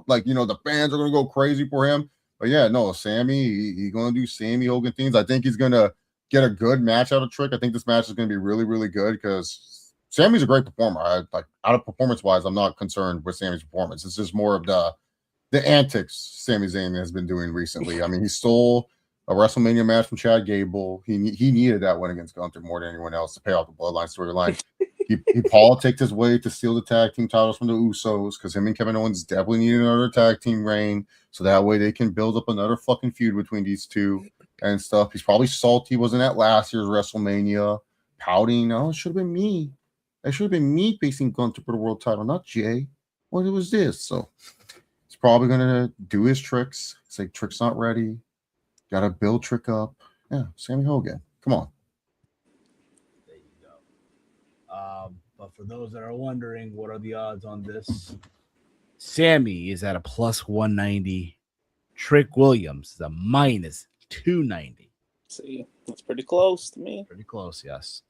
Like, you know, the fans are gonna go crazy for him. But yeah, no, Sammy, he's gonna do Sammy Hogan things. I think he's gonna get a good match out of Trick. I think this match is gonna be really, really good because Sammy's a great performer. Like, out of performance wise, I'm not concerned with Sammy's performance. It's just more of the antics Sami Zayn has been doing recently. I mean, he stole a WrestleMania match from Chad Gable. He needed that win against Gunther more than anyone else to pay off the Bloodline storyline. He politicked his way to steal the tag team titles from the Usos because him and Kevin Owens definitely need another tag team reign, so that way they can build up another fucking feud between these two and stuff. He's probably salty he wasn't at last year's WrestleMania, pouting. Oh, it should have been me. It should have been me facing Gunther for the world title, not Jay. What was this? So he's probably gonna do his tricks. Say Trick's not ready. Gotta build Trick up. Yeah, Sammy Hogan. Come on. There you go. But for those that are wondering, what are the odds on this? Sammy is at a plus 190. Trick Williams is a minus 290. See, that's pretty close to me. Pretty close, yes.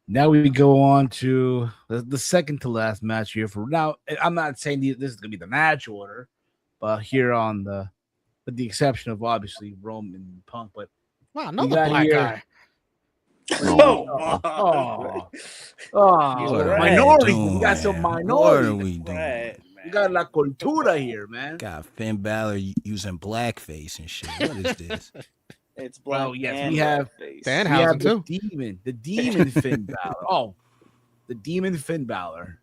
Now we go on to the second to last match here. For now, I'm not saying this is going to be the match order, but here on with the exception of obviously Roman and Punk, but wow, another black guy. Minority. We got some minority. What are we doing? We got La Cultura here, man. Got Finn Balor using blackface and shit. What is this? It's black. Oh yes, we have Danhausen too. The demon Finn Balor. Oh, the demon Finn Balor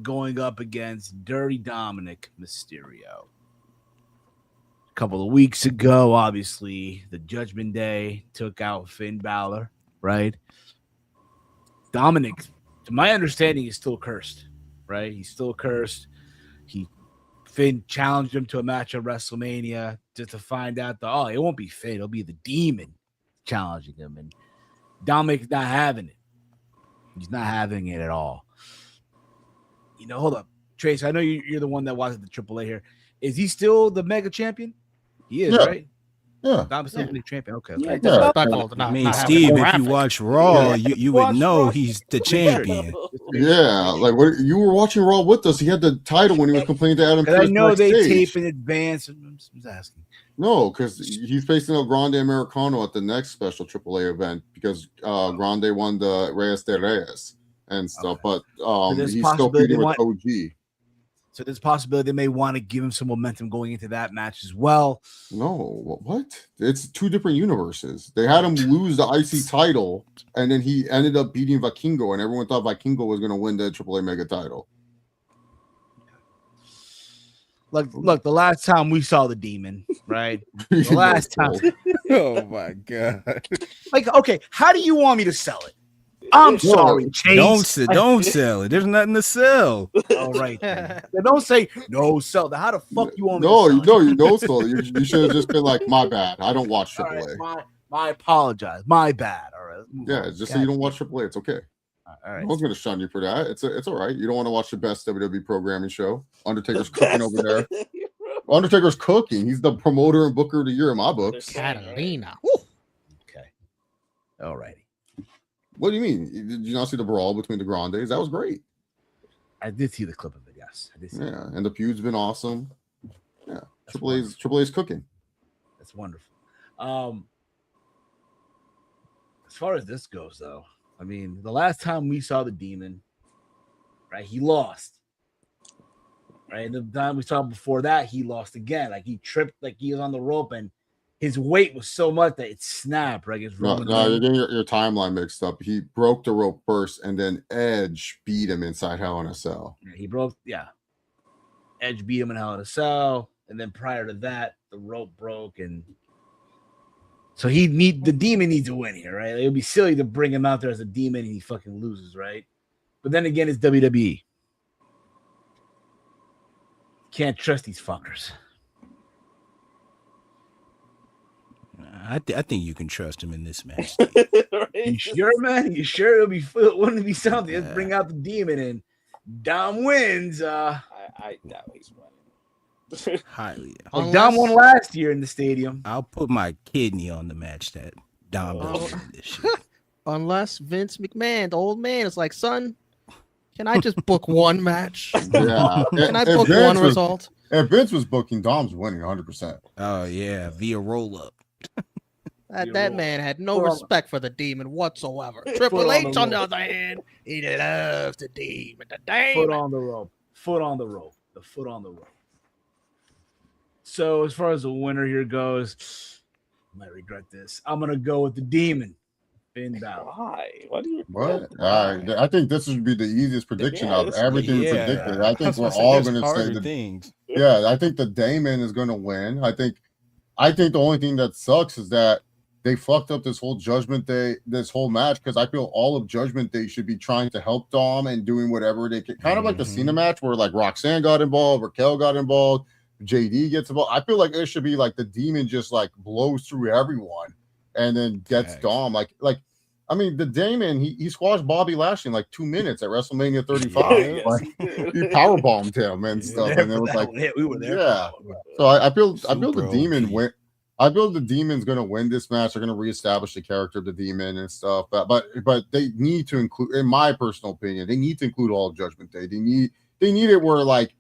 going up against Dirty Dominic Mysterio. A couple of weeks ago, obviously, the Judgment Day took out Finn Balor, right? Dominic, to my understanding, is still cursed, right? He's still cursed. Finn challenged him to a match at WrestleMania just to find out that, it won't be Finn. It'll be the demon challenging him. And Dominic's not having it. He's not having it at all. You know, hold up. Trace, I know you're the one that watches the AAA here. Is he still the mega champion? He is, right? Yeah. Dominic's still the champion. Okay. I mean, Steve, if you watch Raw, you would know he's the champion. Yeah, like you were watching Raw with us. He had the title when he was complaining to Adam Pearce. I know they tape in advance. I'm just asking. No, because he's facing El Grande Americano at the next special AAA event because Grande won the Reyes de Reyes and stuff. Okay. But he's still feuding with OG. So there's a possibility they may want to give him some momentum going into that match as well. No, what? It's two different universes. They had him lose the IC title, and then he ended up beating Vikingo, and everyone thought Vikingo was going to win the AAA Mega title. Look, the last time we saw the demon, right? The last time. Oh, my God. Like, okay, how do you want me to sell it? I'm sorry, Chase. Don't sell it. There's nothing to sell. All right. Don't say no sell. How the fuck you want me to sell? No, you don't sell it. You should have just been like, my bad. I don't watch AAA. Right, my apologize. My bad. All right. Yeah, just so you don't watch AAA. It's okay. All right. No one's going to shun you for that. It's all right. You don't want to watch the best WWE programming show. Undertaker's cooking over there. Undertaker's cooking. He's the promoter and booker of the year in my books. Catalina. Okay. All righty. What do you mean? Did you not see the brawl between the Grandes? That was great. I did see the clip of it, yes. I did see it. And the feud's been awesome. Yeah. Triple A's cooking. That's wonderful. As far as this goes, though, I mean, the last time we saw the Demon, right, he lost. Right, and the time we saw him before that, he lost again. Like he tripped, like he was on the rope, and his weight was so much that it snapped. Right, against Roman. No, you're getting your timeline mixed up. He broke the rope first, and then Edge beat him inside Hell in a Cell. Yeah, he broke. Yeah, Edge beat him in Hell in a Cell, and then prior to that, the rope broke, and so the Demon needs to win here, right? It would be silly to bring him out there as a Demon and he fucking loses, right? But then again, it's WWE. Can't trust these fuckers. I think you can trust him in this match. Right? You sure, man? You sure wouldn't it be something? Let's bring out the Demon and Dom wins. I doubt he's winning. Highly. Dom won last year in the stadium. I'll put my kidney on the match that Dom doesn't win this shit. Unless Vince McMahon, the old man, is like, son, can I just book one match? Yeah. Can I book one result? If Vince was booking, Dom's winning 100%. Oh, yeah, via roll-up. That man had no respect for the Demon whatsoever. Triple H, on the other hand, he loves the Demon. The Demon. Foot on the rope. Foot on the rope. The foot on the rope. So as far as the winner here goes, I might regret this. I'm gonna go with the Demon. Finn Balor. Why? What do you? What? I think this would be the easiest prediction of everything we predicted. I think we're all going to say the things. Yeah, I think the Damon is going to win. I think the only thing that sucks is that they fucked up this whole Judgment Day, this whole match, because I feel all of Judgment Day should be trying to help Dom and doing whatever they can. Kind of like the Cena match where like Roxanne got involved, Raquel got involved, JD gets involved. I feel like it should be like the Demon just like blows through everyone and then gets Dom. Like I mean, the Damon, he squashed Bobby Lashley in like 2 minutes at WrestleMania 35. Like, he powerbombed him and stuff, and it was like, we were there. Yeah. So I feel the Demon win. I feel the Demon's going to win this match. They're going to reestablish the character of the Demon and stuff. But they need to include, in my personal opinion, they need to include all of Judgment Day. They need it where like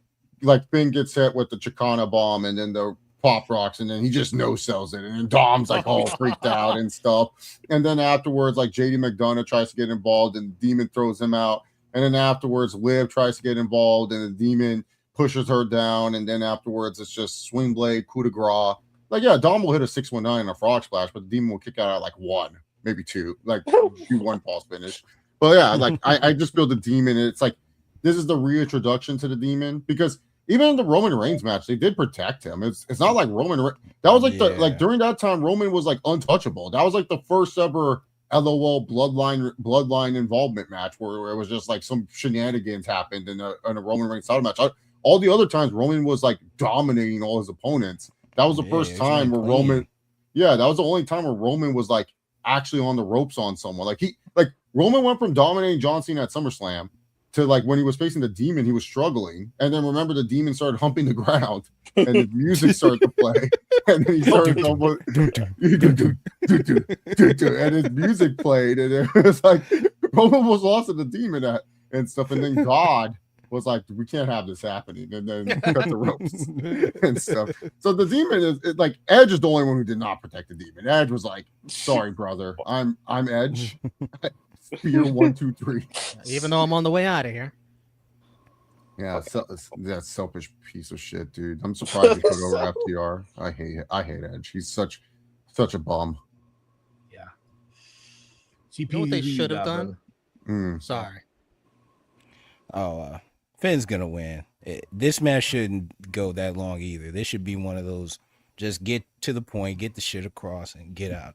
Finn gets hit with the Chicana bomb and then the Pop Rocks, and then he just no-sells it, and then Dom's like all freaked out and stuff. And then afterwards, like JD McDonough tries to get involved, and the Demon throws him out. And then afterwards, Liv tries to get involved, and the Demon pushes her down. And then afterwards, it's just swing blade, coup de grace. Like, yeah, Dom will hit a 619 and a frog splash, but the Demon will kick out at like 1, maybe 2, like 2-1 pulse finish. But yeah, like I just feel the Demon. It's like this is the reintroduction to the Demon, because even in the Roman Reigns match, they did protect him. It's not like that was like during that time, Roman was like untouchable. That was like the first ever LOL bloodline involvement match where it was just like some shenanigans happened in a Roman Reigns title match. All the other times, Roman was like dominating all his opponents. That was the first time where Roman. Yeah, that was the only time where Roman was like actually on the ropes on someone. Like Roman went from dominating John Cena at SummerSlam to like when he was facing the Demon, he was struggling. And then remember the Demon started humping the ground and the music started to play. And then he started going, and his music played. And it was like Roman was lost to the Demon and stuff. And then God was like, we can't have this happening. And then cut the ropes and stuff. So the Demon is like Edge is the only one who did not protect the Demon. Edge was like, sorry, brother. I'm Edge. Year 1, 2, 3. Even though I'm on the way out of here. Yeah, that selfish piece of shit, dude. I'm surprised he put over FTR. I hate Edge. He's such a bum. Yeah. You know what they should have done? Sorry. Finn's gonna win. This match shouldn't go that long either. This should be one of those just get to the point, get the shit across, and get out.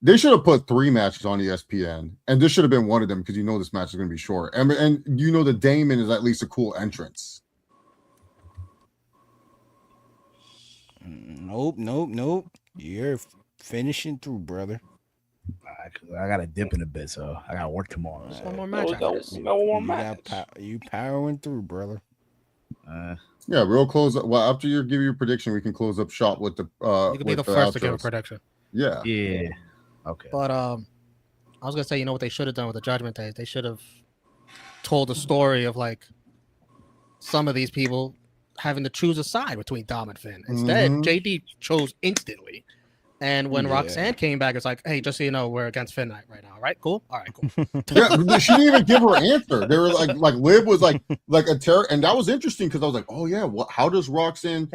They should have put 3 matches on ESPN, and this should have been one of them because this match is going to be short. And the Damon is at least a cool entrance. Nope. You're finishing through, brother. I got to dip in a bit, so I got to work tomorrow. There's one more match. You powering through, brother. Yeah, we'll close. Well, after you give your prediction, we can close up shop with the. You can be the first to give a prediction. Yeah. Yeah. Okay. But I was gonna say, you know what they should have done with the Judgment Day? They should have told a story of like some of these people having to choose a side between Dom and Finn. Instead, JD chose instantly And when Roxanne came back, it's like, hey, just so you know, we're against Finn Night right now. All right, cool. All right, cool. Yeah, she didn't even give her answer. They were like Liv was like a terror, and that was interesting because I was like, oh yeah, how does Roxanne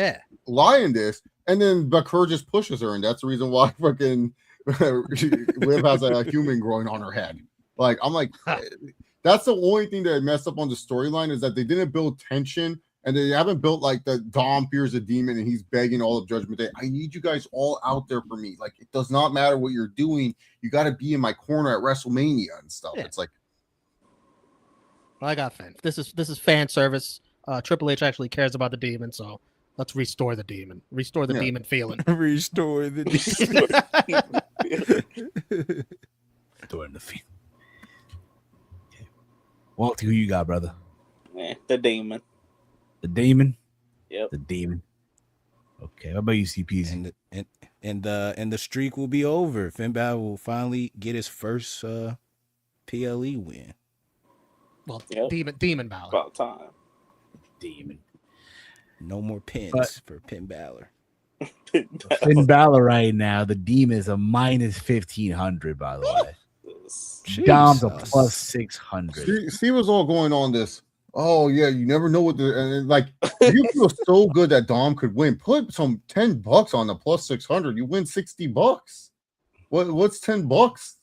lie in this? And then Bakur just pushes her, and that's the reason why fucking Liv has a human growing on her head. Like, I'm like, that's the only thing that messed up on the storyline is that they didn't build tension. And they haven't built like the Dom fears a demon and he's begging all of Judgment Day. I need you guys all out there for me. Like, it does not matter what you're doing. You got to be in my corner at WrestleMania and stuff. Yeah. It's like, I got fan. This is fan service. Triple H actually cares about the demon, so let's restore the demon. Restore the demon feeling. Restore the demon. Restoring the feeling. Okay. Walter, who you got, brother? The demon. The demon? Yep. The demon. Okay. How about you, CPs? And the streak will be over. Finn Balor will finally get his first PLE win. Well, Demon Balor. About time. Demon. No more pins for Finn Balor. Finn Balor right now, the demon is a minus 1,500, by the way. Dom's a plus 600. See what's all going on this. Oh yeah, you never know what and like you feel so good that Dom could win. Put some $10 on the plus 600, you win $60. What's $10?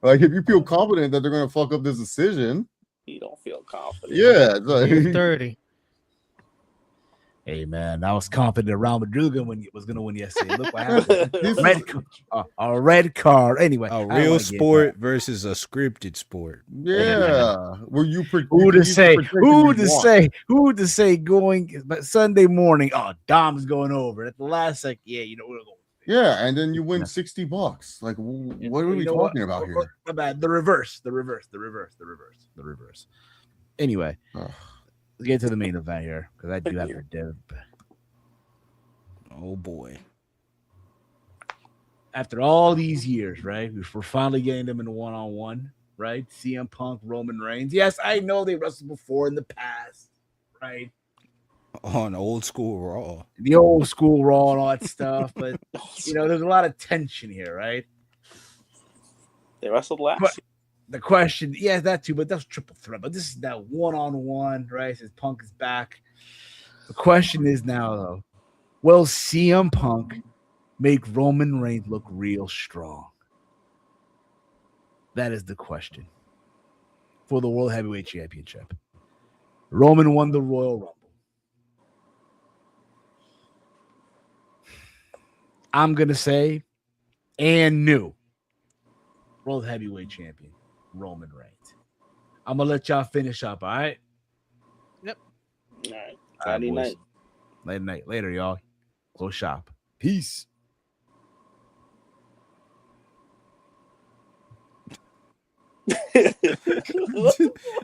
Like if you feel confident that they're gonna fuck up this decision, you don't feel confident. Yeah, it's like 30. Hey man, I was confident Raul Madruga was gonna win yesterday. Look what happened. A red card. Anyway, a real sport versus a scripted sport. Yeah, were you? Who to say? Going Sunday morning. Oh, Dom's going over at the last second. Yeah, you know we're going. Yeah, and then you win $60. Like, what are we talking about here? My bad. The reverse. Anyway. Let's get to the main event here because I do have to dip. Oh boy! After all these years, right? We're finally getting them in a one-on-one, right? CM Punk, Roman Reigns. Yes, I know they wrestled before in the past, right? On old school Raw, the old school Raw and all that stuff, but you know, there's a lot of tension here, right? They wrestled last. The question, yeah, that too, but that's triple threat. But this is that one-on-one, right? Since Punk is back. The question is now, though, will CM Punk make Roman Reigns look real strong? That is the question for the World Heavyweight Championship. Roman won the Royal Rumble. I'm going to say, and new World Heavyweight Champion. Roman Reigns. I'm gonna let y'all finish up, all right? Yep. All right. Friday night. Late night. Later, y'all. Close shop. Peace.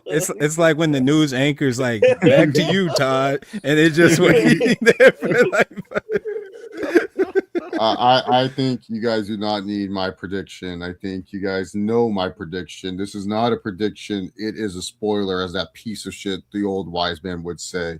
It's like when the news anchor's like, back to you, Todd, and it's just waiting there for like. I think you guys do not need my prediction. I think you guys know my prediction. This is not a prediction. It is a spoiler, as that piece of shit, the old wise man would say.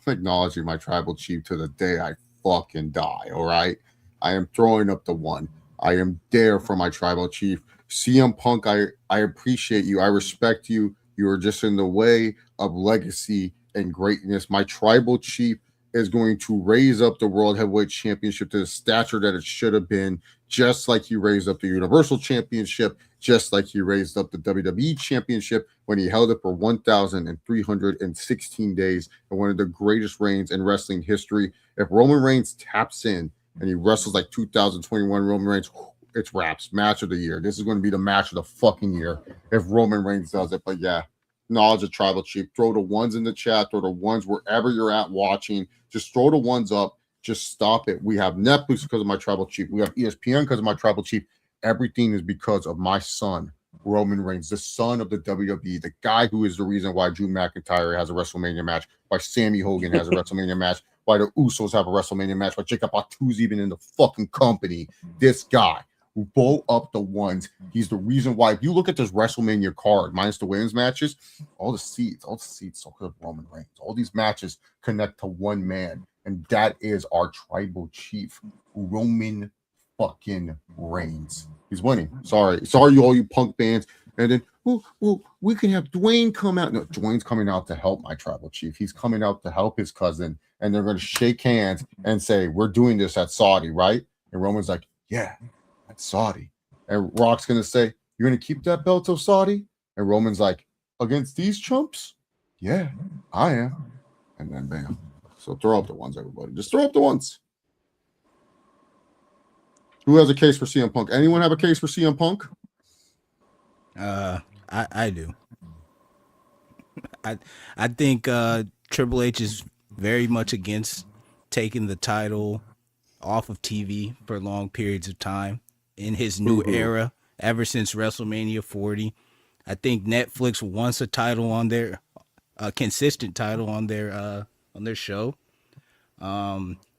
I'm acknowledging my tribal chief to the day I fucking die, all right? I am throwing up the one. I am there for my tribal chief. CM Punk, I appreciate you. I respect you. You are just in the way of legacy and greatness. My tribal chief is going to raise up the World Heavyweight Championship to the stature that it should have been, just like he raised up the Universal Championship, just like he raised up the WWE Championship when he held it for 1,316 days and one of the greatest reigns in wrestling history. If Roman Reigns taps in and he wrestles like 2021 Roman Reigns, it's wraps. Match of the year. This is going to be the match of the fucking year if Roman Reigns does it. But yeah, knowledge of tribal chief. Throw the ones in the chat. Throw the ones wherever you're at watching. Just throw the ones up. Just stop it. We have Netflix because of my tribal chief. We have ESPN because of my tribal chief. Everything is because of my son, Roman Reigns, the son of the WWE, the guy who is the reason why Drew McIntyre has a WrestleMania match, why Sammy Hogan has a WrestleMania match, why the Usos have a WrestleMania match, why Jacob Batu's even in the fucking company. This guy who blow up the ones. He's the reason why. If you look at this WrestleMania card, minus the women's matches, all the seats so good. Roman Reigns. All these matches connect to one man, and that is our tribal chief, Roman fucking Reigns. He's winning. Sorry, all you Punk fans. And then, well, we can have Dwayne come out. No, Dwayne's coming out to help my tribal chief. He's coming out to help his cousin, and they're going to shake hands and say, "We're doing this at Saudi, right?" And Roman's like, "Yeah, at Saudi." And Rock's going to say, "You're going to keep that belt till Saudi?" And Roman's like, "Against these chumps? Yeah, I am." And then bam. So throw up the ones, everybody. Just throw up the ones. Who has a case for CM Punk? Anyone have a case for CM Punk? I do. I think Triple H is very much against taking the title off of TV for long periods of time in his new era, ever since WrestleMania 40. I think Netflix wants a title on their consistent title on their show.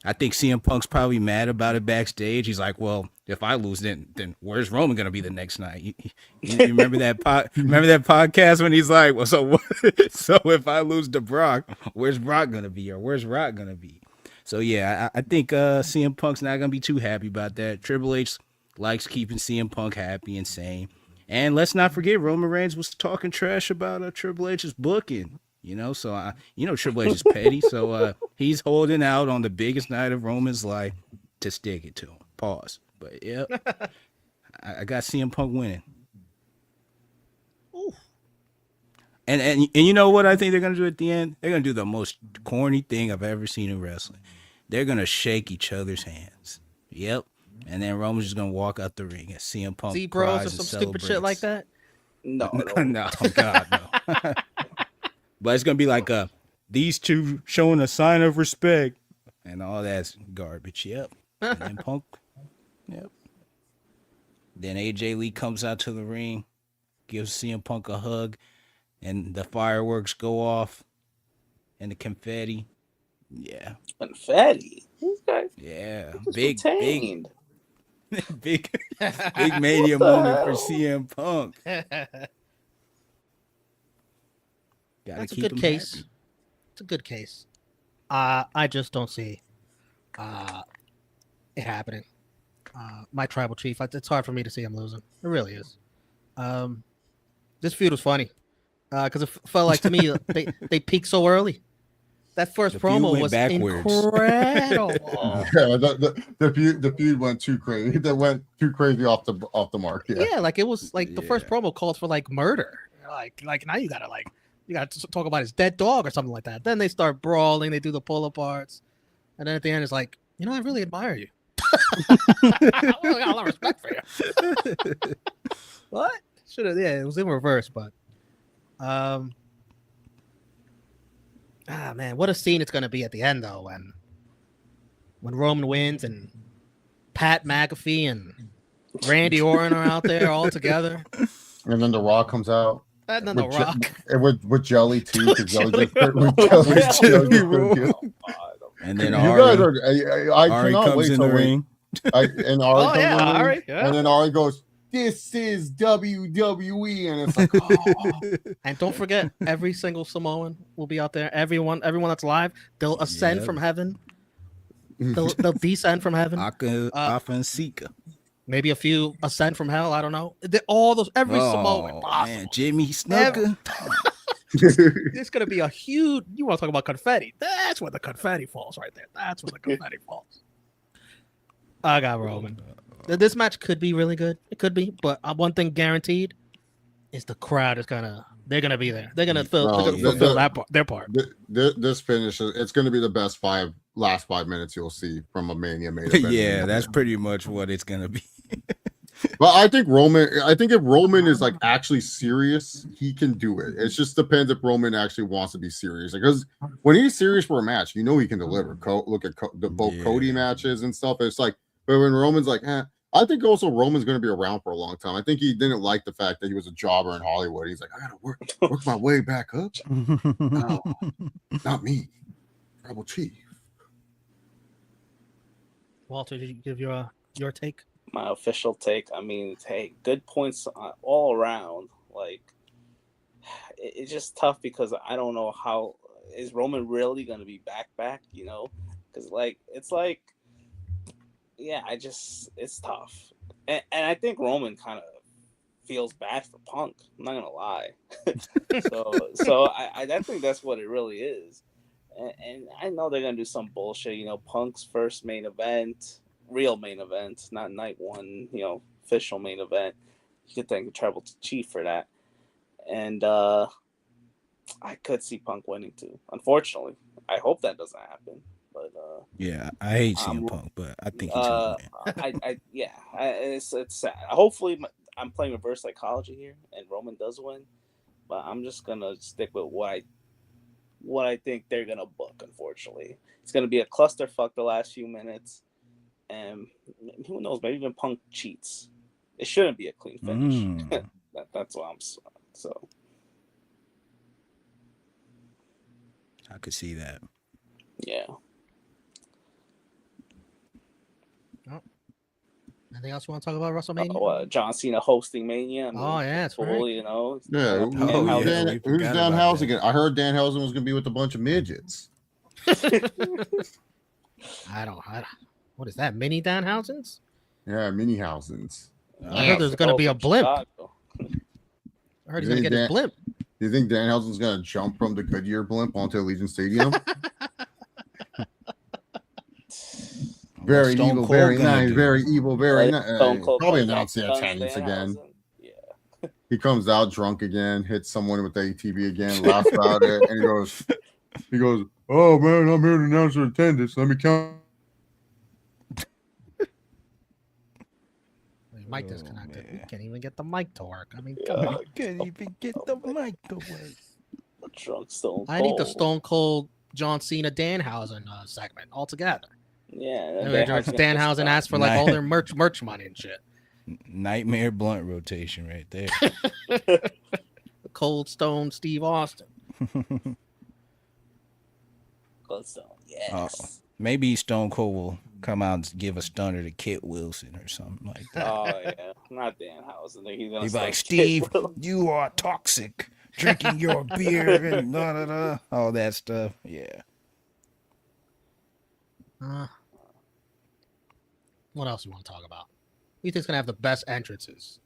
I think CM Punk's probably mad about it backstage. He's like, "Well, if I lose, then where's Roman gonna be the next night?" You remember that remember that podcast when he's like, "Well, so if I lose to Brock, where's Brock gonna be, or where's Rock gonna be?" So yeah, I think CM Punk's not gonna be too happy about that. Triple H likes keeping CM Punk happy and sane. And let's not forget, Roman Reigns was talking trash about Triple H's booking. So Triple H is petty, so he's holding out on the biggest night of Roman's life to stick it to him. Pause. But yep, I got CM Punk winning. Ooh. And you know what I think they're gonna do at the end? They're gonna do the most corny thing I've ever seen in wrestling. They're gonna shake each other's hands. Yep. And then Roman's just gonna walk out the ring and CM Punk cries or some and stupid shit like that. No, God, no. But it's gonna be like these two showing a sign of respect, and all that's garbage. Yep. And then Punk. Yep. Then AJ Lee comes out to the ring, gives CM Punk a hug, and the fireworks go off, and the confetti. Yeah. Confetti. These guys. Yeah. Big big mania moment for CM Punk. That's a good case. Happy. It's a good case. I just don't see it happening. My tribal chief, it's hard for me to see him losing. It really is. This feud was funny because it felt like to me they peaked so early. That first promo was incredible. Yeah, the feud went too crazy. That went too crazy off the mark. Yeah, like it was like the first promo calls for like murder. Like now you gotta talk about his dead dog or something like that. Then they start brawling. They do the pull aparts, and then at the end it's like, I really admire you. I got a lot of respect for you. What? Should have. Yeah, it was in reverse, but man, what a scene it's gonna be at the end though, when Roman wins and Pat McAfee and Randy Orton are out there all together, and then The Rock comes out. And then The Rock. With Jelly too. Jelly. And then you Ari, guys are. I Ari cannot comes wait in till the ring. And Ari Ari. Yeah. And then Ari goes, "This is WWE," and it's like, oh. And don't forget, every single Samoan will be out there. Everyone that's live, they'll ascend from heaven. They'll descend from heaven. Aka and Sika. Maybe a few ascend from hell. I don't know. Every Samoan possible. Man, Jimmy Snuka. It's gonna be a huge. You want to talk about confetti? That's where the confetti falls right there. That's where the confetti falls. I got Roman. This match could be really good. It could be, but one thing guaranteed is the crowd is they're gonna be there. They're gonna fulfill their part. This finish, it's gonna be the best last 5 minutes you'll see from a Mania main event. Yeah, that's pretty much what it's gonna be. But I think if Roman is like actually serious, he can do it. It just depends if Roman actually wants to be serious. Because when he's serious for a match, he can deliver. Look at both Cody matches and stuff. It's like, but when Roman's like, I think also Roman's going to be around for a long time. I think he didn't like the fact that he was a jobber in Hollywood. He's like, I got to work my way back up. No, not me, Tribal Chief. Walter, did you give your take? My official take. I mean, hey, good points all around. Like, it's just tough because I don't know how is Roman really going to be back. Because it's like yeah, it's tough, and I think Roman kind of feels bad for Punk. I'm not gonna lie. so I think that's what it really is, and I know they're gonna do some bullshit. Punk's first main event, real main event, not night one. Official main event. You could thank Tribal Chief for that, and I could see Punk winning too. Unfortunately, I hope that doesn't happen. But yeah, I hate CM Punk, but I think he's gonna win. it's sad. Hopefully, I'm playing reverse psychology here, and Roman does win. But I'm just gonna stick with what I think they're gonna book. Unfortunately, it's gonna be a clusterfuck the last few minutes, and who knows? Maybe even Punk cheats. It shouldn't be a clean finish. That's what I'm so. I could see that. Yeah. Anything else you want to talk about WrestleMania? John Cena hosting Mania. Yeah, that's cool, right. Yeah, who's Danhausen again? I heard Danhausen was gonna be with a bunch of midgets. I don't. What is that? Mini Danhausens? Yeah, mini Hausens. I heard there's gonna be a blimp. I heard he's gonna get his blimp. Do you think Danhausen's gonna jump from the Goodyear blimp onto Allegiant Stadium? Very evil, very nice, very evil, very nice. Probably announce the attendance again. Yeah. He comes out drunk again, hits someone with the ATV again, laughs about it, and he goes, "Oh man, I'm here to announce the attendance. Let me count." Mic disconnected. We can't even get the mic to work. I mean, come on. Can't even get the mic to work. Drunk Stone Cold. I need the Stone Cold John Cena Danhausen segment altogether. Yeah, Danhausen asked for all their merch money and shit. Nightmare blunt rotation right there. Cold Stone Steve Austin. Cold Stone, yes. Maybe Stone Cold will come out and give a stunner to Kit Wilson or something like that. Oh yeah, not Danhausen. He's be like, Steve, you are toxic, drinking your beer and all that stuff. Yeah. What else you want to talk about? Who do you think's gonna have the best entrances?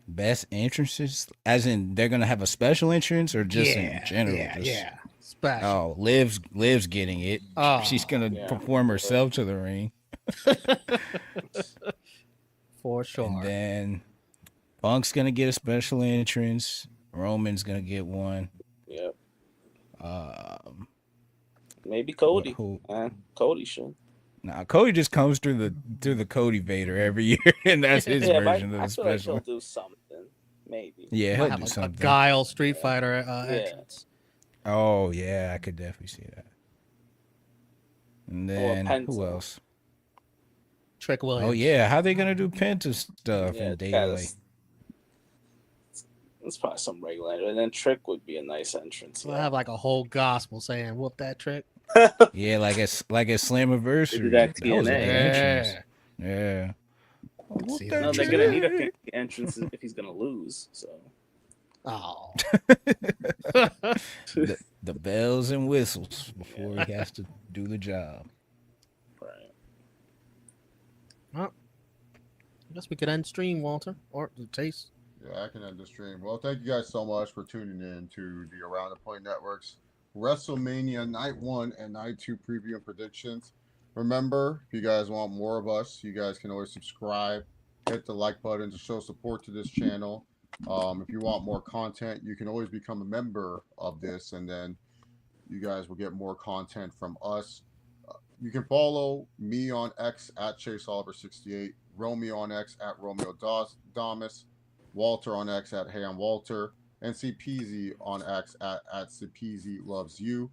Best entrances, as in they're gonna have a special entrance, or just in general? Yeah. Special. Oh, Liv's getting it. She's gonna perform herself to the ring. For sure. And then Punk's gonna get a special entrance. Roman's gonna get one. Yep. Maybe Cody. Cody should. Nah, Cody just comes through the Cody Vader every year, and that's his version of the special. Like he'll do something, maybe. Yeah, he'll do something. A Guile Street Fighter entrance. Oh yeah, I could definitely see that. And then who else? Trick Williams. Oh yeah, how they gonna do Penta stuff in daylight? It's probably some regular, and then Trick would be a nice entrance. We'll have a whole gospel saying "Whoop that Trick." Yeah, like a Slammiversary. That TNA. Yeah. No, they're gonna need a entrance if he's gonna lose. So. Oh. the bells and whistles before he has to do the job. Right. Well, I guess we could end stream, Walter, or Chase. Yeah, I can end the stream. Well, thank you guys so much for tuning in to the Around the Point Network's WrestleMania Night 1 and Night 2 preview and predictions. Remember, if you guys want more of us, you guys can always subscribe, hit the like button to show support to this channel. If you want more content, you can always become a member of this, and then you guys will get more content from us. You can follow me on X at ChaseOliver68, Romeo on X at Romeo Damas, Walter on X at Hey I'm Walter, and CPZ on X at CPZ Loves You.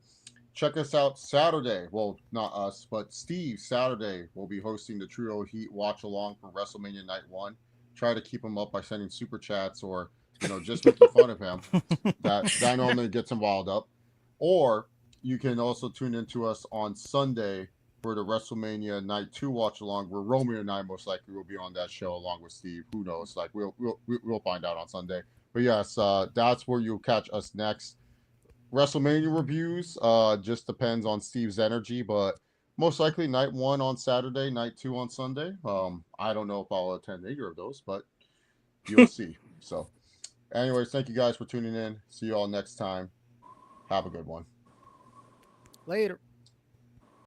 Check us out Saturday. Well, not us, but Steve Saturday will be hosting the Trio Heat Watch Along for WrestleMania Night 1. Try to keep him up by sending super chats or, just making fun of him. That normally gets him wild up. Or you can also tune into us on Sunday for the WrestleMania Night 2 watch along, where Romeo and I most likely will be on that show along with Steve. Who knows? We'll find out on Sunday. But yes, that's where you'll catch us next. WrestleMania reviews just depends on Steve's energy, but most likely night 1 on Saturday, night 2 on Sunday. I don't know if I'll attend either of those, but you'll see. So, anyways, thank you guys for tuning in. See you all next time. Have a good one. Later.